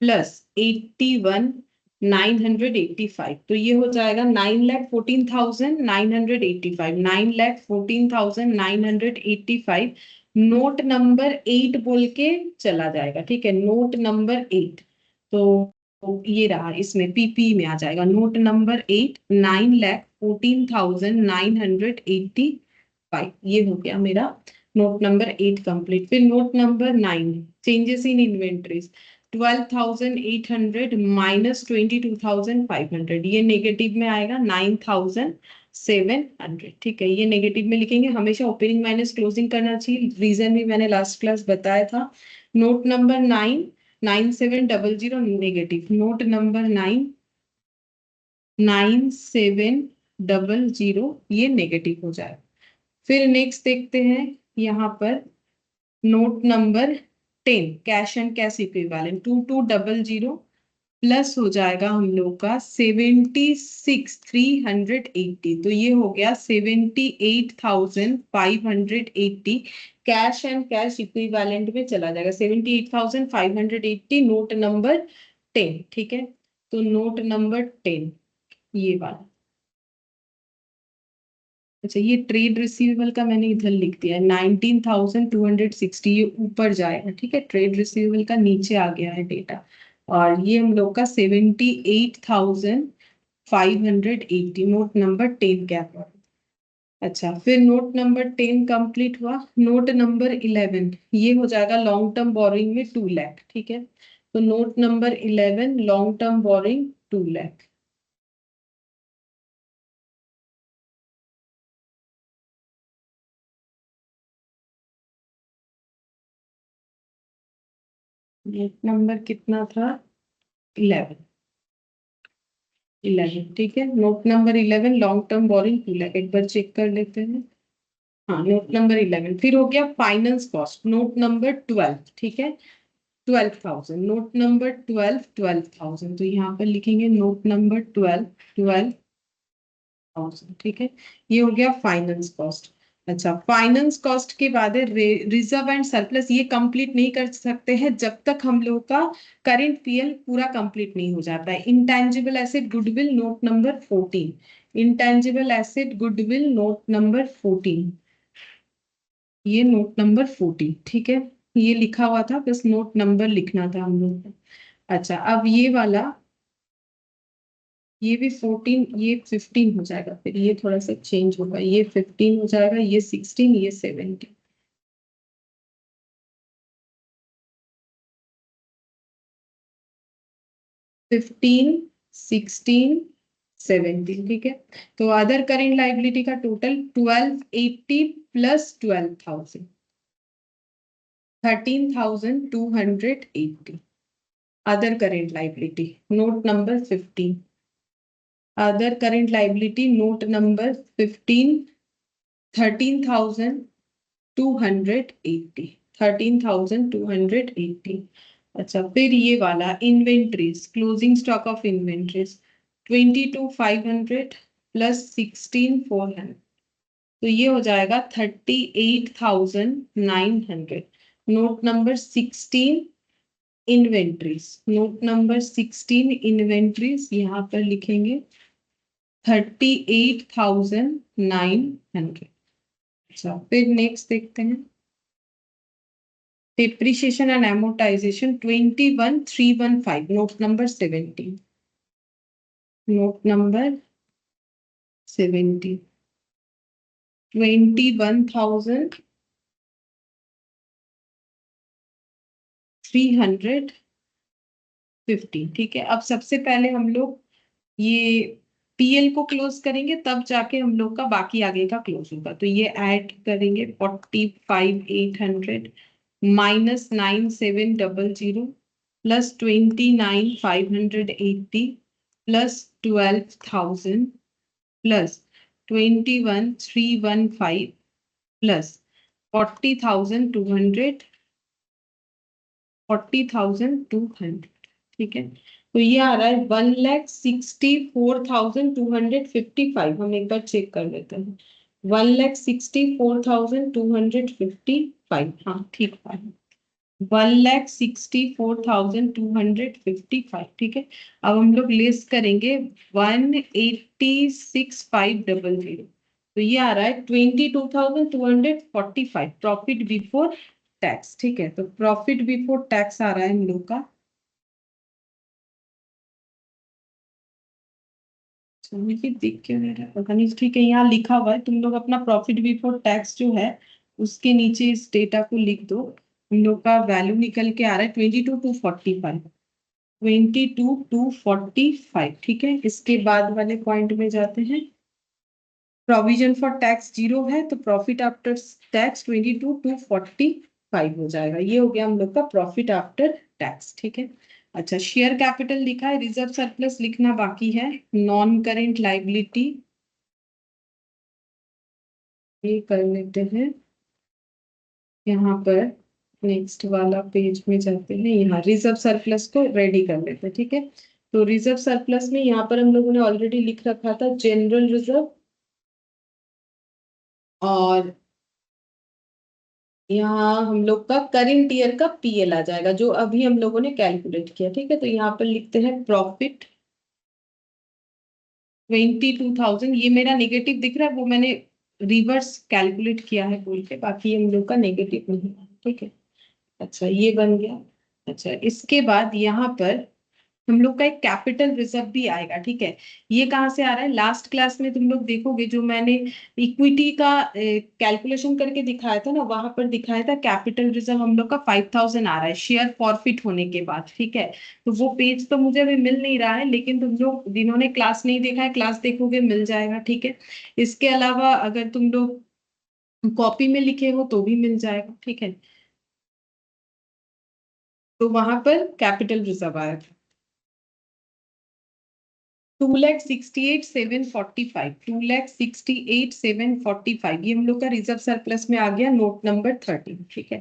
प्लस 81,985, तो ये हो जाएगा 9,14,985, 9,14,985। नोट नंबर 8 बोल के चला जाएगा। ठीक है, नोट नंबर 8, तो ये रहा, इसमें पीपी में आ जाएगा नोट नंबर 8, 9,14,985। ये हो गया मेरा नोट नंबर 8 कंप्लीट। फिर note number 9, changes in inventories. 12,800 minus 22,500, ये नेगेटिव में आएगा। 9,700, ठीक है, ये नेगेटिव में लिखेंगे। हमेशा ओपनिंग माइनस क्लोजिंग करना चाहिए, रीजन भी मैंने लास्ट क्लास बताया था। Note number 9, 9,700 negative. Note number 9, 9,700, ये नेगेटिव हो जाए। फिर नेक्स्ट देखते हैं यहाँ पर note number 10, cash and cash equivalent. 2,200 plus हो जाएगा हम लोग का 76,380, तो ये हो गया 78,580। कैश एंड कैश इक्विवेलेंट में चला जाएगा 78,580। नोट नंबर 10, ठीक है, तो नोट नंबर 10 ये वाला। अच्छा, ये ट्रेड रिसीवेबल का मैंने इधर लिख दिया है 19,260, ये ऊपर जाएगा। ठीक है, ट्रेड रिसीवेबल का नीचे आ गया है डेटा, और ये हम लोग का 78,580। नोट नंबर 10 क्या है। अच्छा, फिर नोट नंबर 10 कंप्लीट हुआ। नोट नंबर 11, ये हो जाएगा लॉन्ग टर्म बोरिंग में 2 लाख। ठीक है, तो note number 11, long term borrowing 2 lakh. Note number कितना था, 11, 11। ठीक है, note number 11, long term borrowing 2 lakh. एक बार चेक कर लेते हैं। हाँ, नोट नंबर 11। फिर हो गया फाइनेंस कॉस्ट, नोट नंबर 12। ठीक है, 12,000। नोट नंबर 12, 12,000, तो यहाँ पर लिखेंगे नोट नंबर 12, 12,000। ठीक है, ये हो गया फाइनेंस कॉस्ट। अच्छा, फाइनेंस कॉस्ट के बाद है रिजर्व एंड सरप्लस। ये कंप्लीट नहीं कर सकते हैं जब तक हम लोग का करंट पीएल पूरा कंप्लीट नहीं हो जाता है। Intangible asset goodwill, note number 14। Intangible asset goodwill, note number 14, ये नोट नंबर 14। ठीक है, ये लिखा हुआ था, बस नोट नंबर लिखना था हम लोग को। अच्छा, अब ये वाला, ये भी 14, ये 15 हो जाएगा। फिर ये थोड़ा सा चेंज होगा, ये 15 हो जाएगा, ये 16, ये 17। 15, 16, 17। ठीक है, तो अदर करेंट लाइबिलिटी का total 1280 plus 12,000, 13,280। Other current liability, note number 15। Other current liability, note number 15, 13,280, 13,280। अच्छा, फिर ये वाला inventories, closing stock of inventories. 22,500 plus 16,400, तो ये हो जाएगा 38,900। Note number 16 inventories, note number 16 inventories यहाँ पर लिखेंगे 38,900। अच्छा, फिर नेक्स्ट देखते हैं depreciation and amortisation 21,315, note number 17, note number 17 21,350। ठीक है, अब सबसे पहले हम लोग ये पीएल को क्लोज करेंगे, तब जाके हम लोग का बाकी आगे का क्लोज होगा। तो ये ऐड करेंगे 45,800 minus 9,700 plus 29,580 plus 12,000 plus 21,315 plus 40,200, 40,200। ठीक है, तो ये आ रहा है 1,64,255। हम एक बार चेक कर लेते हैं, 1,64,255। हाँ ठीक है, 1,64,255। ठीक है, अब हम लोग लेस करेंगे 1,86,500, तो ये आ रहा है 22,245 प्रॉफिट बिफोर टैक्स। ठीक है, तो प्रॉफिट बिफोर टैक्स आ रहा है हम लोग का, मुझे दिख क्यों नहीं रहा पता नहीं। ठीक है, यहाँ लिखा हुआ है, तुम लोग अपना प्रॉफिट बिफोर टैक्स जो है उसके नीचे इस डेटा को लिख दो। हम लोग का वैल्यू निकल के आ रहा है 22,245, 22,245। ठीक है, इसके बाद वाले पॉइंट में जाते हैं। प्रोविजन फॉर टैक्स 0 है, तो प्रॉफिट आफ्टर टैक्स 22,245 हो जाएगा। ये हो गया हम लोग का प्रॉफिट आफ्टर टैक्स। ठीक है, अच्छा, शेयर कैपिटल लिखा है, रिजर्व सरप्लस लिखना बाकी है। नॉन करेंट लाइबिलिटी ये कर लेते हैं यहाँ पर, नेक्स्ट वाला पेज में जाते हैं, यहाँ रिजर्व सरप्लस को रेडी कर लेते हैं। ठीक है, तो रिजर्व सरप्लस में यहाँ पर हम लोगों ने ऑलरेडी लिख रखा था जनरल रिजर्व, और यहाँ हम लोग का करेंट ईयर का पीएल आ जाएगा जो अभी हम लोगों ने कैलकुलेट किया। ठीक है, तो यहाँ पर लिखते हैं प्रॉफिट 22,000। ये मेरा नेगेटिव दिख रहा है, वो मैंने रिवर्स कैलकुलेट किया है बोल के, बाकी हम लोग का नेगेटिव नहीं है। ठीक है, अच्छा ये बन गया। अच्छा, इसके बाद यहाँ पर हम लोग का एक कैपिटल रिजर्व भी आएगा। ठीक है, ये कहाँ से आ रहा है, लास्ट क्लास में तुम लोग देखोगे जो मैंने इक्विटी का कैलकुलेशन करके दिखाया था ना, वहां पर दिखाया था कैपिटल रिजर्व हम लोग का 5,000 आ रहा है शेयर फॉरफिट होने के बाद। ठीक है, तो वो पेज तो मुझे अभी मिल नहीं रहा है, लेकिन तुम लोग जिन्होंने क्लास नहीं देखा है, क्लास देखोगे मिल जाएगा। ठीक है, इसके अलावा अगर तुम लोग कॉपी में लिखे हो तो भी मिल जाएगा। ठीक है, तो वहां पर कैपिटल रिजर्व आया था 2,68,745, 2,68,745। ये हम लोग का रिजर्व सरप्लस में आ गया, नोट नंबर 13। ठीक है,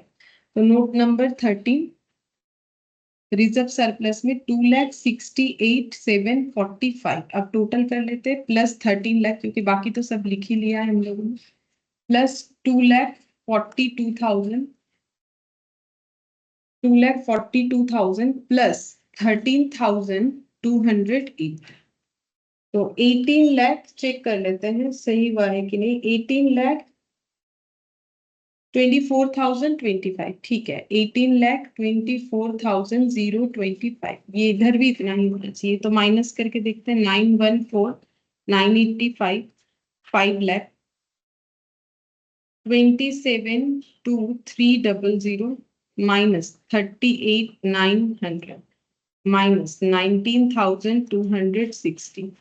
तो नोट नंबर 13 रिजर्व सरप्लस में 2,68,745। अब टोटल कर लेते हैं, प्लस 13 लाख, क्योंकि बाकी तो सब लिख ही लिया है हम लोगों ने, प्लस 2,42,000, 2,42,000 प्लस 13,208, तो 18 लाख चेक कर लेते हैं सही हुआ है कि नहीं। 18,24,025। ठीक है, 18,24,025, ये इधर भी इतना ही होना चाहिए, तो माइनस करके देखते हैं 914,985, 5 लाख 27,2,300 माइनस 38,900 माइनस 19,260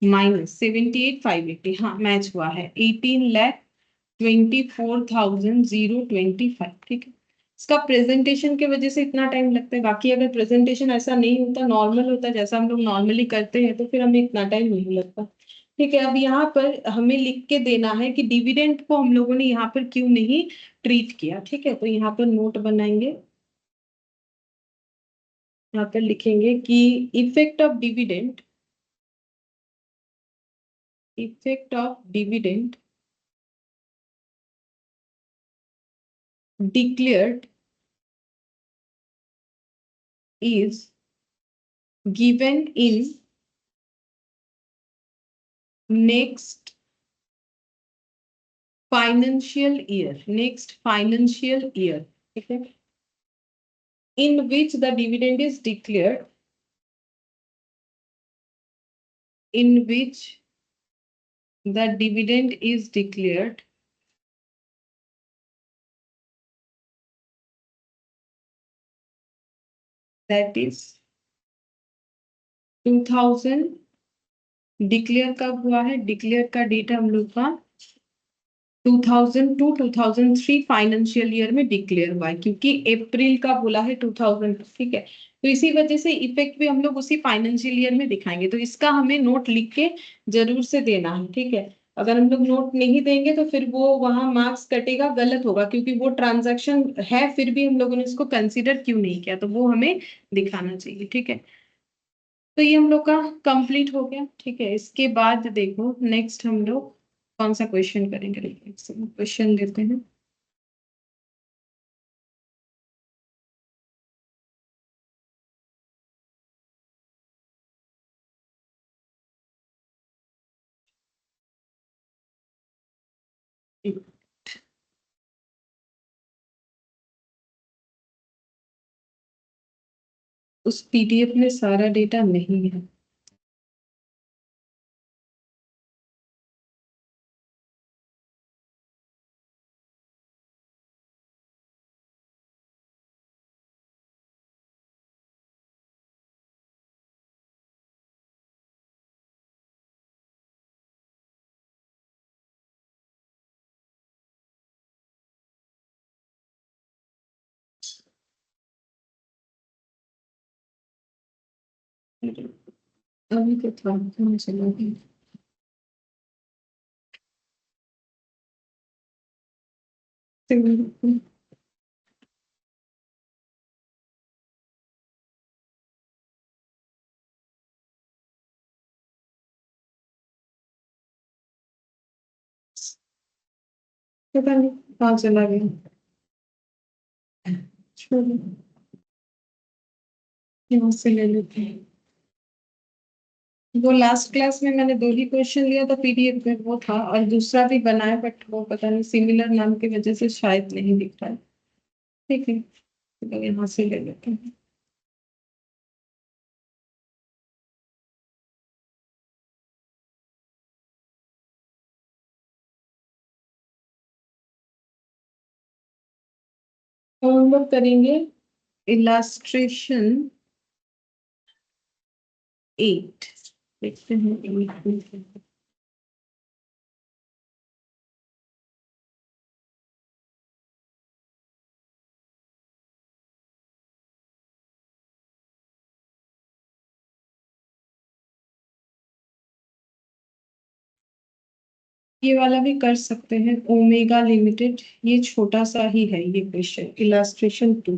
माइनस 78,580। हाँ मैच हुआ है, 18,24,025। ठीक है, इसका प्रेजेंटेशन के वजह से इतना टाइम लगता है, बाकी अगर प्रेजेंटेशन ऐसा नहीं होता, नॉर्मल होता जैसा हम लोग नॉर्मली करते हैं, तो फिर हमें इतना टाइम नहीं लगता। ठीक है, अब यहाँ पर हमें लिख के देना है कि डिविडेंड को हम लोगों ने यहाँ पर क्यों नहीं ट्रीट किया। ठीक है, तो यहाँ पर नोट बनाएंगे, यहाँ पर लिखेंगे कि effect of dividend effect of dividend declared is given in next financial year, okay, in which the dividend is declared, in which the dividend is declared that is 2000 declare कब हुआ है, डिक्लेयर का डेट हम लोग का 2002-2003 फाइनेंशियल ईयर में डिक्लेयर हुआ है, क्योंकि अप्रैल का बोला है 2000, ठीक है। तो इसी वजह से इफेक्ट भी हम लोग उसी फाइनेंशियल ईयर में दिखाएंगे, तो इसका हमें नोट लिख के जरूर से देना है, ठीक है। अगर हम लोग नोट नहीं देंगे तो फिर वो वहां मार्क्स कटेगा, गलत होगा, क्योंकि वो ट्रांजैक्शन है फिर भी हम लोगों ने इसको कंसिडर क्यों नहीं किया, तो वो हमें दिखाना चाहिए, ठीक है। तो ये हम लोग का कंप्लीट हो गया, ठीक है। इसके बाद देखो नेक्स्ट हम लोग कौन सा क्वेश्चन करेंगे, क्वेश्चन देते हैं। उस पीडीएफ में सारा डेटा नहीं है, अभी तो था, कहाँ चला गया। पता नहीं कहाँ चला गया, छोड़ो, यहाँ से ले लेते हैं। वो लास्ट क्लास में मैंने 2 ही क्वेश्चन लिया था पीडीएफ में, वो था, और दूसरा भी बनाया, बट वो पता नहीं सिमिलर नाम की वजह से शायद नहीं दिख रहा है, ठीक है। तो यहाँ से ले लेते हैं। तो हम लोग करेंगे इलास्ट्रेशन 8, देखते हैं 8 ये वाला भी कर सकते हैं, ओमेगा लिमिटेड, ये छोटा सा ही है ये क्वेश्चन, इलास्ट्रेशन 2,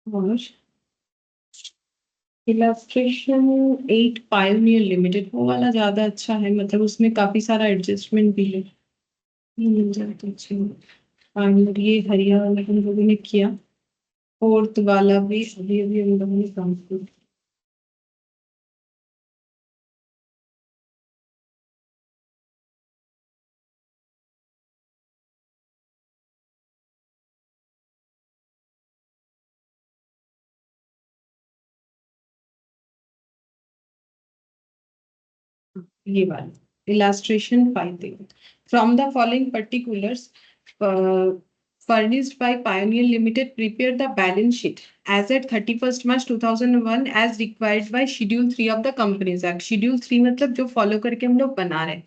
और इलास्ट्रेशन 8 पायोनियर लिमिटेड, वो वाला ज्यादा अच्छा है, मतलब उसमें काफी सारा एडजस्टमेंट भी है, ये मिल जाए तो अच्छा है। पायोनियर ये हरिया वाला हम लोगों ने किया, फोर्थ वाला भी अभी अभी हम लोगों ने कंप्लीट, ये वाला इलास्ट्रेशन 5 देखो, from the following particulars furnished by Pioneer Limited, prepare the balance sheet as at 31st March 2001 as required by Schedule 3 of the Companies Act. Schedule 3 मतलब जो फॉलो करके हम लोग बना रहे हैं।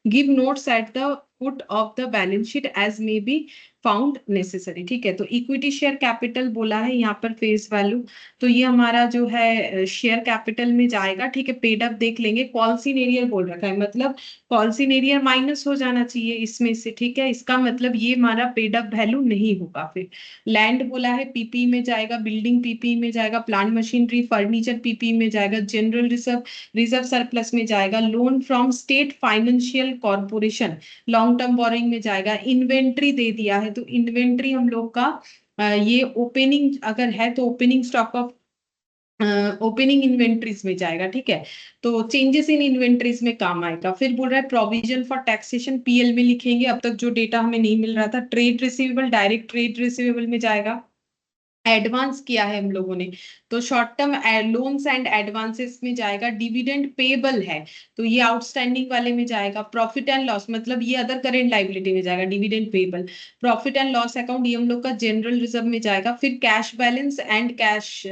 Give notes at the foot of the balance sheet as may be found necessary, ठीक है। तो इक्विटी शेयर कैपिटल बोला है यहाँ पर फेस वैल्यू, तो ये हमारा जो है शेयर कैपिटल में जाएगा, ठीक है। पेड अप देख लेंगे, कॉल्सिनेरियर बोल रखा है, मतलब कॉल्सिनेरियर माइनस हो जाना चाहिए इसमें से, ठीक है। इसका मतलब ये हमारा पेड अप वैल्यू नहीं होगा। फिर लैंड बोला है पीपी में जाएगा, बिल्डिंग पीपी में जाएगा, प्लांट मशीनरी फर्नीचर पीपी में जाएगा, जनरल रिजर्व सरप्लस में जाएगा, loan from state financial corporation long term borrowing में जाएगा। इन्वेंट्री दे दिया है, तो इन्वेंट्री हम लोग का ये ओपनिंग अगर है तो opening stock of opening inventories में जाएगा, ठीक है। तो चेंजेस इन इन्वेंट्रीज में काम आएगा। फिर बोल रहा है प्रोविजन फॉर टैक्सेशन पीएल में लिखेंगे, अब तक जो डेटा हमें नहीं मिल रहा था। Trade receivable direct trade receivable में जाएगा। एडवांस किया है हम लोगों ने, तो short term loans and advances में जाएगा। डिविडेंड पेबल है, तो ये आउटस्टैंडिंग वाले में जाएगा। प्रॉफिट एंड लॉस, मतलब ये अदर करेंट लाइबिलिटी में जाएगा, dividend payable. Profit and loss account ये हम लोग का जनरल रिजर्व में जाएगा। फिर cash balance and cash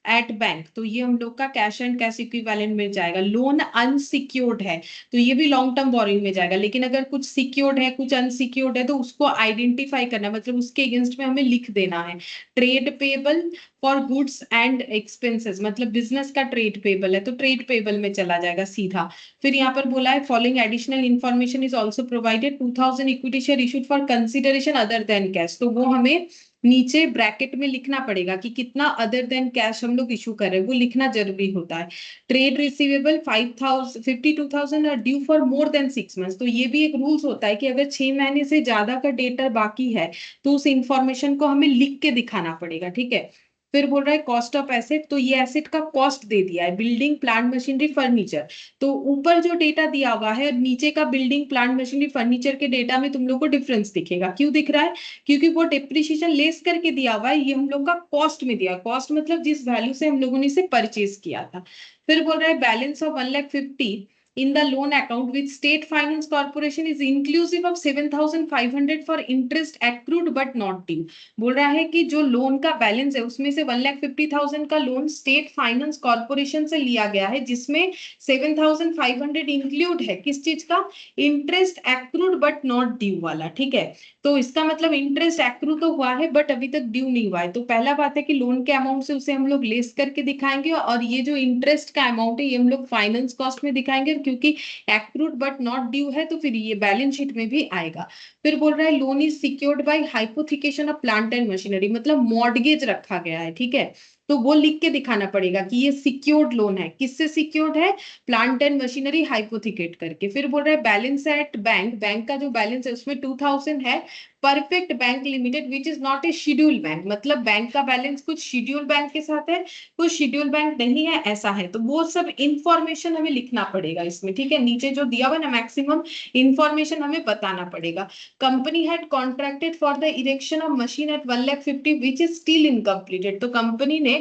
at bank, तो ये हम लोग का कैश एंड कैश इक्विवेलेंट में जाएगा। लोन अनसिक्योर्ड है, तो ये भी लॉन्ग टर्म बोरिंग में जाएगा। लेकिन अगर कुछ सिक्योर्ड है कुछ अनसिक्योर्ड है तो उसको आइडेंटिफाई करना, मतलब उसके अगेंस्ट में हमें लिख देना है। Trade payable for goods and expenses, मतलब बिजनेस का ट्रेड पेबल है तो ट्रेड पेबल में चला जाएगा सीधा। फिर यहाँ पर बोला है following additional information is also provided, 2000 equity share issued for consideration other than cash, तो वो हमें नीचे ब्रैकेट में लिखना पड़ेगा कि कितना अदर देन कैश हम लोग इशू कर रहे हैं, वो लिखना जरूरी होता है। Trade receivable 52,000 due for more than 6 months, तो ये भी एक रूल्स होता है कि अगर 6 महीने से ज्यादा का डेटा बाकी है तो उस इंफॉर्मेशन को हमें लिख के दिखाना पड़ेगा, ठीक है। फिर बोल रहा है कॉस्ट ऑफ एसेट, तो ये एसेट का कॉस्ट दे दिया है, बिल्डिंग प्लांट मशीनरी फर्नीचर। तो ऊपर जो डेटा दिया हुआ है नीचे का बिल्डिंग प्लांट मशीनरी फर्नीचर के डेटा में तुम लोग को डिफरेंस दिखेगा। क्यों दिख रहा है? क्योंकि वो डिप्रिशिएशन लेस करके दिया हुआ है, ये हम लोग का कॉस्ट में दिया। कॉस्ट मतलब जिस वैल्यू से हम लोगों ने इसे परचेज किया था। फिर बोल रहा है balance of 1,50,000 in the loan account with state finance corporation is inclusive of 7,500 for interest accrued but not due। बोल रहा है कि जो लोन का बैलेंस है उसमें से 1,50,000 का लोन स्टेट फाइनेंस कॉर्पोरेशन से लिया गया है, जिसमें 7,500 इंक्लूड है किस चीज का? Interest accrued but not due वाला, ठीक है। तो इसका मतलब इंटरेस्ट एक्रू तो हुआ है बट अभी तक ड्यू नहीं हुआ है। तो पहला बात है कि लोन के अमाउंट से उसे हम लोग लेस करके दिखाएंगे, और ये जो इंटरेस्ट का अमाउंट है ये हम लोग फाइनेंस कॉस्ट में दिखाएंगे, क्योंकि एक्रूड बट नॉट ड्यू है तो फिर ये बैलेंस शीट में भी आएगा। फिर बोल रहा है loan is secured by hypothecation of plant and machinery, मतलब मॉर्गेज रखा गया है, ठीक है। तो वो लिख के दिखाना पड़ेगा कि ये सिक्योर्ड लोन है। किससे सिक्योर्ड है? प्लांट एंड मशीनरी हाइपोथिकेट करके। फिर बोल रहा है बैलेंस एट बैंक, बैंक का जो बैलेंस है उसमें 2,000 है। Perfect bank limited which is not a schedule bank, मतलब बैंक का बैलेंस कुछ शेड्यूल बैंक के साथ है कुछ शेड्यूल बैंक नहीं है, ऐसा है। तो वो सब इंफॉर्मेशन हमें लिखना पड़ेगा इसमें, ठीक है। नीचे जो दिया हुआ ना मैक्सिमम इंफॉर्मेशन हमें बताना पड़ेगा। Company had contracted for the erection of machine eight 1,50,000 which is still incompleted, तो कंपनी ने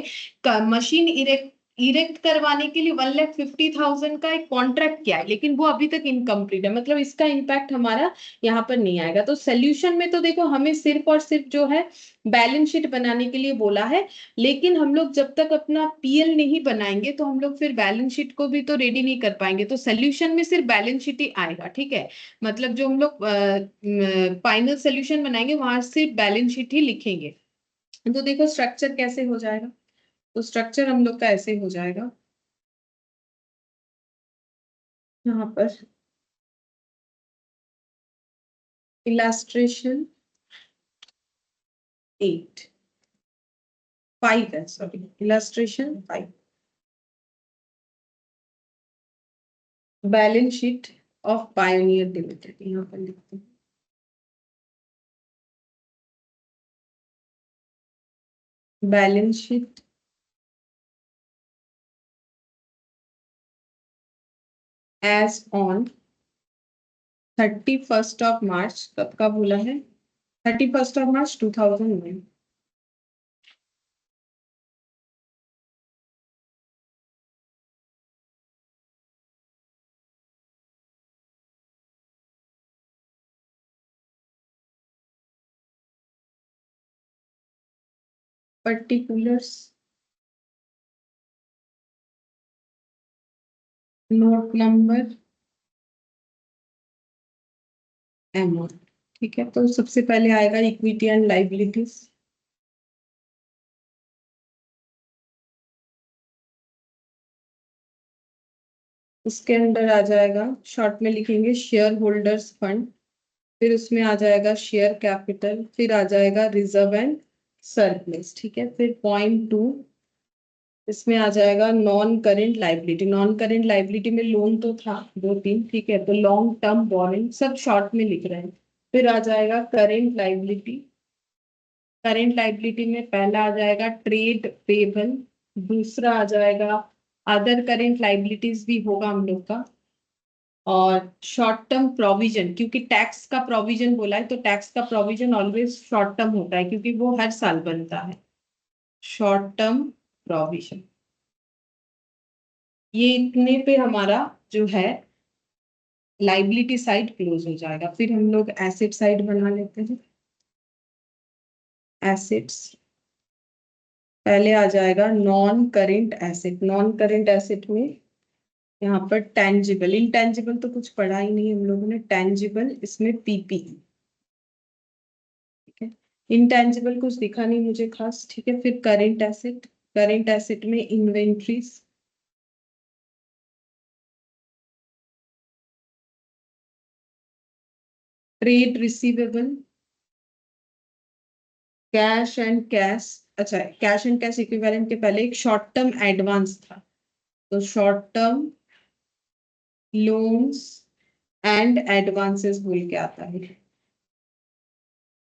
मशीन इरेक्ट करवाने के लिए 1,50,000 का एक कॉन्ट्रैक्ट किया है, लेकिन वो अभी तक इनकम्प्लीट है, मतलब इसका इम्पैक्ट हमारा यहाँ पर नहीं आएगा। तो सोल्यूशन में तो देखो हमें सिर्फ और सिर्फ जो है बैलेंस शीट बनाने के लिए बोला है, लेकिन हम लोग जब तक अपना पीएल नहीं बनाएंगे तो हम लोग फिर बैलेंस शीट को भी तो रेडी नहीं कर पाएंगे। तो सोल्यूशन में सिर्फ बैलेंस शीट ही आएगा, ठीक है। मतलब जो हम लोग फाइनल सोल्यूशन बनाएंगे वहां सिर्फ बैलेंस शीट ही लिखेंगे। तो देखो स्ट्रक्चर कैसे हो जाएगा, तो स्ट्रक्चर हम लोग का ऐसे हो जाएगा। यहाँ पर इलास्ट्रेशन 5 है, sorry illustration 5, balance sheet of pioneer limited, यहाँ पर लिखते हैं। बैलेंस शीट एज ऑन 31 मार्च, कब का बोला है? 31 मार्च 2009। पर्टिकुलर्स नोट नंबर अमाउंट, ठीक है, तो सबसे पहले आएगा इक्विटी एंड लाइबिलिटीज। उसके अंदर आ जाएगा, शॉर्ट में लिखेंगे शेयर होल्डर्स फंड, फिर उसमें आ जाएगा शेयर कैपिटल, फिर आ जाएगा रिजर्व एंड सरप्लस। ठीक है, फिर पॉइंट 2 इसमें आ जाएगा non current liability. Non current liability में लोन तो था 2-3, ठीक है, तो लॉन्ग टर्म बोरिंग सब शॉर्ट में लिख रहे हैं। फिर आ जाएगा करेंट लाइबिलिटी। करेंट लाइबिलिटी में पहला आ जाएगा ट्रेड पेबल, दूसरा आ जाएगा अदर करेंट लाइबिलिटीज भी होगा हम लोग का, और शॉर्ट टर्म प्रोविजन, क्योंकि टैक्स का प्रोविजन बोला है तो टैक्स का प्रोविजन ऑलवेज शॉर्ट टर्म होता है क्योंकि वो हर साल बनता है। शॉर्ट टर्म प्रोविजन, ये इतने पे हमारा जो है लाइबिलिटी साइड क्लोज हो जाएगा। फिर हम लोग एसेट साइड बना लेते हैं। एसेट्स पहले आ जाएगा non current asset. Non current asset में यहाँ पर टेंजिबल, इंटेंजिबल तो कुछ पढ़ा ही नहीं हम लोगों ने, टेंजिबल इसमें पीपी। ठीक है, इंटेंजिबल कुछ दिखा नहीं मुझे खास। ठीक है, फिर करेंट एसेट, करेंट एसेट में inventories, trade receivable, cash and cash, अच्छा कैश एंड कैश इक्विवेलेंट के पहले एक शॉर्ट टर्म एडवांस था, तो short term loans and advances बोल के आता है।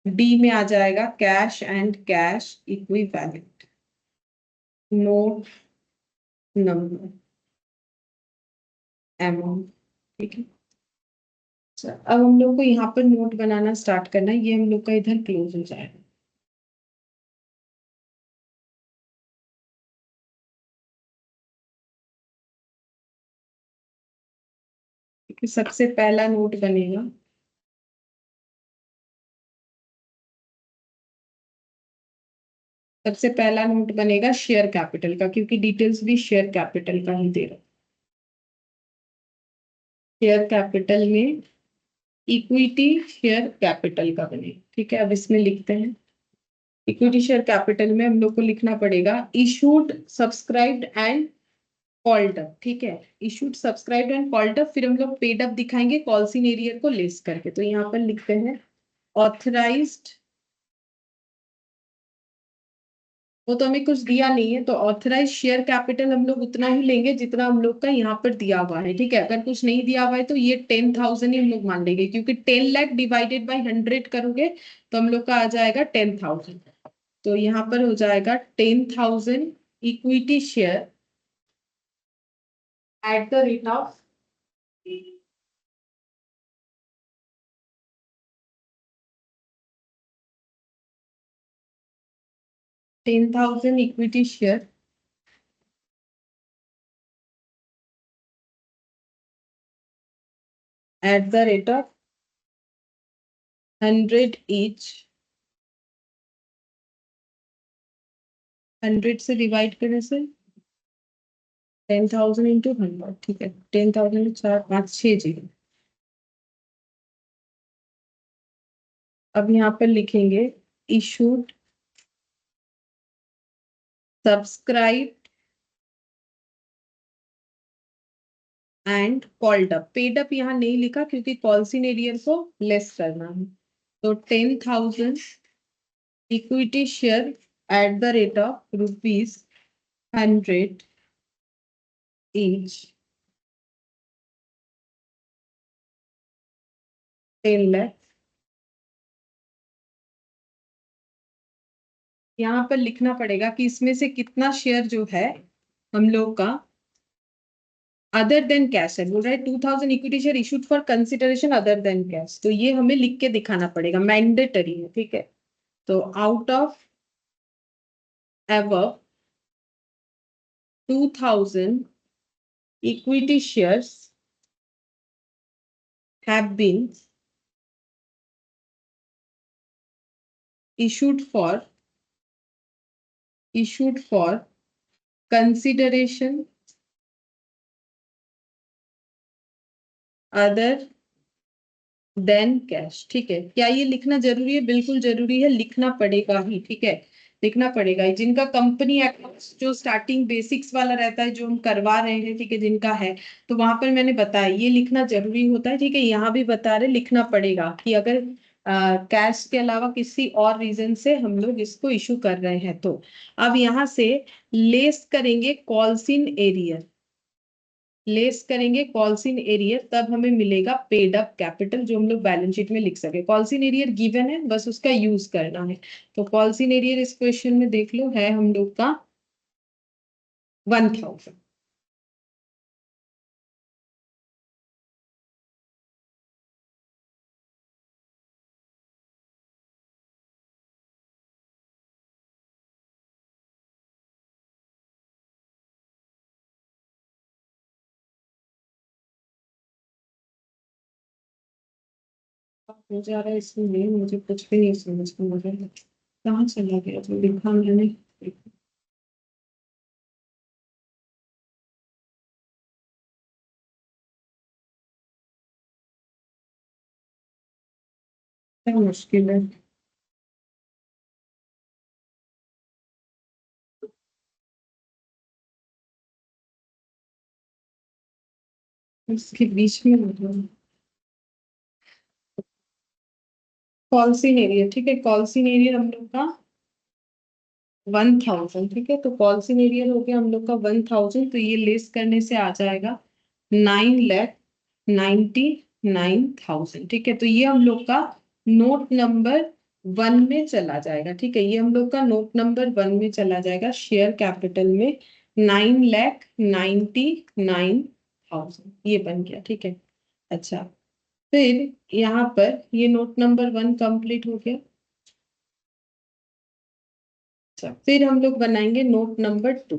डी में आ जाएगा cash and cash equivalent, note number amount. ठीक है, अच्छा, अब हम लोग को यहाँ पर नोट बनाना स्टार्ट करना है, ये हम लोग का इधर क्लोज हो जाएगा। ठीक है, सबसे पहला नोट बनेगा, सबसे पहला नोट बनेगा शेयर कैपिटल का, क्योंकि डिटेल्स भी शेयर कैपिटल का ही दे रहा है। शेयर कैपिटल में इक्विटी शेयर कैपिटल का बनेगा। ठीक है, अब इसमें लिखते हैं इक्विटी शेयर कैपिटल में हम लोग को लिखना पड़ेगा issued subscribed and called up. ठीक है, issued subscribed and called up, फिर हम लोग पेड अप दिखाएंगे कॉल्स इन एरियर को लेस करके। तो यहाँ पर लिखते हैं ऑथराइज्ड, वो तो हमें कुछ दिया नहीं है, तो ऑथराइज शेयर कैपिटल हम लोग उतना ही लेंगे जितना हम लोग का यहाँ पर दिया हुआ है। ठीक है, अगर कुछ नहीं दिया हुआ है तो ये 10,000 ही हम लोग मान लेंगे, क्योंकि 10 लाख डिवाइडेड बाई 100 करोगे तो हम लोग का आ जाएगा 10,000। तो यहाँ पर हो जाएगा 10,000 equity share at the rate of 10,000 equity share at the rate of 100 each। 100 से डिवाइड करने से 10,000 इंटू 100। ठीक है, 10,000 4 5 6 0। अब यहाँ पर लिखेंगे issued subscribe and called up. Paid up यहाँ नहीं लिखा क्योंकि कॉल्स इन एरियर को लेस करना है। तो 10,000 equity share at the rate of ₹100 each, 10 lakh. यहाँ पर लिखना पड़ेगा कि इसमें से कितना शेयर जो है हम लोग का अदर देन कैश है। बोल रहा है 2,000 equity share issued for consideration other than cash, तो ये हमें लिख के दिखाना पड़ेगा, मैंडेटरी है। ठीक है, तो out of ever 2,000 equity shares have been issued for consideration other than cash. ठीक है, क्या ये लिखना जरूरी है? बिल्कुल जरूरी है, लिखना पड़ेगा ही। ठीक है, लिखना पड़ेगा ही। जिनका कंपनी अकाउंट्स जो स्टार्टिंग बेसिक्स वाला रहता है जो हम करवा रहे हैं, ठीक है, जिनका है, तो वहां पर मैंने बताया ये लिखना जरूरी होता है। ठीक है, यहाँ भी बता रहे लिखना पड़ेगा कि अगर कैश के अलावा किसी और रीजन से हम लोग इसको इशू कर रहे हैं तो। अब यहाँ से लेस करेंगे कॉल्स इन एरियर, लेस करेंगे कॉल्स इन एरियर, तब हमें मिलेगा पेड अप कैपिटल जो हम लोग बैलेंस शीट में लिख सके। कॉल्स इन एरियर गिवन है, बस उसका यूज करना है। तो कॉल्स इन एरियर इस क्वेश्चन में देख लो है हम लोग का 1000। हो जा रहा है इसमें, मुझे कुछ भी नहीं समझ में आ रहा है, कहाँ चला गया जो लिखा मैंने। क्या मुश्किल है। इसके बीच में कॉल्स इन एरियर, ठीक है, कॉल्स इन एरियर हम लोग का 1000। ठीक है, तो कॉल्स इन एरियर हो गया हम लोग का 1000, तो ये लेस करने से आ जाएगा 9,99,000। ठीक है, तो ये हम लोग का नोट नंबर 1 में चला जाएगा। ठीक है, ये हम लोग का नोट नंबर 1 में चला जाएगा, शेयर कैपिटल में 9,99,000 ये बन गया। ठीक है, अच्छा, फिर यहाँ पर ये नोट नंबर 1 कंप्लीट हो गया। अच्छा, फिर हम लोग बनाएंगे नोट नंबर 2।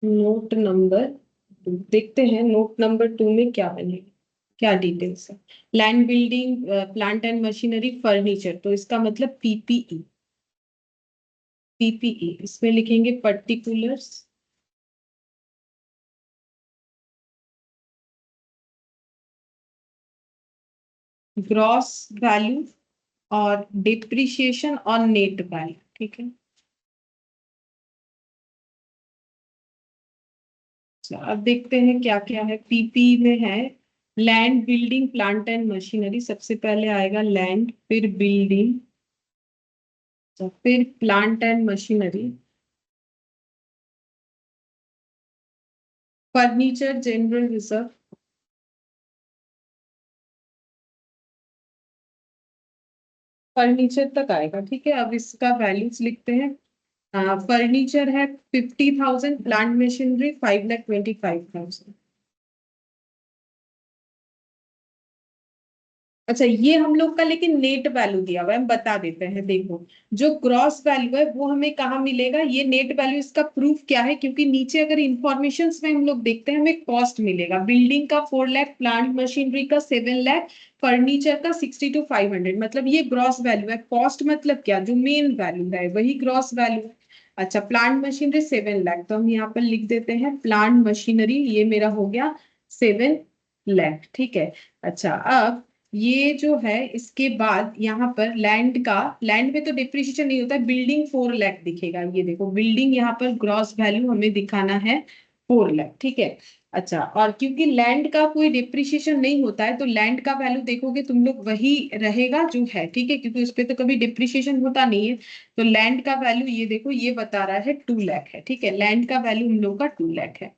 नोट नंबर 2 देखते हैं, नोट नंबर 2 में क्या बनेगा, क्या डिटेल्स है। Land building plant and machinery furniture, तो इसका मतलब पीपीई। पीपीई इसमें लिखेंगे पर्टिकुलर्स, ग्रॉस वैल्यू और डिप्रिशिएशन और नेट वैल्यू। ठीक है, अच्छा, अब देखते हैं क्या क्या है। पीपी में है land building plant and machinery, सबसे पहले आएगा लैंड, फिर बिल्डिंग, फिर plant and machinery, furniture general reserve, furniture तक आएगा। ठीक है, अब इसका वैल्यूज लिखते हैं। फर्नीचर है 50,000, प्लांट मशीनरी 5,25,000। अच्छा, ये हम लोग का लेकिन नेट वैल्यू दिया हुआ है, हम बता देते हैं। देखो, जो ग्रॉस वैल्यू है वो हमें कहाँ मिलेगा, ये नेट वैल्यू, इसका प्रूफ क्या है, क्योंकि नीचे अगर इंफॉर्मेशन में हम लोग देखते हैं हमें कॉस्ट मिलेगा। बिल्डिंग का 4 लाख, प्लांट मशीनरी का 7 लाख, फर्नीचर का 60 to 500, मतलब ये ग्रॉस वैल्यू है। कॉस्ट मतलब क्या, जो मेन वैल्यू है वही ग्रॉस वैल्यू है। अच्छा, प्लांट मशीनरी 7 लाख, तो हम यहाँ पर लिख देते हैं प्लांट मशीनरी, ये मेरा हो गया 7 लाख। ठीक है, अच्छा, अब ये जो है इसके बाद यहाँ पर लैंड का, लैंड में तो डिप्रिशिएशन नहीं होता है, बिल्डिंग 4 लाख दिखेगा। ये देखो, बिल्डिंग यहाँ पर ग्रॉस वैल्यू हमें दिखाना है 4 लाख। ठीक है, अच्छा, और क्योंकि लैंड का कोई डिप्रिशिएशन नहीं होता है तो लैंड का वैल्यू देखोगे तुम लोग वही रहेगा जो है। ठीक है, क्योंकि उस पर तो कभी डिप्रिशिएशन होता नहीं है। तो लैंड का वैल्यू ये देखो, ये बता रहा है 2 लाख है। ठीक है, लैंड का वैल्यू हम लोग का 2 लाख है।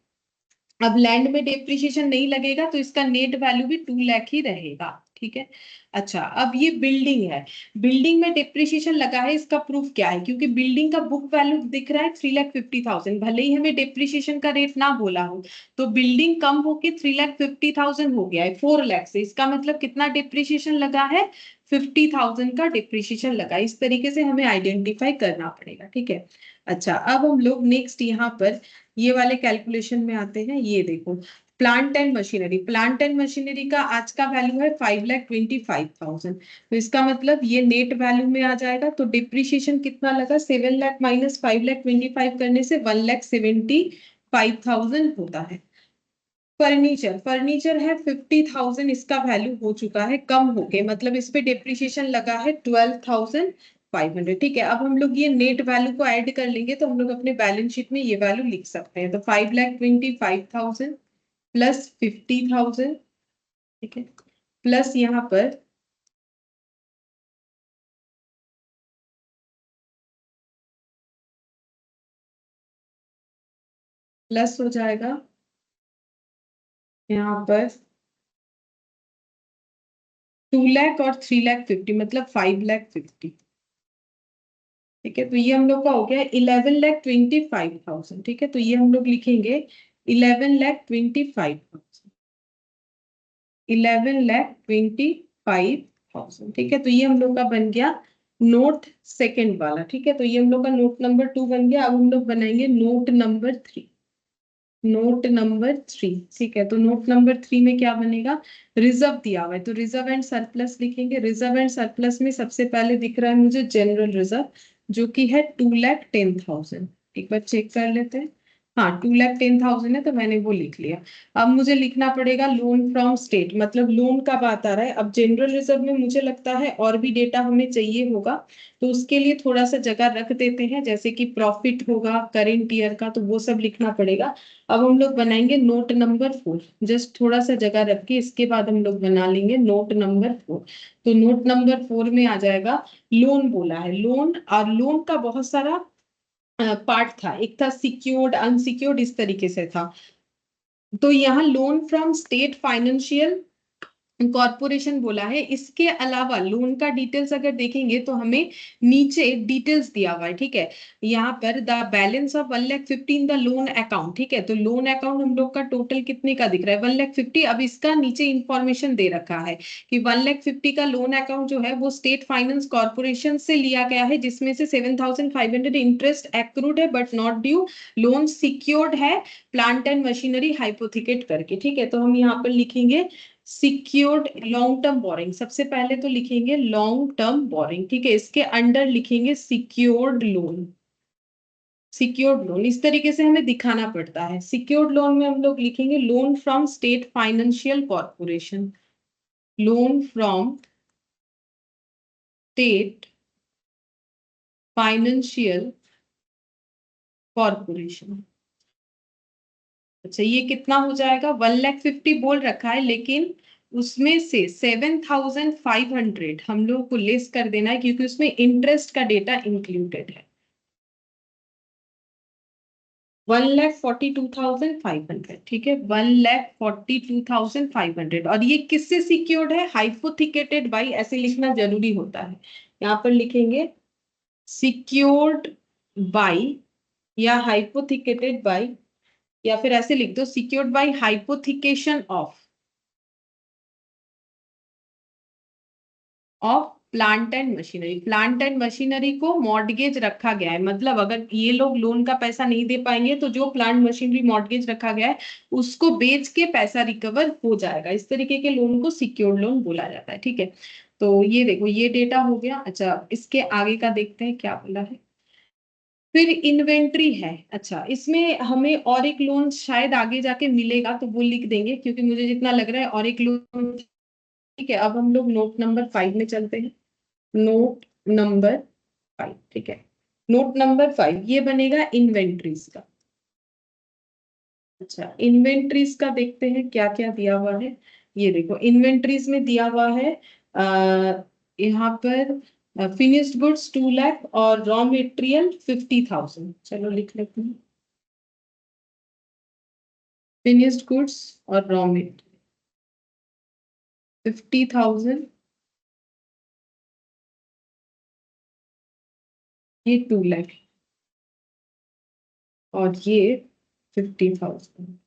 अब लैंड में डेप्रिशिएशन नहीं लगेगा तो इसका नेट वैल्यू भी 2 लाख ही रहेगा। ठीक है, अच्छा, अब ये बिल्डिंग है, बिल्डिंग में डेप्रिशिएशन लगा है, इसका प्रूफ क्या है, क्योंकि बिल्डिंग का बुक वैल्यू दिख रहा है 3,50,000, भले ही हमें डेप्रिशिएशन का रेट ना बोला हो, तो बिल्डिंग कम होके 3,50,000 हो गया है 4 लाख से, इसका मतलब कितना डेप्रिशिएशन लगा है, 50,000 का डेप्रिशिएशन लगा। इस तरीके से हमें आइडेंटिफाई करना पड़ेगा। ठीक है, अच्छा, अब हम लोग नेक्स्ट यहाँ पर ये वाले कैलकुलेशन में आते हैं। ये देखो, plant and machinery, plant and machinery का आज का वैल्यू है 5,25,000, तो इसका मतलब ये नेट वैल्यू में आ जाएगा। तो डिप्रिशिएशन कितना लगा, 7 लाख माइनस 5,25,000 करने से 1,75,000 होता है। फर्नीचर, फर्नीचर है 50,000, इसका वैल्यू हो चुका है कम होके, मतलब इस पे डिप्रिशिएशन लगा है 12,500। ठीक है, अब हम लोग ये नेट वैल्यू को ऐड कर लेंगे तो हम लोग अपने बैलेंस शीट में ये वैल्यू लिख सकते हैं। तो 5,25,000 प्लस 50,000, ठीक है, प्लस यहाँ पर प्लस हो जाएगा यहाँ पर 2 लाख और 3,50,000, मतलब 5,50,000। ठीक है, तो ये हम लोग का हो गया 11,25,000। ठीक है, तो ये हम लोग लिखेंगे 11,25,000, 11,25,000। ठीक है, तो ये हम लोग का बन गया नोट सेकंड वाला। ठीक है, तो ये हम लोग का नोट नंबर 2 बन गया। अब हम लोग बनाएंगे नोट नंबर 3। नोट नंबर 3, ठीक है, तो नोट नंबर 3 में क्या बनेगा, रिजर्व दिया हुआ है तो रिजर्व एंड सरप्लस लिखेंगे। रिजर्व एंड सरप्लस में सबसे पहले दिख रहा है मुझे जनरल रिजर्व, जो कि है 2,10,000। एक बार चेक कर लेते हैं। हाँ, 2,10,000 है, तो मैंने वो लिख लिया। अब मुझे लिखना पड़ेगा लोन फ्रॉम स्टेट, मतलब लोन का बात आ रहा है। अब जनरल रिजर्व में मुझे लगता है और भी डेटा हमें चाहिए होगा, तो उसके लिए थोड़ा सा जगह रख देते हैं, जैसे कि प्रॉफिट होगा करेंट ईयर का, तो वो सब लिखना पड़ेगा। अब हम लोग बनाएंगे नोट नंबर 4, जस्ट थोड़ा सा जगह रख के इसके बाद हम लोग बना लेंगे नोट नंबर 4। तो नोट नंबर 4 में आ जाएगा लोन, बोला है लोन, और लोन का बहुत सारा पार्ट था, एक था सिक्योर्ड, अनसिक्योर्ड, इस तरीके से था। तो यहाँ loan from state financial corporation बोला है। इसके अलावा लोन का डिटेल्स अगर देखेंगे तो हमें नीचे डिटेल्स दिया हुआ है। ठीक है, यहाँ पर the balance of 1,15,000 the loan account. ठीक है, तो लोन अकाउंट हम लोग का टोटल कितने का दिख रहा है, 1,50,000। अब इसका नीचे इंफॉर्मेशन दे रखा है कि 1,50,000 का लोन अकाउंट जो है वो स्टेट फाइनेंस कॉर्पोरेशन से लिया गया है, जिसमें से 7,500 इंटरेस्ट एक्रूड है but not due. Loan secured है प्लांट एंड मशीनरी हाइपोथिकेट करके। ठीक है, तो हम यहाँ पर लिखेंगे सिक्योर्ड लॉन्ग टर्म बोरिंग, सबसे पहले तो लिखेंगे लॉन्ग टर्म बोरिंग। ठीक है, इसके अंडर लिखेंगे सिक्योर्ड लोन। सिक्योर्ड लोन इस तरीके से हमें दिखाना पड़ता है। सिक्योर्ड लोन में हम लोग लिखेंगे loan from state financial corporation, loan from state financial corporation. अच्छा, ये कितना हो जाएगा, 1,50,000 बोल रखा है, लेकिन उसमें से 7,500 हम लोग को लेस कर देना है, क्योंकि उसमें इंटरेस्ट का डेटा इंक्लूडेड है। 1,42,500। ठीक है, 1,42,500, और ये किससे सिक्योर्ड है, हाइपोथिकेटेड बाई, ऐसे लिखना जरूरी होता है। यहाँ पर लिखेंगे सिक्योर्ड बाई, या हाइपोथिकेटेड बाई, या फिर ऐसे लिख दो secured by hypothecation of plant and machinery. Plant and machinery को मॉर्टगेज रखा गया है, मतलब अगर ये लोग लोन का पैसा नहीं दे पाएंगे तो जो प्लांट मशीनरी मॉर्टगेज रखा गया है उसको बेच के पैसा रिकवर हो जाएगा। इस तरीके के लोन को सिक्योर्ड लोन बोला जाता है। ठीक है, तो ये देखो ये डेटा हो गया। अच्छा, इसके आगे का देखते हैं क्या बोला है। फिर इन्वेंट्री है। अच्छा, इसमें हमें और एक लोन शायद आगे जाके मिलेगा, तो वो लिख देंगे, क्योंकि मुझे जितना लग रहा है और एक लोन। ठीक है, अब हम लोग नोट नंबर 5 में चलते हैं। नोट नंबर 5, ठीक है, नोट नंबर 5 ये बनेगा इन्वेंट्रीज का। अच्छा, इन्वेंट्रीज का देखते हैं क्या क्या दिया हुआ है। ये देखो इन्वेंट्रीज में दिया हुआ है यहाँ पर फिनिश्ड गुड्स 2 लाख और रॉ मेटेरियल 50,000। चलो लिख लेते हैं, फिनिश्ड गुड्स और रॉ मेटेरियल 50,000, ये 2 लाख, और ये 50,000,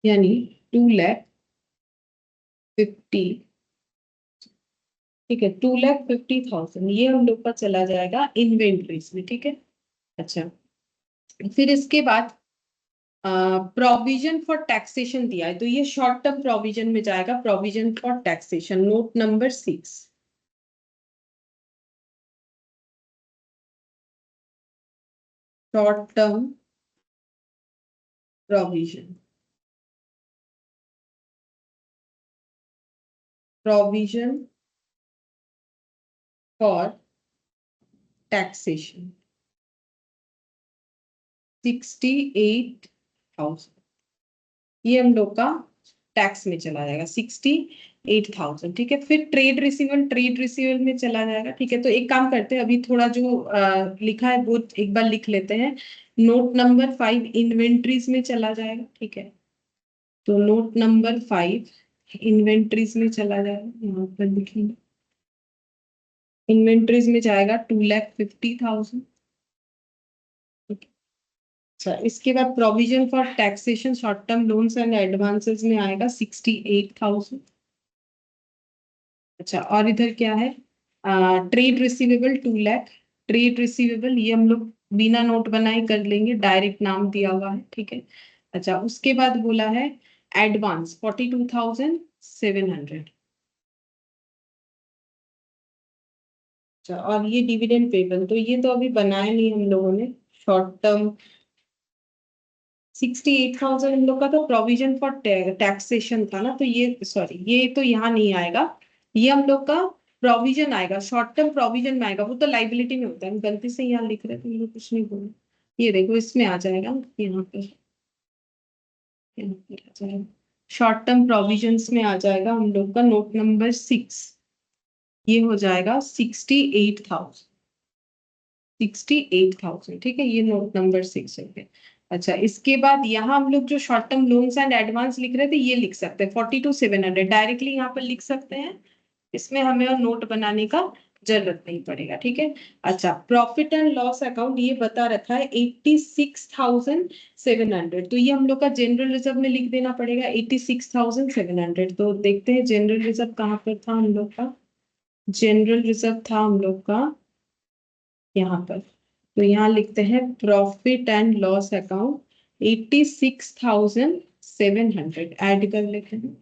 यानी 2,50,000। ठीक है, 2,50,000 ये हम लोग का चला जाएगा इन्वेंट्रीज में। ठीक है, अच्छा, फिर इसके बाद प्रोविजन फॉर टैक्सेशन दिया है, तो ये शॉर्ट टर्म प्रोविजन में जाएगा, provision for taxation, note number 6। Short term provision, provision for taxation 68,000, ये हम लोग का टैक्स में चला जाएगा 68,000। ठीक है, फिर ट्रेड रिसीवेबल में चला जाएगा। ठीक है, तो एक काम करते हैं, अभी थोड़ा जो लिखा है वो एक बार लिख लेते हैं। नोट नंबर 5 इन्वेंट्रीज में चला जाएगा। ठीक है, तो नोट नंबर 5 इन्वेंट्रीज में चला जाएगा, यहाँ पर लिखेंगे। इन्वेंट्रीज में जाएगा 2,50,000। अच्छा, इसके बाद provision for taxation short term loans and advances में आएगा 68,000। अच्छा, और इधर क्या है, trade receivable 2 lakh. Trade receivable ये हम लोग बिना नोट बनाए कर लेंगे, डायरेक्ट नाम दिया हुआ है। ठीक है, अच्छा, उसके बाद बोला है एडवांस 42,700। अच्छा, और ये डिविडेंड पेबल, तो ये तो अभी बनाया नहीं हम लोगों ने। शॉर्ट टर्म 68,000 हम लोग का तो प्रोविजन फॉर टैक्सेशन था ना, तो ये सॉरी, ये तो यहाँ नहीं आएगा। ये हम लोग का प्रोविजन आएगा, शॉर्ट टर्म प्रोविजन में आएगा, वो तो लाइबिलिटी में होता है। हम गलती से यहाँ लिख रहे थे, मैंने कुछ नहीं बोला। ये देखो, इसमें आ जाएगा, यहाँ पर आ जाएगा, शॉर्ट टर्म प्रोविजंस में आ जाएगा हम लोग का नोट नंबर 6। ये हो जाएगा 68,000। ठीक है, ये नोट नंबर 6 हो गया। अच्छा, इसके बाद यहाँ हम लोग जो short term loans and advance लिख रहे थे, ये लिख सकते हैं 42,700 डायरेक्टली यहाँ पर लिख सकते हैं। इसमें हमें और नोट बनाने का जरूरत नहीं पड़ेगा। ठीक है, अच्छा, प्रॉफिट एंड लॉस अकाउंट ये बता रखा है 86,700, तो ये हम लोग का जनरल रिजर्व में लिख देना पड़ेगा 86,700। तो देखते हैं जनरल रिजर्व कहाँ पर था हम लोग का। जनरल रिजर्व था हम लोग का यहाँ पर, तो यहाँ लिखते हैं profit and loss account 86,700 add कर लेते हैं।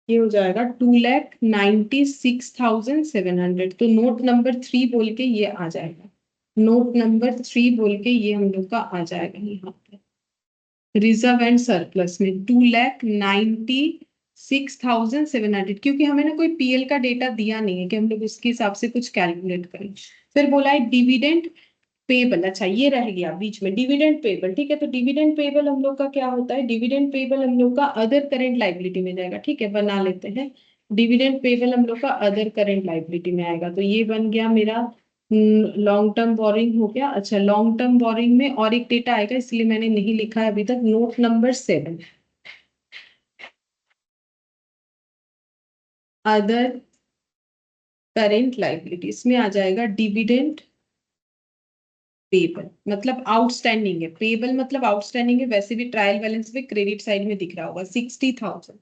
ये हो जाएगा 2,96,700। तो नोट नंबर 3 बोल के ये आ जाएगा, नोट नंबर 3 बोल के ये हम लोग का आ जाएगा यहाँ पे रिजर्व एंड सरप्लस में 2,96,700, क्योंकि हमें ना कोई पीएल का डेटा दिया नहीं है कि हम लोग उसके हिसाब से कुछ कैलकुलेट करें। फिर बोला है डिविडेंड पेबल। अच्छा, ये रह गया बीच में डिविडेंड पेबल। ठीक है, तो डिविडेंड पेबल हम लोग का क्या होता है, डिविडेंड पेबल हम लोग का अदर करेंट लाइबिलिटी में जाएगा। ठीक है, बना लेते हैं, डिविडेंड पेबल हम लोग का अदर करेंट लाइबिलिटी में आएगा। तो ये बन गया मेरा लॉन्ग टर्म बोरिंग हो गया। अच्छा, लॉन्ग टर्म बोरिंग में और एक डेटा आएगा, इसलिए मैंने नहीं लिखा है अभी तक, note number 7 other current liability, इसमें आ जाएगा डिविडेंड पेबल, मतलब आउटस्टैंडिंग है। पेबल मतलब आउटस्टैंडिंग है, वैसे भी ट्रायल बैलेंस में क्रेडिट साइड में दिख रहा होगा 60,000।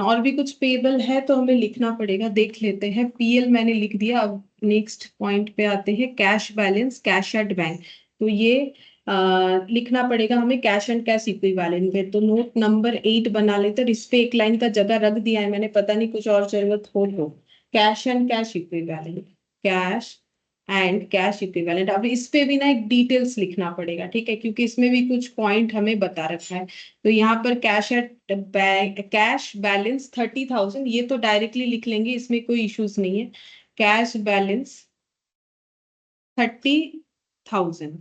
और भी कुछ पेबल है तो हमें लिखना पड़ेगा, देख लेते हैं। पीएल मैंने लिख दिया। अब नेक्स्ट पॉइंट पे आते हैं, cash balance, cash at bank. तो ये लिखना पड़ेगा हमें कैश एंड कैश इक्विवेलेंट में। तो नोट नंबर 8 बना लेते हैं। इस पे एक लाइन का जगह रख दिया है मैंने, पता नहीं कुछ और जरूरत हो तो। Cash and cash equivalent, cash and cash equivalent. अब इस पे भी ना एक डिटेल्स लिखना पड़ेगा। ठीक है, क्योंकि इसमें भी कुछ पॉइंट हमें बता रखा है। तो यहाँ पर cash at bank, cash balance 30,000, ये तो डायरेक्टली लिख लेंगे, इसमें कोई इश्यूज नहीं है। Cash balance 30,000।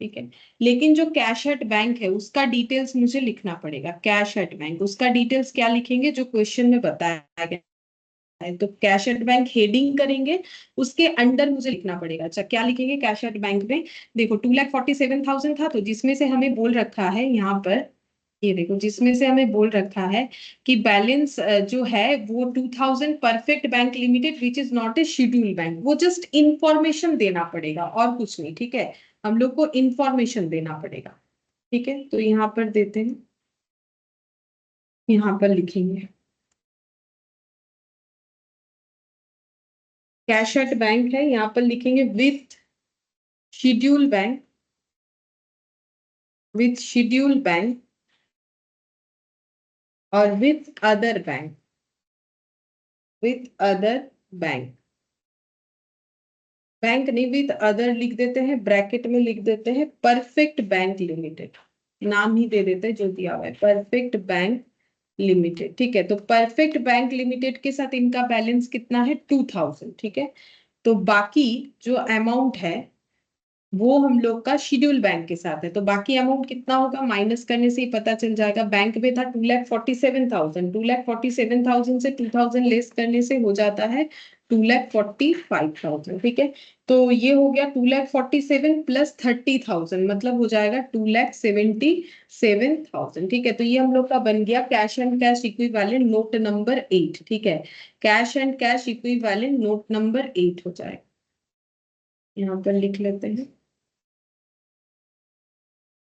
ठीक है, लेकिन जो कैश एट बैंक है उसका डिटेल्स मुझे लिखना पड़ेगा। कैश एट बैंक, उसका डिटेल्स क्या लिखेंगे, जो क्वेश्चन में बताया गया है। तो कैश एट बैंक हेडिंग करेंगे, उसके अंडर मुझे लिखना पड़ेगा। अच्छा, क्या लिखेंगे कैश एट बैंक में, देखो 2,47,000 था, तो जिसमें से हमें बोल रखा है यहाँ पर, ये देखो जिसमें से हमें बोल रखा है कि बैलेंस जो है वो 2,000 perfect bank limited which is not a schedule bank. वो जस्ट इंफॉर्मेशन देना पड़ेगा और कुछ नहीं। ठीक है, हम लोग को इंफॉर्मेशन देना पड़ेगा। ठीक है, तो यहाँ पर देते हैं, यहाँ पर लिखेंगे कैश एट बैंक है, यहाँ पर लिखेंगे with schedule bank, with schedule bank और with other bank, with other bank. Bank नहीं, विद अदर लिख देते हैं, ब्रैकेट में लिख देते हैं परफेक्ट बैंक लिमिटेड, नाम ही दे देते हैं जो दिया हुआ है परफेक्ट बैंक लिमिटेड। ठीक है, तो परफेक्ट बैंक लिमिटेड के साथ इनका बैलेंस कितना है 2000। ठीक है, तो बाकी जो अमाउंट है वो हम लोग का शेड्यूल बैंक के साथ है, तो बाकी अमाउंट कितना होगा माइनस करने से ही पता चल जाएगा। बैंक में था 2,47,000, 2,47,000 से 2,000 लेस करने से हो जाता है 2,45,000। ठीक है, तो ये हो गया 2,47,000 प्लस 30,000, मतलब हो जाएगा 2,77,000। ठीक है, तो ये हम लोग का बन गया cash and cash equivalent note number 8। ठीक है, cash and cash equivalent note number 8 हो जाएगा, यहाँ पर लिख लेते हैं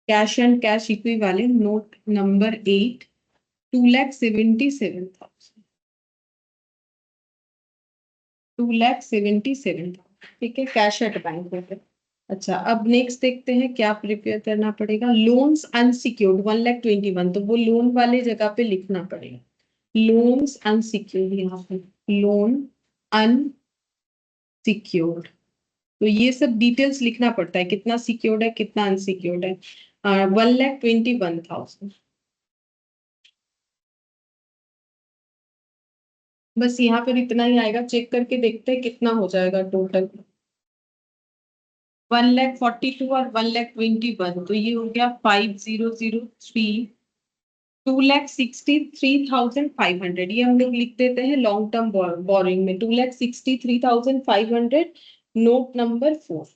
cash and cash equivalent note number 8, 2,77,000, 2,77,000। ठीक है, कैश एट बैंक हो गया। अच्छा, अब नेक्स्ट देखते हैं क्या प्रिपेयर करना पड़ेगा। लोन्स अनसिक्योर्ड 1,21,000, तो वो लोन वाले जगह पे लिखना पड़ेगा लोन्स अनसिक्योर्ड, यहाँ पे लोन अनसिक्योर्ड। तो ये सब डिटेल्स लिखना पड़ता है, कितना सिक्योर्ड है कितना अनसिक्योर्ड है। 1,21,000, बस यहाँ पर इतना ही आएगा, चेक करके देखते हैं कितना हो जाएगा टोटल। 1,42,000 और 1,21,000, तो ये हो गया 5,003, 2,63,500। ये हम लोग लिख देते हैं लॉन्ग टर्म बोरिंग में 2,63,500, नोट नंबर 4।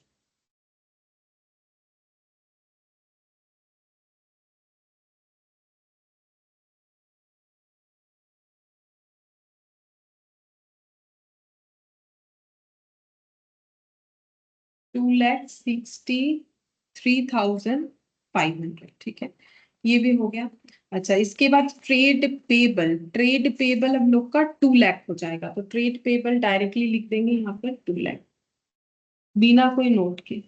2,63,500। ठीक है, ये भी हो गया। अच्छा, इसके बाद ट्रेड पेबल, ट्रेड पेबल हम लोग का 2 लाख हो जाएगा, तो ट्रेड पेबल डायरेक्टली लिख देंगे यहाँ पर 2 लाख, बिना कोई नोट के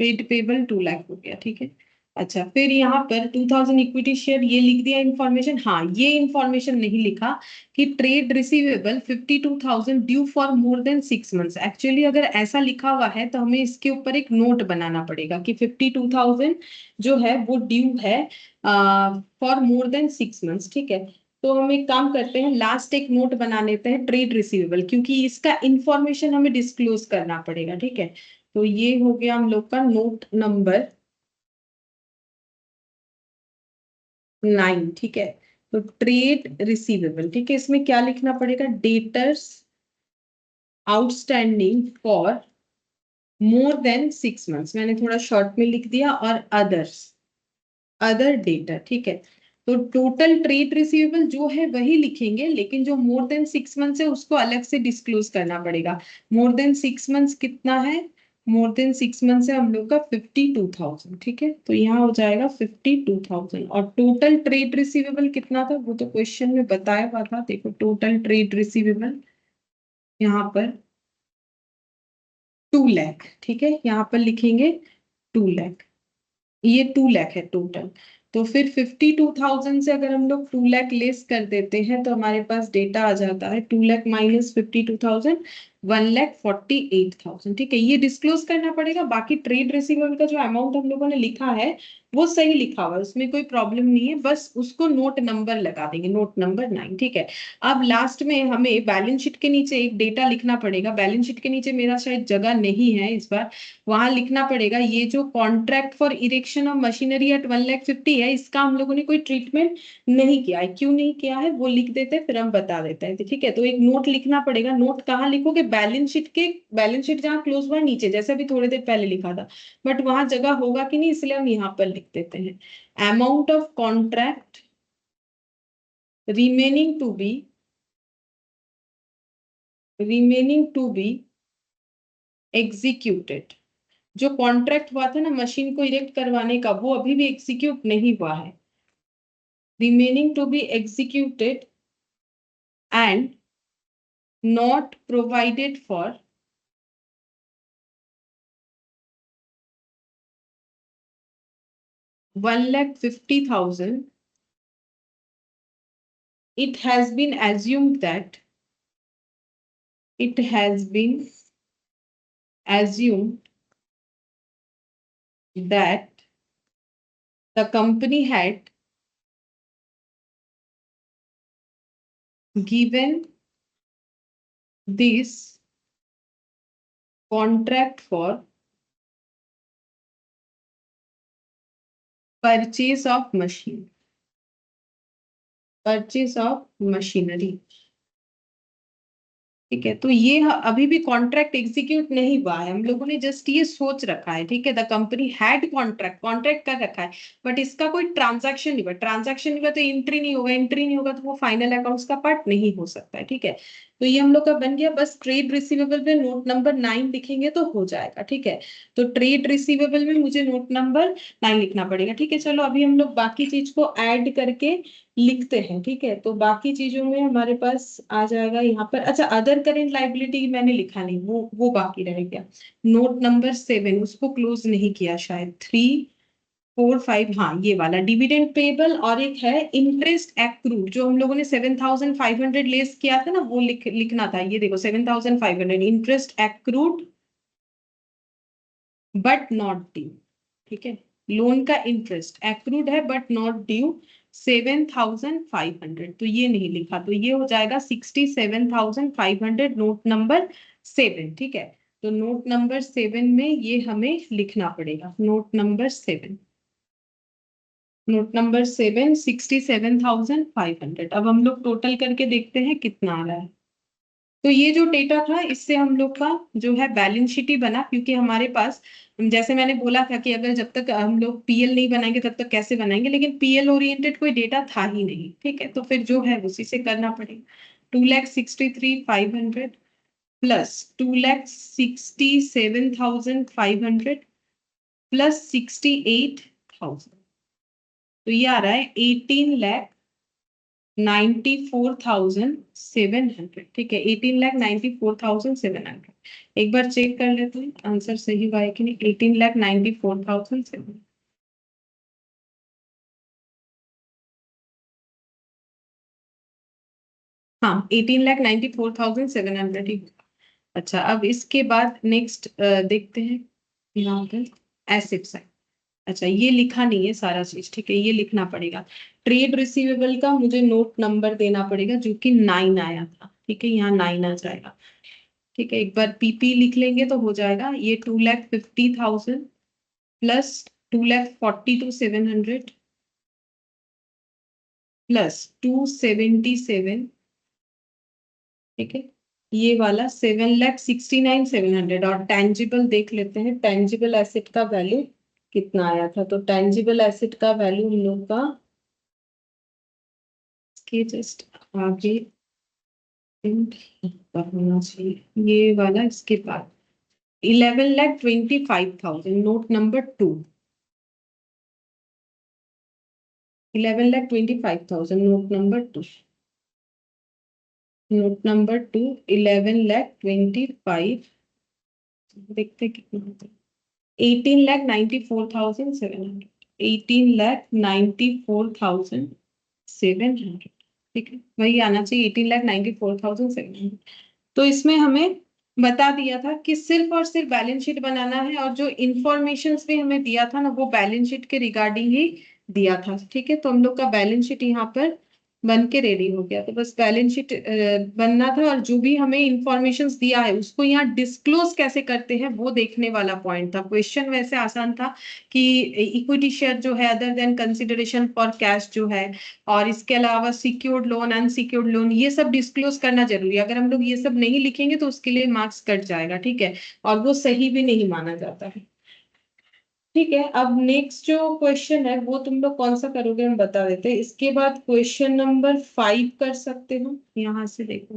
ट्रेड पेबल 2 लाख हो गया। ठीक है, अच्छा फिर यहाँ पर 2,000 इक्विटी शेयर, ये लिख दिया इन्फॉर्मेशन। हाँ, ये इन्फॉर्मेशन नहीं लिखा कि trade receivable 52,000 due for more than 6 months. Actually अगर ऐसा लिखा हुआ है तो हमें इसके ऊपर एक नोट बनाना पड़ेगा कि 52,000 जो है वो ड्यू है फॉर मोर देन 6 मंथ्स। ठीक है, तो हम एक काम करते हैं, लास्ट एक नोट बना लेते हैं ट्रेड रिसीवेबल, क्योंकि इसका इंफॉर्मेशन हमें डिस्क्लोज करना पड़ेगा। ठीक है, तो ये हो गया हम लोग का नोट नंबर 9। ठीक है, तो ट्रेड रिसीवेबल, ठीक है, इसमें क्या लिखना पड़ेगा, debtors outstanding for more than 6 months, मैंने थोड़ा शॉर्ट में लिख दिया, और अदर्स, अदर डेटर। ठीक है, तो टोटल ट्रेड रिसीवेबल जो है वही लिखेंगे, लेकिन जो मोर देन 6 मंथ्स है उसको अलग से डिस्क्लोज करना पड़ेगा। मोर देन 6 मंथ्स कितना है, मोर देन 6 मंथ्स है हम लोग का 52,000। ठीक है, तो यहाँ हो जाएगा 52,000, और टोटल ट्रेड रिसीवेबल कितना था वो तो क्वेश्चन में बताया हुआ था। देखो टोटल ट्रेड रिसीवेबल यहाँ पर 2 लाख। ठीक है, यहाँ पर लिखेंगे 2 लाख, ये 2 लाख है टोटल। तो फिर 52,000 से अगर हम लोग 2 लाख लेस कर देते हैं तो हमारे पास डेटा आ जाता है 2 लाख माइनस 52,000, 1,48,000। ठीक है, ये डिस्क्लोज करना पड़ेगा। बाकी ट्रेड रिसीवेबल का जो अमाउंट हम लोगों ने लिखा है वो सही लिखा हुआ है, उसमें कोई प्रॉब्लम नहीं है, बस उसको नोट नंबर लगा देंगे, नोट नंबर 9। ठीक है, अब लास्ट में हमें बैलेंस शीट के नीचे एक डेटा लिखना पड़ेगा। बैलेंस शीट के नीचे मेरा शायद जगह नहीं है इस बार, वहां लिखना पड़ेगा ये जो contract for erection of machinery at 1,50,000 है, इसका हम लोगों ने कोई ट्रीटमेंट नहीं किया है। क्यों नहीं किया है वो लिख देते हैं, फिर हम बता देते हैं। ठीक है, तो एक नोट लिखना पड़ेगा। नोट कहाँ लिखोगे, बैलेंस शीट के, बैलेंस शीट जहाँ क्लोज हुआ नीचे, जैसे अभी थोड़ी देर पहले लिखा था, बट वहां जगह होगा कि नहीं, इसलिए हम यहाँ पर लिख देते हैं amount of contract remaining to be, remaining to be executed. जो कॉन्ट्रैक्ट हुआ था ना मशीन को इरेक्ट करवाने का, वो अभी भी एग्जीक्यूट नहीं हुआ है। Remaining to be executed and not provided for 1,50,000, it has been assumed that, it has been assume that the company had given this contract for purchase of machinery। ठीक है, तो ये अभी भी कॉन्ट्रैक्ट एग्जीक्यूट नहीं हुआ है, हम लोगों ने जस्ट ये सोच रखा है। ठीक है, द कंपनी हैड कॉन्ट्रैक्ट कर रखा है, बट इसका कोई ट्रांजैक्शन नहीं हुआ। ट्रांजैक्शन नहीं हुआ तो एंट्री नहीं होगा, एंट्री नहीं होगा तो वो फाइनल अकाउंट्स का पार्ट नहीं हो सकता है। ठीक है, तो ये हम लोग का बन गया। बस ट्रेड रिसीवेबल पे नोट नंबर 9 लिखेंगे तो हो जाएगा। ठीक है, तो ट्रेड रिसीवेबल में मुझे नोट नंबर 9 लिखना पड़ेगा। ठीक है, चलो अभी हम लोग बाकी चीज को ऐड करके लिखते हैं। ठीक है, तो बाकी चीजों में हमारे पास आ जाएगा यहाँ पर। अच्छा, अदर करेंट लाइबिलिटी मैंने लिखा नहीं, वो बाकी रह गया। नोट नंबर 7 उसको क्लोज नहीं किया शायद। 3 4 5, हाँ ये वाला डिविडेंड पेबल, और एक है इंटरेस्ट एक्रूड, जो हम लोगों ने 7,500 लेस किया था ना, वो लिखना था। ये देखो 7,500 interest accrued but not due. ठीक है, लोन का इंटरेस्ट एक्रूड है बट नॉट ड्यू 7,500, तो ये नहीं लिखा, तो ये हो जाएगा 67,500 नोट नंबर 7। ठीक है, तो नोट नंबर 7 में ये हमें लिखना पड़ेगा। Note number 7 67,500। अब हम लोग टोटल करके देखते हैं कितना आ रहा है। तो ये जो डेटा था इससे हम लोग का जो है बैलेंस शीट ही बना, क्योंकि हमारे पास जैसे मैंने बोला था कि अगर जब तक हम लोग पीएल नहीं बनाएंगे तब तक कैसे बनाएंगे, लेकिन पीएल ओरिएंटेड कोई डेटा था ही नहीं। ठीक है, तो फिर जो है उसी से करना पड़ेगा। 2,63,500 प्लस 2,67,500 प्लस 68,000, तो ये आ रहा है 18,94,700। ठीक है, 18,94,700। एक बार चेक कर लेते हैं आंसर सही हुआ है कि नहीं। 18,94,700। हाँ, 18,94,700 ही। अच्छा, अब इसके बाद नेक्स्ट देखते हैं यहाँ पर एसेट साइड। अच्छा, ये लिखा नहीं है सारा चीज। ठीक है, ये लिखना पड़ेगा। ट्रेड रिसीवेबल का मुझे नोट नंबर देना पड़ेगा जो कि 9 आया था। ठीक है, यहाँ 9 आ जाएगा। ठीक है, एक बार पीपी लिख लेंगे तो हो जाएगा। ये 2,50,000 प्लस 2,42,700 प्लस 277। ठीक है, ये वाला 7,69,700। और टेंजिबल देख लेते हैं, टेंजिबल एसेट का वैल्यू कितना आया था। तो टेंजिबल एसेट का वैल्यू हम लोग का इसके जस्ट आगे होना चाहिए, ये वाला इसके बाद 11,25,000 note number 2। 11,25,000 note number 2। Note number 2 11,25,000। देखते कितना होता है। 18,94,700। 18,94,700। ठीक है, वही आना चाहिए 18,94,700। तो इसमें हमें बता दिया था कि सिर्फ और सिर्फ बैलेंस शीट बनाना है, और जो इंफॉर्मेशन भी हमें दिया था ना वो बैलेंस शीट के रिगार्डिंग ही दिया था। ठीक है, तो हम लोग का बैलेंस शीट यहाँ पर बन के रेडी हो गया। तो बस बैलेंस शीट बनना था, और जो भी हमें इंफॉर्मेशन दिया है उसको यहाँ डिस्क्लोज कैसे करते हैं वो देखने वाला पॉइंट था। क्वेश्चन वैसे आसान था कि इक्विटी शेयर जो है other than consideration for cash जो है, और इसके अलावा सिक्योर्ड लोन अनसिक्योर्ड लोन, ये सब डिस्क्लोज करना जरूरी है। अगर हम लोग ये सब नहीं लिखेंगे तो उसके लिए मार्क्स कट जाएगा। ठीक है, और वो सही भी नहीं माना जाता है। ठीक है, अब नेक्स्ट जो क्वेश्चन है वो तुम लोग कौन सा करोगे हम बता देते हैं। इसके बाद क्वेश्चन नंबर 5 कर सकते हो। यहाँ से देखो,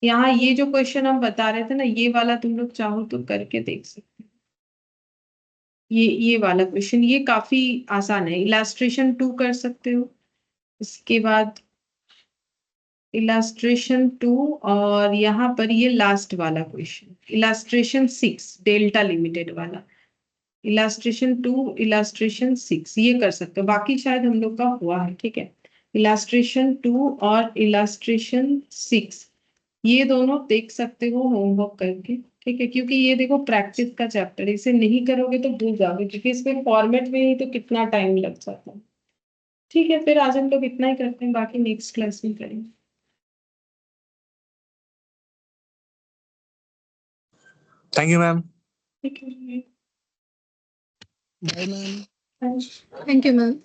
यहाँ ये जो क्वेश्चन हम बता रहे थे ना, ये वाला तुम लोग चाहो तो करके देख सकते हो। ये वाला क्वेश्चन ये काफी आसान है। इलास्ट्रेशन 2 कर सकते हो। इसके बाद इलास्ट्रेशन 2, और यहाँ पर ये लास्ट वाला क्वेश्चन इलास्ट्रेशन 6 डेल्टा लिमिटेड वाला। इलास्ट्रेशन 2 इलास्ट्रेशन 6 ये कर सकते हो, बाकी शायद हम लोग का हुआ है। ठीक है, इलास्ट्रेशन 2 और इलास्ट्रेशन 6 ये दोनों देख सकते हो होमवर्क करके। ठीक है, क्योंकि ये देखो प्रैक्टिस का चैप्टर, इसे नहीं करोगे तो भूल जाओगे, क्योंकि इसमें फॉर्मेट में ही तो कितना टाइम लग जाता है। ठीक है, फिर आज हम लोग इतना ही करते हैं, बाकी नेक्स्ट क्लास में करेंगे। Thank you ma'am. ठीक है, bye ma'am. Thanks. Thank you, ma'am.